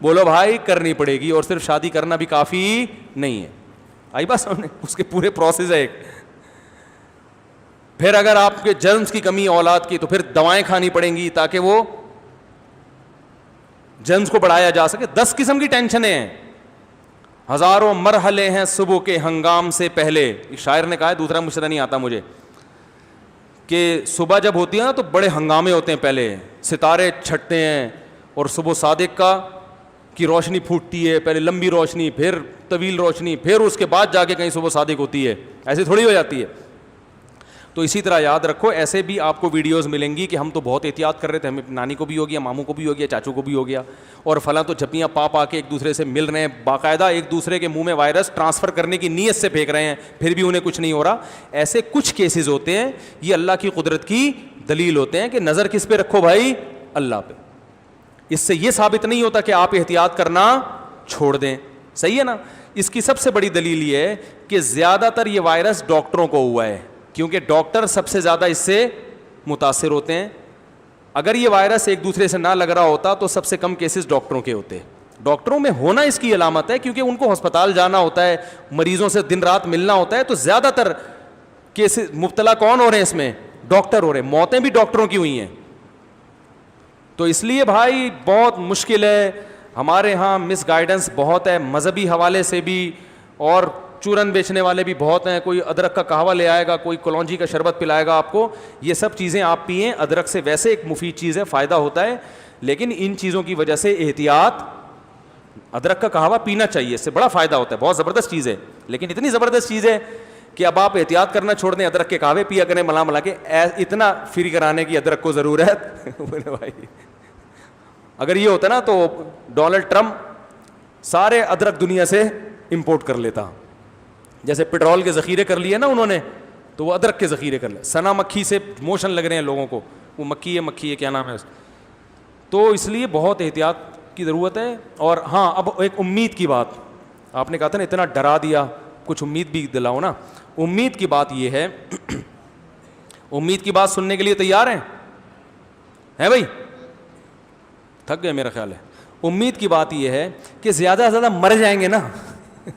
S2: بولو بھائی کرنی پڑے گی, اور صرف شادی کرنا بھی کافی نہیں ہے. آئی بات سامنے, اس کے پورے پروسیس ہے ایک. پھر اگر آپ کے جرمز کی کمی اولاد کی تو پھر دوائیں کھانی پڑیں گی تاکہ وہ جرمز کو بڑھایا جا سکے. 10 قسم کی ٹینشنیں ہیں, ہزاروں مرحلے ہیں صبح کے ہنگام سے پہلے. ایک شاعر نے کہا ہے, دوسرا مشرا نہیں آتا مجھے, کہ صبح جب ہوتی ہے نا تو بڑے ہنگامے ہوتے ہیں, پہلے ستارے چھٹتے ہیں اور صبح صادق کی روشنی پھوٹتی ہے, پہلے لمبی روشنی پھر طویل روشنی پھر اس کے بعد جا کے کہیں صبح صادق ہوتی ہے. ایسے تھوڑی ہو جاتی ہے. تو اسی طرح یاد رکھو, ایسے بھی آپ کو ویڈیوز ملیں گی کہ ہم تو بہت احتیاط کر رہے تھے, ہمیں نانی کو بھی ہو گیا, ماموں کو بھی ہو گیا, چاچو کو بھی ہو گیا, اور فلاں تو جھپیاں پا کے ایک دوسرے سے مل رہے ہیں, باقاعدہ ایک دوسرے کے منہ میں وائرس ٹرانسفر کرنے کی نیت سے پھینک رہے ہیں, پھر بھی انہیں کچھ نہیں ہو رہا. ایسے کچھ کیسز ہوتے ہیں, یہ اللہ کی قدرت کی دلیل ہوتے ہیں کہ نظر کس پہ رکھو بھائی, اللہ پہ. اس سے یہ ثابت نہیں ہوتا کہ آپ احتیاط کرنا چھوڑ دیں, صحیح ہے نا. اس کی سب سے بڑی دلیل یہ ہے کہ زیادہ تر یہ وائرس ڈاکٹروں کو ہوا ہے, کیونکہ ڈاکٹر سب سے زیادہ اس سے متاثر ہوتے ہیں. اگر یہ وائرس ایک دوسرے سے نہ لگ رہا ہوتا تو سب سے کم کیسز ڈاکٹروں کے ہوتے. ڈاکٹروں میں ہونا اس کی علامت ہے, کیونکہ ان کو ہسپتال جانا ہوتا ہے, مریضوں سے دن رات ملنا ہوتا ہے, تو زیادہ تر کیسز مبتلا کون ہو رہے ہیں اس میں؟ ڈاکٹر ہو رہے ہیں. موتیں بھی ڈاکٹروں کی ہوئی ہیں. تو اس لیے بھائی بہت مشکل ہے. ہمارے ہاں مس گائیڈنس بہت ہے, مذہبی حوالے سے بھی, اور چورن بیچنے والے بھی بہت ہیں. کوئی ادرک کا قہوہ لے آئے گا, کوئی کلونجی کا شربت پلائے گا آپ کو. یہ سب چیزیں آپ پئیں, ادرک سے ویسے ایک مفید چیز ہے, فائدہ ہوتا ہے, لیکن ان چیزوں کی وجہ سے احتیاط. ادرک کا قہوہ پینا چاہیے, اس سے بڑا فائدہ ہوتا ہے, بہت زبردست چیز ہے, لیکن اتنی زبردست چیز ہے کہ اب آپ احتیاط کرنا چھوڑ دیں, ادرک کے قہوے پیا کریں ملا کے. اتنا فری کرانے کی ادرک کو ضرورت بھائی. اگر یہ ہوتا نا تو ڈونلڈ ٹرمپ سارے ادرک دنیا سے امپورٹ کر لیتا. جیسے پیٹرول کے ذخیرے کر لیے نا انہوں نے, تو وہ ادرک کے ذخیرے کر لیں. سنا مکھی سے موشن لگ رہے ہیں لوگوں کو, وہ مکھی ہے کیا نام ہے. تو اس لیے بہت احتیاط کی ضرورت ہے. اور ہاں اب ایک امید کی بات, آپ نے کہا تھا نا اتنا ڈرا دیا, کچھ امید بھی دلاؤ نا. امید کی بات یہ ہے, امید کی بات سننے کے لیے تیار ہیں بھائی؟ تھک گئے میرا خیال ہے. امید کی بات یہ ہے کہ زیادہ سے زیادہ مر جائیں گے نا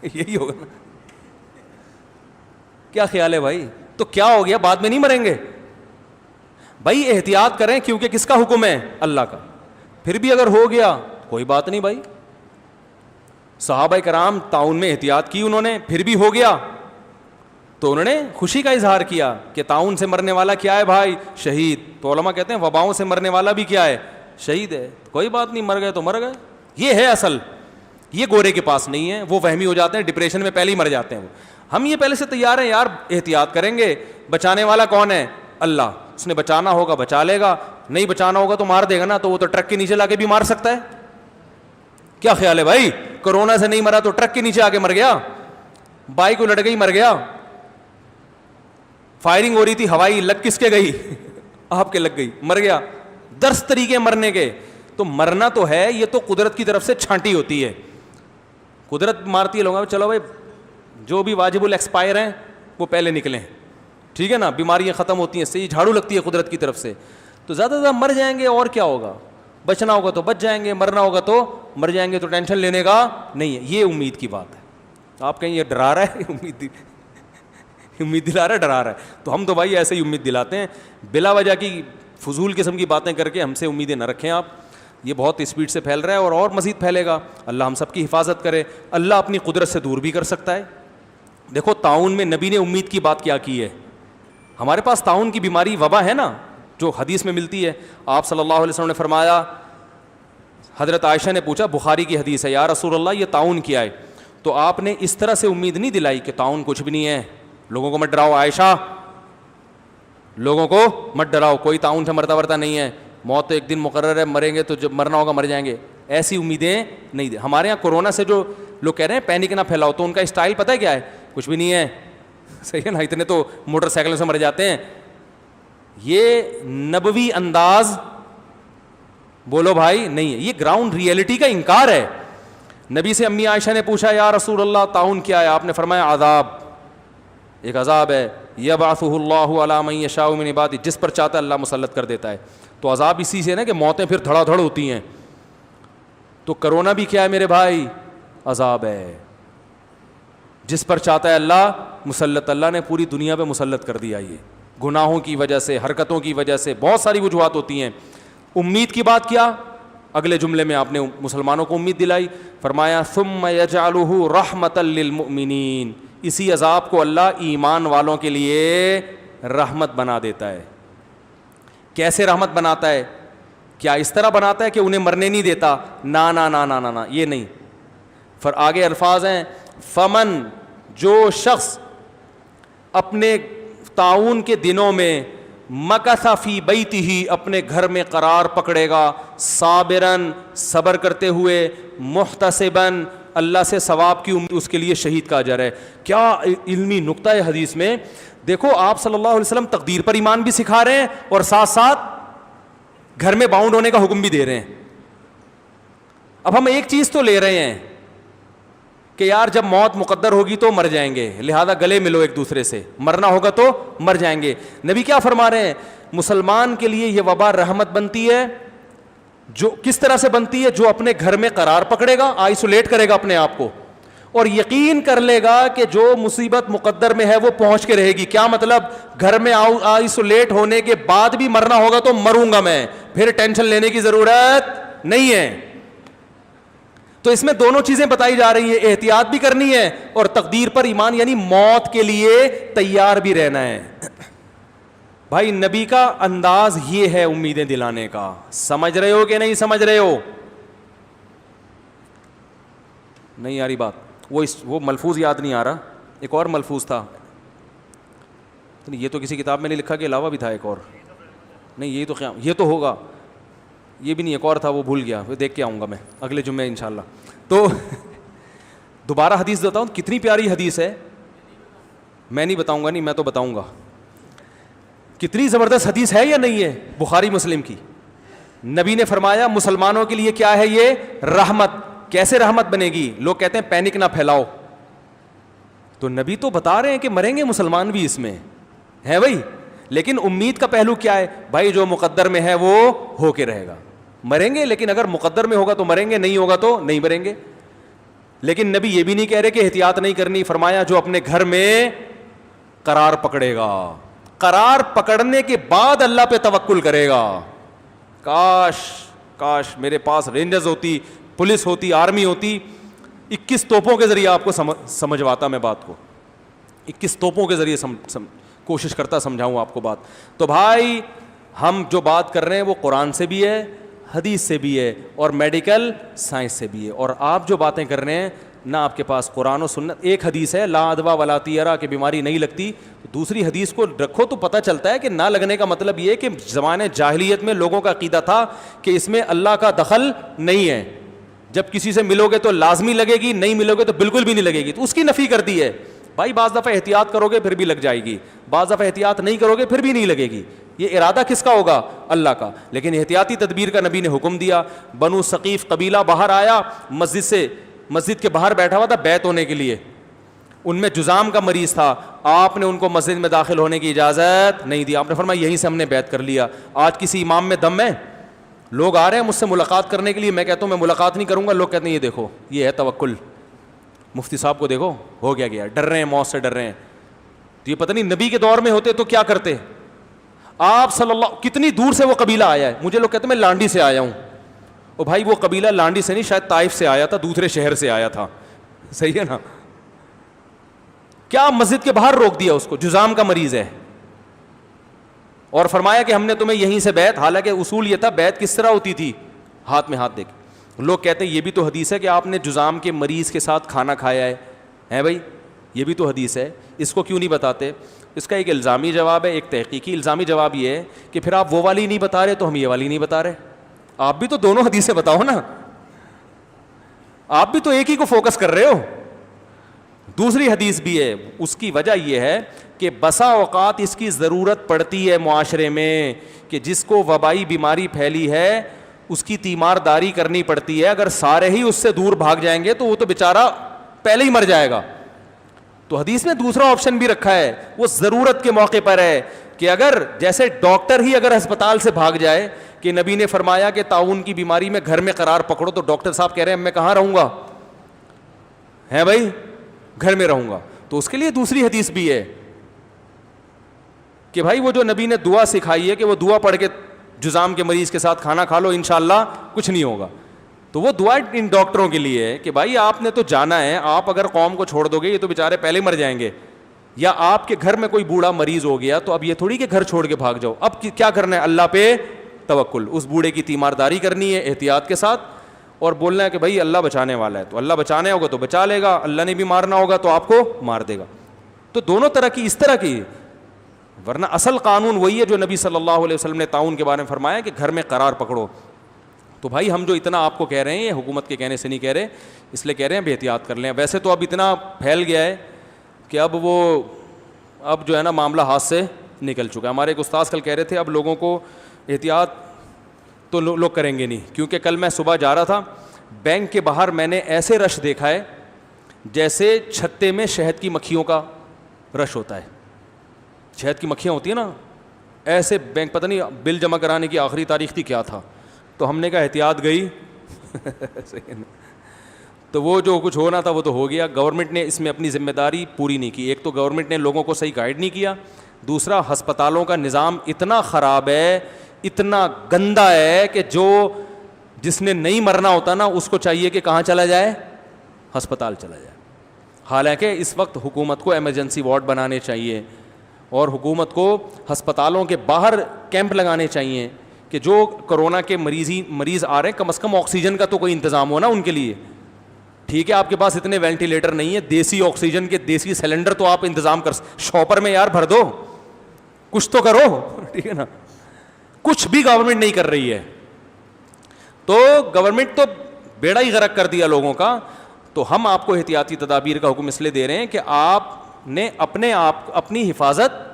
S2: یہی ہوگا نا. کیا خیال ہے بھائی؟ تو کیا ہو گیا, بعد میں نہیں مریں گے بھائی. احتیاط کریں, کیونکہ کس کا حکم ہے؟ اللہ کا. پھر بھی اگر ہو گیا کوئی بات نہیں بھائی. صحابہ کرام تعاون میں احتیاط کی انہوں نے, پھر بھی ہو گیا تو انہوں نے خوشی کا اظہار کیا کہ طاعون سے مرنے والا کیا ہے بھائی؟ شہید. تو علماء کہتے ہیں وباؤں سے مرنے والا بھی کیا ہے؟ شہید ہے. کوئی بات نہیں, مر گئے تو مر گئے. یہ ہے اصل, یہ گورے کے پاس نہیں ہے. وہ وہمی ہو جاتے ہیں, ڈپریشن میں پہلے ہی مر جاتے ہیں وہ. ہم یہ پہلے سے تیار ہیں یار, احتیاط کریں گے. بچانے والا کون ہے؟ اللہ. اس نے بچانا ہوگا بچا لے گا, نہیں بچانا ہوگا تو مار دے گا نا. تو وہ تو ٹرک کے نیچے لا کے بھی مار سکتا ہے. کیا خیال ہے بھائی؟ کورونا سے نہیں مرا تو ٹرک کے نیچے آ کے مر گیا, بائک کو لٹ گئی مر گیا, فائرنگ ہو رہی تھی ہوائی, لگ کس کے گئی؟ آپ کے لگ گئی, مر گیا. درس طریقے مرنے کے. تو مرنا تو ہے, یہ تو قدرت کی طرف سے چھانٹی ہوتی ہے. قدرت مارتی ہے لوگوں. چلو بھائی جو بھی واجب الاکسپائر ہیں وہ پہلے نکلیں, ٹھیک ہے نا. بیماریاں ختم ہوتی ہیں اس سے, یہ جھاڑو لگتی ہے قدرت کی طرف سے. تو زیادہ سے زیادہ مر جائیں گے اور کیا ہوگا؟ بچنا ہوگا تو بچ جائیں گے, مرنا ہوگا تو مر جائیں گے. تو ٹینشن لینے کا نہیں ہے. یہ امید کی بات ہے. آپ کہیں یہ ڈرا رہا ہے, امید دلا رہا ہے, ڈرا رہا ہے. تو ہم تو بھائی ایسے ہی امید دلاتے ہیں, بلا وجہ کی فضول قسم کی باتیں کر کے ہم سے امیدیں نہ رکھیں آپ. یہ بہت اسپیڈ سے پھیل رہا ہے اور مزید پھیلے گا. اللہ ہم سب کی حفاظت کرے. اللہ اپنی قدرت سے دور بھی کر سکتا ہے. دیکھو طاعون میں نبی نے امید کی بات کیا کی ہے. ہمارے پاس طاعون کی بیماری وبا ہے نا, جو حدیث میں ملتی ہے. آپ صلی اللہ علیہ وسلم نے فرمایا, حضرت عائشہ نے پوچھا, بخاری کی حدیث ہے, یا رسول اللہ یہ طاعون کیا ہے؟ تو آپ نے اس طرح سے امید نہیں دلائی کہ طاعون کچھ بھی نہیں ہے, لوگوں کو مت ڈراؤ عائشہ, لوگوں کو مت ڈراؤ, کوئی طاعون سے مرتا ورتا نہیں ہے, موت تو ایک دن مقرر ہے, مریں گے تو جب مرنا ہوگا مر جائیں گے. ایسی امیدیں نہیں دیں. ہمارے یہاں کورونا سے جو لوگ کہہ رہے ہیں پینک نہ پھیلاؤ, تو ان کا اسٹائل پتہ ہے کیا ہے؟ کچھ بھی نہیں ہے, صحیح ہے نا, اتنے تو موٹر سائیکلوں سے مر جاتے ہیں. یہ نبوی انداز بولو بھائی نہیں ہے, یہ گراؤنڈ ریئلٹی کا انکار ہے. نبی سے امی عائشہ نے پوچھا, یا رسول اللہ طاعون کیا ہے؟ آپ نے فرمایا عذاب, ایک عذاب ہے, یبعثہ اللہ علی من یشاء من عبادہ, جس پر چاہتا ہے اللہ مسلط کر دیتا ہے. تو عذاب اسی سے نا کہ موتیں پھر دھڑا دھڑ ہوتی ہیں. تو کرونا بھی کیا ہے میرے بھائی؟ عذاب ہے, جس پر چاہتا ہے اللہ مسلط. اللہ نے پوری دنیا پہ مسلط کر دیا. یہ گناہوں کی وجہ سے, حرکتوں کی وجہ سے, بہت ساری وجوہات ہوتی ہیں. امید کی بات کیا؟ اگلے جملے میں آپ نے مسلمانوں کو امید دلائی, فرمایا ثم یجعلہ رحمۃ للمؤمنین, اسی عذاب کو اللہ ایمان والوں کے لیے رحمت بنا دیتا ہے. کیسے رحمت بناتا ہے؟ کیا اس طرح بناتا ہے کہ انہیں مرنے نہیں دیتا؟ نا نا نا نا نا, یہ نہیں. پھر آگے الفاظ ہیں, فمن, جو شخص اپنے طاعون کے دنوں میں مکث فی بیتہ, اپنے گھر میں قرار پکڑے گا, صابرن, صبر کرتے ہوئے, محتسبن, اللہ سے ثواب کی امید, اس کے لیے شہید کا اجر ہے. کیا علمی نقطہ ہے حدیث میں. دیکھو آپ صلی اللہ علیہ وسلم تقدیر پر ایمان بھی سکھا رہے ہیں اور ساتھ ساتھ گھر میں باؤنڈ ہونے کا حکم بھی دے رہے ہیں. اب ہم ایک چیز تو لے رہے ہیں کہ یار جب موت مقدر ہوگی تو مر جائیں گے, لہذا گلے ملو ایک دوسرے سے, مرنا ہوگا تو مر جائیں گے. نبی کیا فرما رہے ہیں؟ مسلمان کے لیے یہ وبا رحمت بنتی ہے. جو کس طرح سے بنتی ہے؟ جو اپنے گھر میں قرار پکڑے گا, آئسولیٹ کرے گا اپنے آپ کو, اور یقین کر لے گا کہ جو مصیبت مقدر میں ہے وہ پہنچ کے رہے گی. کیا مطلب؟ گھر میں آئسولیٹ ہونے کے بعد بھی مرنا ہوگا تو مروں گا میں, پھر ٹینشن لینے کی ضرورت نہیں ہے. تو اس میں دونوں چیزیں بتائی جا رہی ہیں, احتیاط بھی کرنی ہے اور تقدیر پر ایمان, یعنی موت کے لیے تیار بھی رہنا ہے. بھائی نبی کا انداز یہ ہے امیدیں دلانے کا. سمجھ رہے ہو کہ نہیں سمجھ رہے ہو؟ نہیں یاری بات. وہ ملفوظ یاد نہیں آ رہا, ایک اور ملفوظ تھا, یہ تو کسی کتاب میں نہیں لکھا, کے علاوہ بھی تھا ایک اور. نہیں یہی تو قیام, یہ تو ہوگا, یہ بھی نہیں, ایک اور تھا وہ بھول گیا, دیکھ کے آؤں گا میں اگلے جمعے انشاءاللہ. تو دوبارہ حدیث دیتا ہوں, کتنی پیاری حدیث ہے. میں نہیں بتاؤں گا, نہیں میں تو بتاؤں گا. کتنی زبردست حدیث ہے یا نہیں ہے, بخاری مسلم کی. نبی نے فرمایا مسلمانوں کے لیے کیا ہے یہ رحمت. کیسے رحمت بنے گی؟ لوگ کہتے ہیں پینک نہ پھیلاؤ, تو نبی تو بتا رہے ہیں کہ مریں گے مسلمان بھی اس میں ہے بھائی, لیکن امید کا پہلو کیا ہے بھائی؟ جو مقدر میں ہے وہ ہو کے رہے گا, مریں گے, لیکن اگر مقدر میں ہوگا تو مریں گے, نہیں ہوگا تو نہیں مریں گے. لیکن نبی یہ بھی نہیں کہہ رہے کہ احتیاط نہیں کرنی. فرمایا جو اپنے گھر میں قرار پکڑے گا, قرار پکڑنے کے بعد اللہ پہ توکل کرے گا. کاش میرے پاس رینجرز ہوتی, پولیس ہوتی, آرمی ہوتی, 21 توپوں کے ذریعے آپ کو سمجھواتا میں بات کو. 21 توپوں کے ذریعے کوشش کرتا سمجھاؤں آپ کو بات. تو بھائی ہم جو بات کر رہے ہیں وہ قرآن سے بھی ہے, حدیث سے بھی ہے, اور میڈیکل سائنس سے بھی ہے. اور آپ جو باتیں کر رہے ہیں نہ آپ کے پاس قرآن و سنت. ایک حدیث ہے لا ادوا ولا طیرہ کہ بیماری نہیں لگتی, دوسری حدیث کو رکھو تو پتہ چلتا ہے کہ نہ لگنے کا مطلب یہ کہ زمانے جاہلیت میں لوگوں کا عقیدہ تھا کہ اس میں اللہ کا دخل نہیں ہے, جب کسی سے ملو گے تو لازمی لگے گی, نہیں ملو گے تو بالکل بھی نہیں لگے گی, تو اس کی نفی کر دی ہے. بھائی بعض دفعہ احتیاط کرو گے پھر بھی لگ جائے گی, بعض دفعہ احتیاط نہیں کرو گے پھر بھی نہیں لگے گی. یہ ارادہ کس کا ہوگا؟ اللہ کا. لیکن احتیاطی تدبیر کا نبی نے حکم دیا. بنو ثقیف قبیلہ باہر آیا مسجد سے, مسجد کے باہر بیٹھا ہوا تھا بیعت ہونے کے لیے, ان میں جذام کا مریض تھا. آپ نے ان کو مسجد میں داخل ہونے کی اجازت نہیں دی, آپ نے فرمایا یہیں سے ہم نے بیعت کر لیا. آج کسی امام میں دم ہے؟ لوگ آ رہے ہیں مجھ سے ملاقات کرنے کے لیے, میں کہتا ہوں میں ملاقات نہیں کروں گا, لوگ کہتے ہیں یہ دیکھو یہ ہے توکل, مفتی صاحب کو دیکھو ہو گیا, ڈر رہے ہیں, موت سے ڈر رہے ہیں. تو یہ پتہ نہیں نبی کے دور میں ہوتے تو کیا کرتے. آپ صلی اللہ, کتنی دور سے وہ قبیلہ آیا ہے. مجھے لوگ کہتے ہیں میں لانڈی سے آیا ہوں. او بھائی وہ قبیلہ لانڈی سے نہیں, شاید طائف سے آیا تھا, دوسرے شہر سے آیا تھا, صحیح ہے نا. کیا مسجد کے باہر روک دیا اس کو, جذام کا مریض ہے, اور فرمایا کہ ہم نے تمہیں یہیں سے بیعت. حالانکہ اصول یہ تھا بیعت کس طرح ہوتی تھی, ہاتھ میں ہاتھ دے کے. لوگ کہتے ہیں یہ بھی تو حدیث ہے کہ آپ نے جذام کے مریض کے ساتھ کھانا کھایا ہے بھائی, یہ بھی تو حدیث ہے, اس کو کیوں نہیں بتاتے؟ اس کا ایک الزامی جواب ہے, ایک تحقیقی الزامی جواب یہ ہے کہ پھر آپ وہ والی نہیں بتا رہے تو ہم یہ والی نہیں بتا رہے. آپ بھی تو دونوں حدیثیں بتاؤ نا, آپ بھی تو ایک ہی کو فوکس کر رہے ہو. دوسری حدیث بھی ہے, اس کی وجہ یہ ہے کہ بسا اوقات اس کی ضرورت پڑتی ہے معاشرے میں کہ جس کو وبائی بیماری پھیلی ہے اس کی تیمار داری کرنی پڑتی ہے. اگر سارے ہی اس سے دور بھاگ جائیں گے تو وہ تو بیچارہ پہلے ہی مر جائے گا. تو حدیث میں دوسرا آپشن بھی رکھا ہے, وہ ضرورت کے موقع پر ہے کہ اگر جیسے ڈاکٹر ہی اگر ہسپتال سے بھاگ جائے, کہ نبی نے فرمایا کہ طاعون کی بیماری میں گھر میں قرار پکڑو, تو ڈاکٹر صاحب کہہ رہے ہیں میں کہاں رہوں گا, ہے بھائی گھر میں رہوں گا. تو اس کے لیے دوسری حدیث بھی ہے کہ بھائی وہ جو نبی نے دعا سکھائی ہے کہ وہ دعا پڑھ کے جذام کے مریض کے ساتھ کھانا کھا لو انشاءاللہ کچھ نہیں ہوگا. تو وہ دعا ان ڈاکٹروں کے لیے ہے کہ بھائی آپ نے تو جانا ہے, آپ اگر قوم کو چھوڑ دو گے یہ تو بیچارے پہلے مر جائیں گے. یا آپ کے گھر میں کوئی بوڑھا مریض ہو گیا تو اب یہ تھوڑی کہ گھر چھوڑ کے بھاگ جاؤ, اب کیا کرنا ہے, اللہ پہ توکل, اس بوڑھے کی تیمارداری کرنی ہے احتیاط کے ساتھ, اور بولنا ہے کہ بھائی اللہ بچانے والا ہے, تو اللہ بچانے ہوگا تو بچا لے گا, اللہ نے بھی مارنا ہوگا تو آپ کو مار دے گا. تو دونوں طرح کی اس طرح کی, ورنہ اصل قانون وہی ہے جو نبی صلی اللہ علیہ وسلم نے طاعون کے بارے میں فرمایا کہ گھر میں قرار پکڑو. تو بھائی ہم جو اتنا آپ کو کہہ رہے ہیں یہ حکومت کے کہنے سے نہیں کہہ رہے, اس لیے کہہ رہے ہیں اب احتیاط کر لیں. ویسے تو اب اتنا پھیل گیا ہے کہ اب جو ہے نا معاملہ ہاتھ سے نکل چکا ہے. ہمارے ایک استاذ کل کہہ رہے تھے اب لوگوں کو احتیاط تو لوگ کریں گے نہیں, کیونکہ کل میں صبح جا رہا تھا بینک کے باہر, میں نے ایسے رش دیکھا ہے جیسے چھتے میں شہد کی مکھیوں کا رش ہوتا ہے. شہد کی مکھیاں ہوتی ہیں نا ایسے, بینک پتہ نہیں بل جمع کرانے کی آخری تاریخ تھی کیا تھا, تو ہم نے کہا احتیاط گئی. تو وہ جو کچھ ہونا تھا وہ تو ہو گیا. گورنمنٹ نے اس میں اپنی ذمہ داری پوری نہیں کی. ایک تو گورنمنٹ نے لوگوں کو صحیح گائیڈ نہیں کیا, دوسرا ہسپتالوں کا نظام اتنا خراب ہے, اتنا گندا ہے کہ جس نے نہیں مرنا ہوتا نا اس کو چاہیے کہ کہاں چلا جائے, ہسپتال چلا جائے. حالانکہ اس وقت حکومت کو ایمرجنسی وارڈ بنانے چاہیے اور حکومت کو ہسپتالوں کے باہر کیمپ لگانے چاہیے کہ جو کرونا کے مریض آ رہے ہیں کم از کم آکسیجن کا تو کوئی انتظام ہو نا ان کے لیے. ٹھیک ہے آپ کے پاس اتنے وینٹیلیٹر نہیں ہے, دیسی آکسیجن کے دیسی سلنڈر تو آپ انتظام کر, شاپر میں یار بھر دو, کچھ تو کرو, ٹھیک ہے نا. کچھ بھی گورنمنٹ نہیں کر رہی ہے, تو گورنمنٹ تو بیڑا ہی غرق کر دیا لوگوں کا. تو ہم آپ کو احتیاطی تدابیر کا حکم اس لیے دے رہے ہیں کہ آپ نے اپنی حفاظت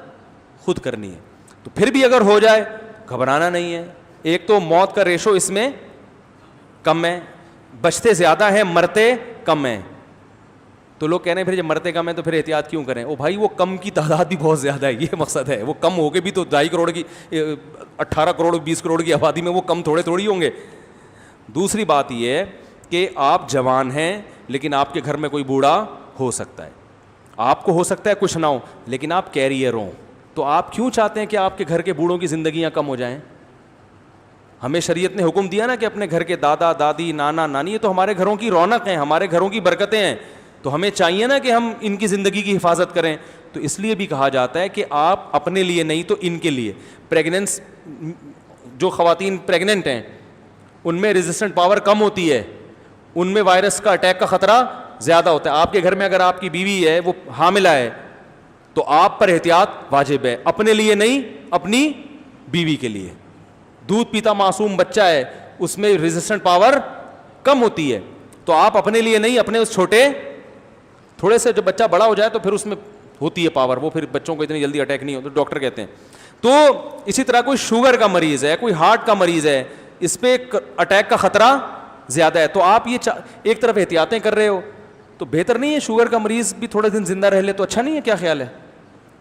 S2: خود کرنی ہے. تو پھر بھی اگر ہو جائے گھبرانا نہیں ہے. ایک تو موت کا ریشو اس میں کم ہے, بچتے زیادہ ہیں مرتے کم ہیں. تو لوگ کہہ رہے ہیں پھر جب مرتے کم ہیں تو پھر احتیاط کیوں کریں. او بھائی وہ کم کی تعداد بھی بہت زیادہ ہے, یہ مقصد ہے. وہ کم ہو کے بھی تو 2.5 کروڑ کی 18 کروڑ 20 کروڑ کی آبادی میں وہ کم تھوڑی ہوں گے. دوسری بات یہ ہے کہ آپ جوان ہیں لیکن آپ کے گھر میں کوئی بوڑھا ہو سکتا ہے, آپ کو ہو سکتا ہے کچھ نہ ہو لیکن آپ کیریئر ہوں. تو آپ کیوں چاہتے ہیں کہ آپ کے گھر کے بوڑھوں کی زندگیاں کم ہو جائیں. ہمیں شریعت نے حکم دیا نا کہ اپنے گھر کے دادا دادی نانا نانی, یہ تو ہمارے گھروں کی رونق ہیں, ہمارے گھروں کی برکتیں ہیں. تو ہمیں چاہیے نا کہ ہم ان کی زندگی کی حفاظت کریں. تو اس لیے بھی کہا جاتا ہے کہ آپ اپنے لیے نہیں تو ان کے لیے. پریگننس جو خواتین پریگننٹ ہیں ان میں ریزسٹنٹ پاور کم ہوتی ہے, ان میں وائرس کا اٹیک کا خطرہ زیادہ ہوتا ہے. آپ کے گھر میں اگر آپ کی بیوی ہے وہ حاملہ ہے تو آپ پر احتیاط واجب ہے, اپنے لیے نہیں اپنی بیوی کے لیے. دودھ پیتا معصوم بچہ ہے اس میں ریزسٹنٹ پاور کم ہوتی ہے, تو آپ اپنے لیے نہیں اپنے اس چھوٹے تھوڑے سے, جب بچہ بڑا ہو جائے تو پھر اس میں ہوتی ہے پاور, وہ پھر بچوں کو اتنی جلدی اٹیک نہیں ہوتا ڈاکٹر کہتے ہیں. تو اسی طرح کوئی شوگر کا مریض ہے, کوئی ہارٹ کا مریض ہے, اس پہ اٹیک کا خطرہ زیادہ ہے, تو آپ یہ ایک طرف احتیاطیں کر رہے ہو تو بہتر نہیں ہے شوگر کا مریض بھی تھوڑے دن زندہ رہ لے تو اچھا نہیں ہے؟ کیا خیال ہے؟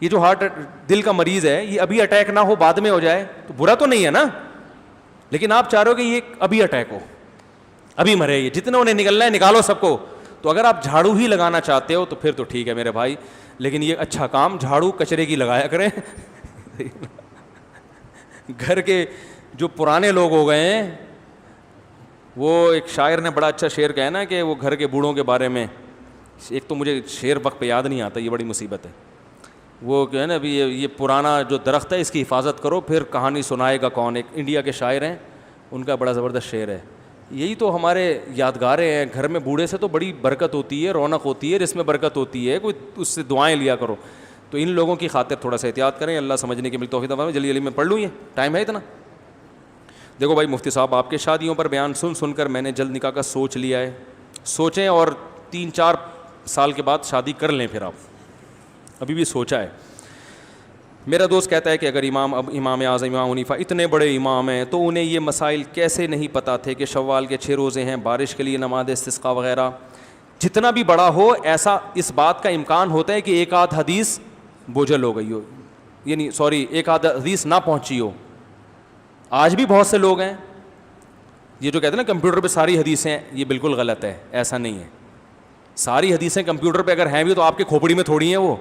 S2: یہ جو ہارٹ دل کا مریض ہے یہ ابھی اٹیک نہ ہو بعد میں ہو جائے تو برا تو نہیں ہے نا, لیکن آپ چاہ رہے ہو کہ یہ ابھی اٹیک ہو ابھی مرے, یہ جتنے انہیں نکلنا ہے نکالو سب کو. تو اگر آپ جھاڑو ہی لگانا چاہتے ہو تو پھر تو ٹھیک ہے میرے بھائی, لیکن یہ اچھا کام جھاڑو کچرے کی لگایا کریں. گھر کے جو پرانے لوگ ہو گئے ہیں, وہ ایک شاعر نے بڑا اچھا شعر کہا نا کہ وہ گھر کے بوڑھوں کے بارے میں, ایک تو مجھے شعر وقت پہ یاد نہیں آتا, یہ بڑی مصیبت ہے. وہ کہ ہے نا ابھی یہ پرانا جو درخت ہے اس کی حفاظت کرو پھر کہانی سنائے گا کون. ایک انڈیا کے شاعر ہیں, ان کا بڑا زبردست شعر ہے. یہی تو ہمارے یادگاریں ہیں. گھر میں بوڑھے سے تو بڑی برکت ہوتی ہے, رونق ہوتی ہے, اس میں برکت ہوتی ہے, کوئی اس سے دعائیں لیا کرو. تو ان لوگوں کی خاطر تھوڑا سا احتیاط کریں. اللہ سمجھنے کی توفیق عطا فرمائے. جلدی میں پڑھ لوں, یہ ٹائم ہے اتنا. دیکھو بھائی مفتی صاحب, آپ کے شادیوں پر بیان سن کر میں نے جلد نکاح کا سوچ لیا ہے. سوچیں اور 3-4 سال کے بعد شادی کر لیں, پھر آپ ابھی بھی سوچا ہے. میرا دوست کہتا ہے کہ اگر امام اعظم امام حنیفہ اتنے بڑے امام ہیں تو انہیں یہ مسائل کیسے نہیں پتہ تھے کہ شوال کے 6 روزے ہیں, بارش کے لیے نماز استسقاء وغیرہ. جتنا بھی بڑا ہو ایسا اس بات کا امکان ہوتا ہے کہ ایک آدھ حدیث بوجھل ہو گئی ہو, یعنی ایک آدھ حدیث نہ پہنچی ہو. آج بھی بہت سے لوگ ہیں یہ جو کہتے ہیں نا کمپیوٹر پہ ساری حدیثیں, یہ بالکل غلط ہے. ایسا نہیں ہے. ساری حدیثیں کمپیوٹر پہ اگر ہیں بھی تو آپ کے کھوپڑی میں تھوڑی ہیں وہ,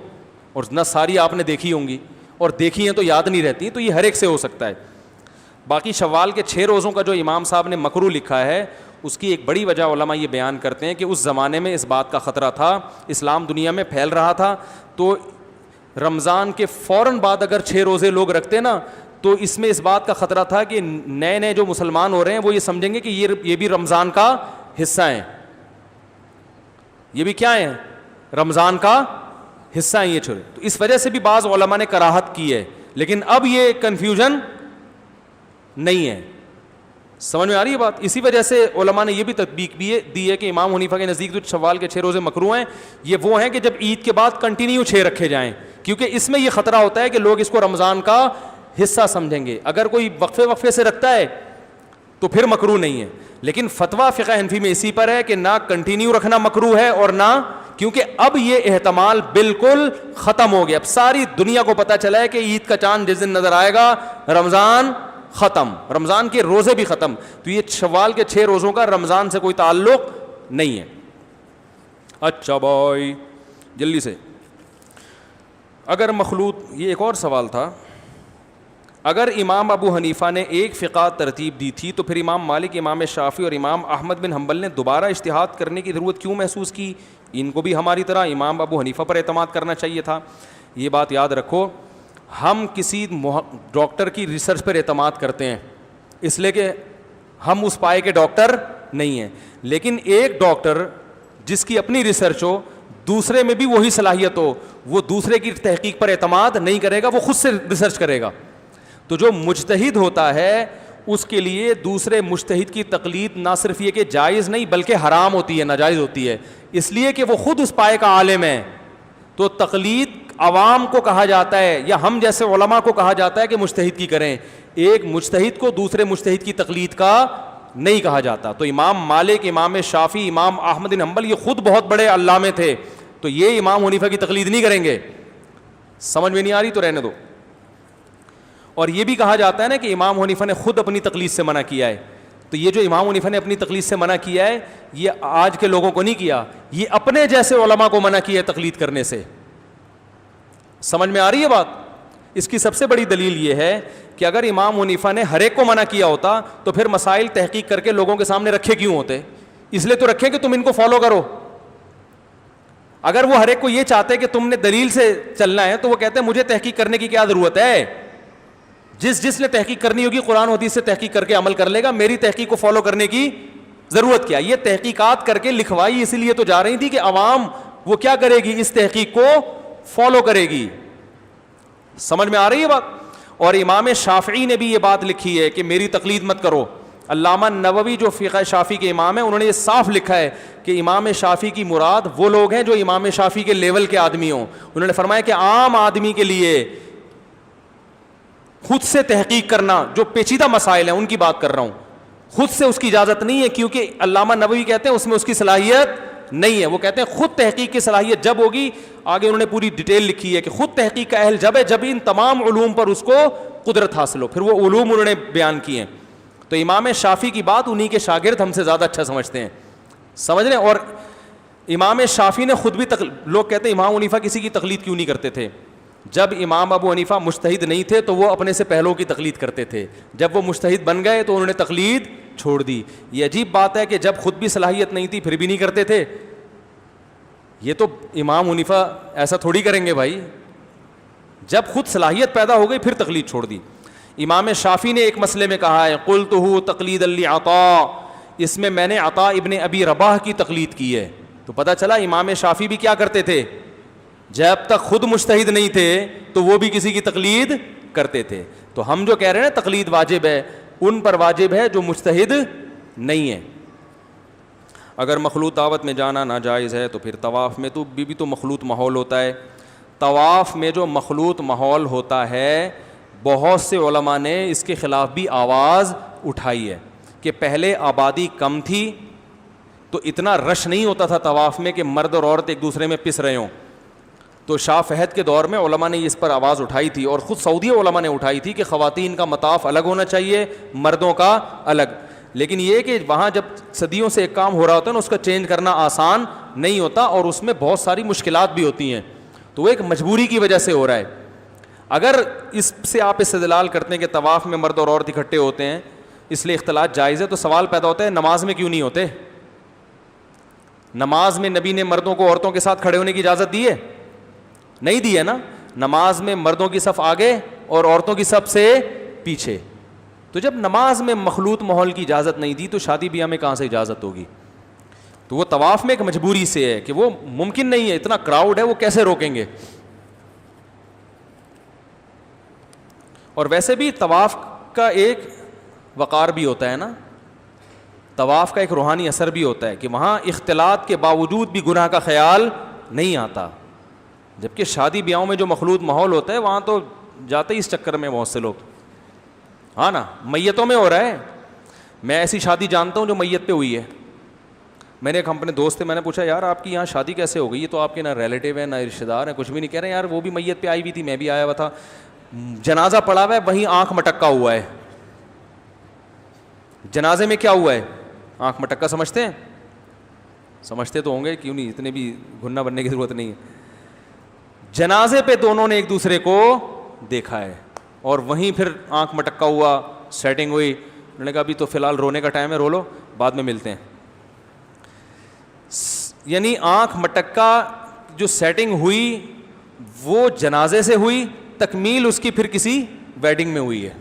S2: اور نہ ساری آپ نے دیکھی ہوں گی, اور دیکھی ہیں تو یاد نہیں رہتی. تو یہ ہر ایک سے ہو سکتا ہے. باقی شوال کے 6 روزوں کا جو امام صاحب نے مکروہ لکھا ہے اس کی ایک بڑی وجہ علماء یہ بیان کرتے ہیں کہ اس زمانے میں اس بات کا خطرہ تھا, اسلام دنیا میں پھیل رہا تھا, تو رمضان کے فوراً بعد اگر 6 روزے لوگ رکھتے نا تو اس میں اس بات کا خطرہ تھا کہ نئے جو مسلمان ہو رہے ہیں وہ یہ سمجھیں گے کہ یہ بھی رمضان کا حصہ ہیں. یہ بھی کیا ہیں؟ رمضان کا حصہ ہیں یہ چھوڑے. تو اس وجہ سے بھی بعض علماء نے کراہت کی ہے, لیکن اب یہ کنفیوژن نہیں ہے. سمجھ میں آ رہی ہے بات؟ اسی وجہ سے علماء نے یہ بھی تطبیق بھی دی ہے کہ امام حنیفہ کے نزدیک جو شوال کے 6 روزے مکروہ ہیں یہ وہ ہیں کہ جب عید کے بعد کنٹینیو 6 رکھے جائیں, کیونکہ اس میں یہ خطرہ ہوتا ہے کہ لوگ اس کو رمضان کا حصہ سمجھیں گے. اگر کوئی وقفے سے رکھتا ہے تو پھر مکروہ نہیں ہے. لیکن فتویٰ فقہ حنفی میں اسی پر ہے کہ نہ کنٹینیو رکھنا مکروہ ہے اور نہ, کیونکہ اب یہ احتمال بالکل ختم ہو گیا. اب ساری دنیا کو پتہ چلا ہے کہ عید کا چاند جس دن نظر آئے گا رمضان ختم, رمضان کے روزے بھی ختم. تو یہ شوال کے 6 روزوں کا رمضان سے کوئی تعلق نہیں ہے. اچھا بھائی جلدی سے, اگر مخلوط, یہ ایک اور سوال تھا, اگر امام ابو حنیفہ نے ایک فقہ ترتیب دی تھی تو پھر امام مالک, امام شافعی اور امام احمد بن حنبل نے دوبارہ اجتہاد کرنے کی ضرورت کیوں محسوس کی؟ ان کو بھی ہماری طرح امام ابو حنیفہ پر اعتماد کرنا چاہیے تھا. یہ بات یاد رکھو, ہم کسی ڈاکٹر کی ریسرچ پر اعتماد کرتے ہیں اس لیے کہ ہم اس پائے کے ڈاکٹر نہیں ہیں, لیکن ایک ڈاکٹر جس کی اپنی ریسرچ ہو, دوسرے میں بھی وہی صلاحیت ہو, وہ دوسرے کی تحقیق پر اعتماد نہیں کرے گا, وہ خود سے ریسرچ کرے گا. تو جو مجتہد ہوتا ہے اس کے لیے دوسرے مجتہد کی تقلید نہ صرف یہ کہ جائز نہیں بلکہ حرام ہوتی ہے, ناجائز ہوتی ہے, اس لیے کہ وہ خود اس پائے کا عالم ہے. تو تقلید عوام کو کہا جاتا ہے یا ہم جیسے علماء کو کہا جاتا ہے کہ مجتہد کی کریں, ایک مجتہد کو دوسرے مجتہد کی تقلید کا نہیں کہا جاتا. تو امام مالک, امام شافعی, امام احمد بن حنبل یہ خود بہت بڑے علامے تھے, تو یہ امام حنیفہ کی تقلید نہیں کریں گے. سمجھ میں نہیں آ رہی تو رہنے دو. اور یہ بھی کہا جاتا ہے نا کہ امام حنیفہ نے خود اپنی تقلید سے منع کیا ہے. تو یہ جو امام حنیفہ نے اپنی تقلید سے منع کیا ہے یہ آج کے لوگوں کو نہیں کیا, یہ اپنے جیسے علماء کو منع کیا ہے تقلید کرنے سے. سمجھ میں آ رہی ہے بات؟ اس کی سب سے بڑی دلیل یہ ہے کہ اگر امام حنیفہ نے ہر ایک کو منع کیا ہوتا تو پھر مسائل تحقیق کر کے لوگوں کے سامنے رکھے کیوں ہوتے؟ اس لیے تو رکھے کہ تم ان کو فالو کرو. اگر وہ ہر ایک کو یہ چاہتے کہ تم نے دلیل سے چلنا ہے تو وہ کہتے ہیں مجھے تحقیق کرنے کی کیا ضرورت ہے, جس نے تحقیق کرنی ہوگی قرآن و حدیث سے تحقیق کر کے عمل کر لے گا, میری تحقیق کو فالو کرنے کی ضرورت کیا. یہ تحقیقات کر کے لکھوائی اسی لیے تو جا رہی تھی کہ عوام وہ کیا کرے گی, اس تحقیق کو فالو کرے گی. سمجھ میں آ رہی ہے بات. اور امام شافعی نے بھی یہ بات لکھی ہے کہ میری تقلید مت کرو. علامہ نووی جو فقہ شافعی کے امام ہیں انہوں نے یہ صاف لکھا ہے کہ امام شافعی کی مراد وہ لوگ ہیں جو امام شافعی کے لیول کے آدمی ہوں. انہوں نے فرمایا کہ عام آدمی کے لیے خود سے تحقیق کرنا, جو پیچیدہ مسائل ہیں ان کی بات کر رہا ہوں, خود سے اس کی اجازت نہیں ہے, کیونکہ علامہ نووی کہتے ہیں اس میں اس کی صلاحیت نہیں ہے. وہ کہتے ہیں خود تحقیق کی صلاحیت جب ہوگی, آگے انہوں نے پوری ڈیٹیل لکھی ہے کہ خود تحقیق کا اہل جب ہے جب ان تمام علوم پر اس کو قدرت حاصل ہو. پھر وہ علوم انہوں نے بیان کیے ہیں. تو امام شافعی کی بات انہی کے شاگرد ہم سے زیادہ اچھا سمجھتے ہیں, سمجھ رہے ہیں. اور امام شافعی نے خود بھی لوگ کہتے ہیں امام حنیفہ کسی کی تقلید کیوں نہیں کرتے تھے. جب امام ابو حنیفہ مجتہد نہیں تھے تو وہ اپنے سے پہلوں کی تقلید کرتے تھے, جب وہ مجتہد بن گئے تو انہوں نے تقلید چھوڑ دی. یہ عجیب بات ہے کہ جب خود بھی صلاحیت نہیں تھی پھر بھی نہیں کرتے تھے. یہ تو امام حنیفہ ایسا تھوڑی کریں گے بھائی, جب خود صلاحیت پیدا ہو گئی پھر تقلید چھوڑ دی. امام شافعی نے ایک مسئلے میں کہا ہے قلتہ تقلیدا لعطاء, اس میں نے عطاء ابن ابی رباح کی تقلید کی ہے. تو پتہ چلا امام شافعی بھی کیا کرتے تھے, جب تک خود مجتہد نہیں تھے تو وہ بھی کسی کی تقلید کرتے تھے. تو ہم جو کہہ رہے ہیں نا تقلید واجب ہے, ان پر واجب ہے جو مجتہد نہیں ہے. اگر مخلوط دعوت میں جانا ناجائز ہے تو پھر طواف میں تو بھی تو مخلوط ماحول ہوتا ہے. طواف میں جو مخلوط ماحول ہوتا ہے بہت سے علماء نے اس کے خلاف بھی آواز اٹھائی ہے کہ پہلے آبادی کم تھی تو اتنا رش نہیں ہوتا تھا طواف میں کہ مرد اور عورت ایک دوسرے میں پس رہے ہوں. تو شاہ فہد کے دور میں علماء نے اس پر آواز اٹھائی تھی, اور خود سعودی علماء نے اٹھائی تھی کہ خواتین کا مطاف الگ ہونا چاہیے, مردوں کا الگ. لیکن یہ کہ وہاں جب صدیوں سے ایک کام ہو رہا ہوتا ہے نا اس کا چینج کرنا آسان نہیں ہوتا, اور اس میں بہت ساری مشکلات بھی ہوتی ہیں. تو وہ ایک مجبوری کی وجہ سے ہو رہا ہے. اگر اس سے آپ استدلال کرتے ہیں کہ طواف میں مرد اور عورت اکٹھے ہوتے ہیں اس لیے اختلاط جائز ہے, تو سوال پیدا ہوتا ہے نماز میں کیوں نہیں ہوتے؟ نماز میں نبی نے مردوں کو عورتوں کے ساتھ کھڑے ہونے کی اجازت دی ہے؟ نہیں دی ہے نا. نماز میں مردوں کی صف آگے اور عورتوں کی صف سے پیچھے. تو جب نماز میں مخلوط ماحول کی اجازت نہیں دی تو شادی بیاہ میں کہاں سے اجازت ہوگی؟ تو وہ طواف میں ایک مجبوری سے ہے کہ وہ ممکن نہیں ہے, اتنا کراؤڈ ہے, وہ کیسے روکیں گے؟ اور ویسے بھی طواف کا ایک وقار بھی ہوتا ہے نا, طواف کا ایک روحانی اثر بھی ہوتا ہے کہ وہاں اختلاط کے باوجود بھی گناہ کا خیال نہیں آتا. جبکہ شادی بیاہوں میں جو مخلوط ماحول ہوتا ہے وہاں تو جاتے ہی اس چکر میں بہت سے لوگ. ہاں نا, میتوں میں ہو رہا ہے. میں ایسی شادی جانتا ہوں جو میت پہ ہوئی ہے. میں نے ایک اپنے دوست سے میں نے پوچھا یار آپ کی یہاں شادی کیسے ہو گئی؟ یہ تو آپ کے نہ ریلیٹیو ہیں نہ رشتہ دار ہیں, کچھ بھی نہیں. کہہ رہے ہیں یار وہ بھی میت پہ آئی ہوئی تھی, میں بھی آیا ہوا تھا, جنازہ پڑا ہوا ہے وہیں آنکھ مٹکا ہوا ہے. جنازے میں کیا ہوا ہے؟ آنکھ مٹکا. سمجھتے ہیں؟ سمجھتے تو ہوں گے, کیوں نہیں, اتنے بھی گھننا بننے کی ضرورت نہیں ہے. جنازے پہ دونوں نے ایک دوسرے کو دیکھا ہے اور وہیں پھر آنکھ مٹکا ہوا, سیٹنگ ہوئی. انہوں نے کہا ابھی تو فی الحال رونے کا ٹائم ہے, رو لو, بعد میں ملتے ہیں. یعنی آنکھ مٹکا جو سیٹنگ ہوئی وہ جنازے سے ہوئی, تکمیل اس کی پھر کسی ویڈنگ میں ہوئی ہے,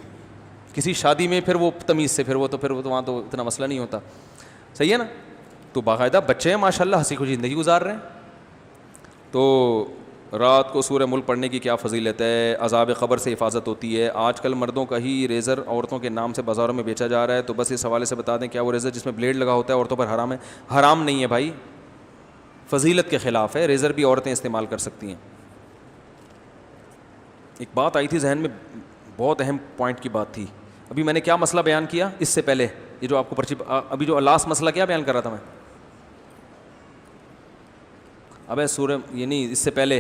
S2: کسی شادی میں, پھر وہ تمیز سے, پھر وہ تو وہاں تو اتنا مسئلہ نہیں ہوتا. صحیح ہے نا. تو باقاعدہ بچے ہیں ماشاء اللہ, ہنسی خوشی زندگی گزار رہے ہیں. تو رات کو سورہ ملک پڑھنے کی کیا فضیلت ہے؟ عذاب قبر سے حفاظت ہوتی ہے. آج کل مردوں کا ہی ریزر عورتوں کے نام سے بازاروں میں بیچا جا رہا ہے, تو بس اس حوالے سے بتا دیں کیا وہ ریزر جس میں بلیڈ لگا ہوتا ہے عورتوں پر حرام ہے؟ حرام نہیں ہے بھائی, فضیلت کے خلاف ہے. ریزر بھی عورتیں استعمال کر سکتی ہیں. ایک بات آئی تھی ذہن میں, بہت اہم پوائنٹ کی بات تھی. ابھی میں نے کیا مسئلہ بیان کیا اس سے پہلے, یہ جو آپ کو پرچی, ابھی جو لاسٹ مسئلہ کیا بیان کر رہا تھا میں, ابے سورہ یعنی اس سے پہلے,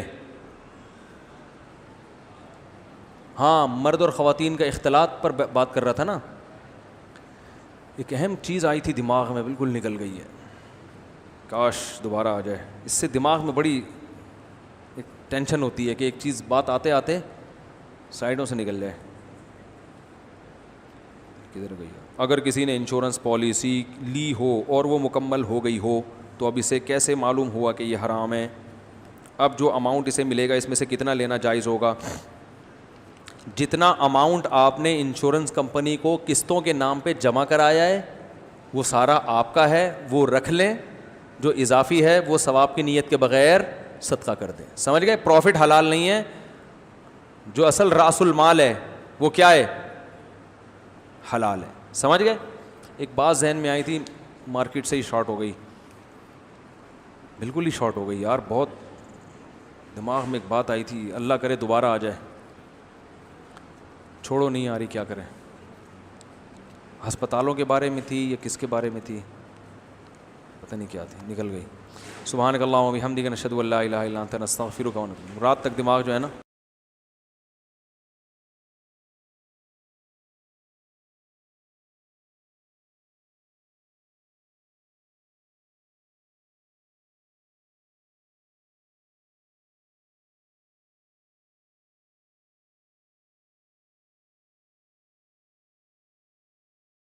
S2: ہاں مرد اور خواتین کا اختلاط پر بات کر رہا تھا نا. ایک اہم چیز آئی تھی دماغ میں, بالکل نکل گئی ہے, کاش دوبارہ آ جائے. اس سے دماغ میں بڑی ایک ٹینشن ہوتی ہے کہ ایک چیز بات آتے آتے سائڈوں سے نکل جائے. کدھر گئی؟ اگر کسی نے انشورنس پالیسی لی ہو اور وہ مکمل ہو گئی ہو تو اب اسے کیسے معلوم ہوا کہ یہ حرام ہے؟ اب جو اماؤنٹ اسے ملے گا اس میں سے کتنا لینا جائز ہوگا؟ جتنا اماؤنٹ آپ نے انشورنس کمپنی کو قسطوں کے نام پہ جمع کرایا ہے وہ سارا آپ کا ہے, وہ رکھ لیں, جو اضافی ہے وہ ثواب کی نیت کے بغیر صدقہ کر دیں. سمجھ گئے؟ پروفٹ حلال نہیں ہے, جو اصل راس المال ہے وہ کیا ہے؟ حلال ہے. سمجھ گئے؟ ایک بات ذہن میں آئی تھی, مارکیٹ سے ہی شارٹ ہو گئی, بالکل ہی شارٹ ہو گئی یار, بہت دماغ میں ایک بات آئی تھی, اللہ کرے دوبارہ آ جائے, چھوڑو نہیں آ رہی, کیا کریں. ہسپتالوں کے بارے میں تھی یا کس کے بارے میں تھی, پتہ نہیں کیا تھی, نکل گئی. سبحانک اللہم و بحمدک نشہد ان لا الہ الا انت نستغفرک و نتوب. رات تک دماغ جو ہے نا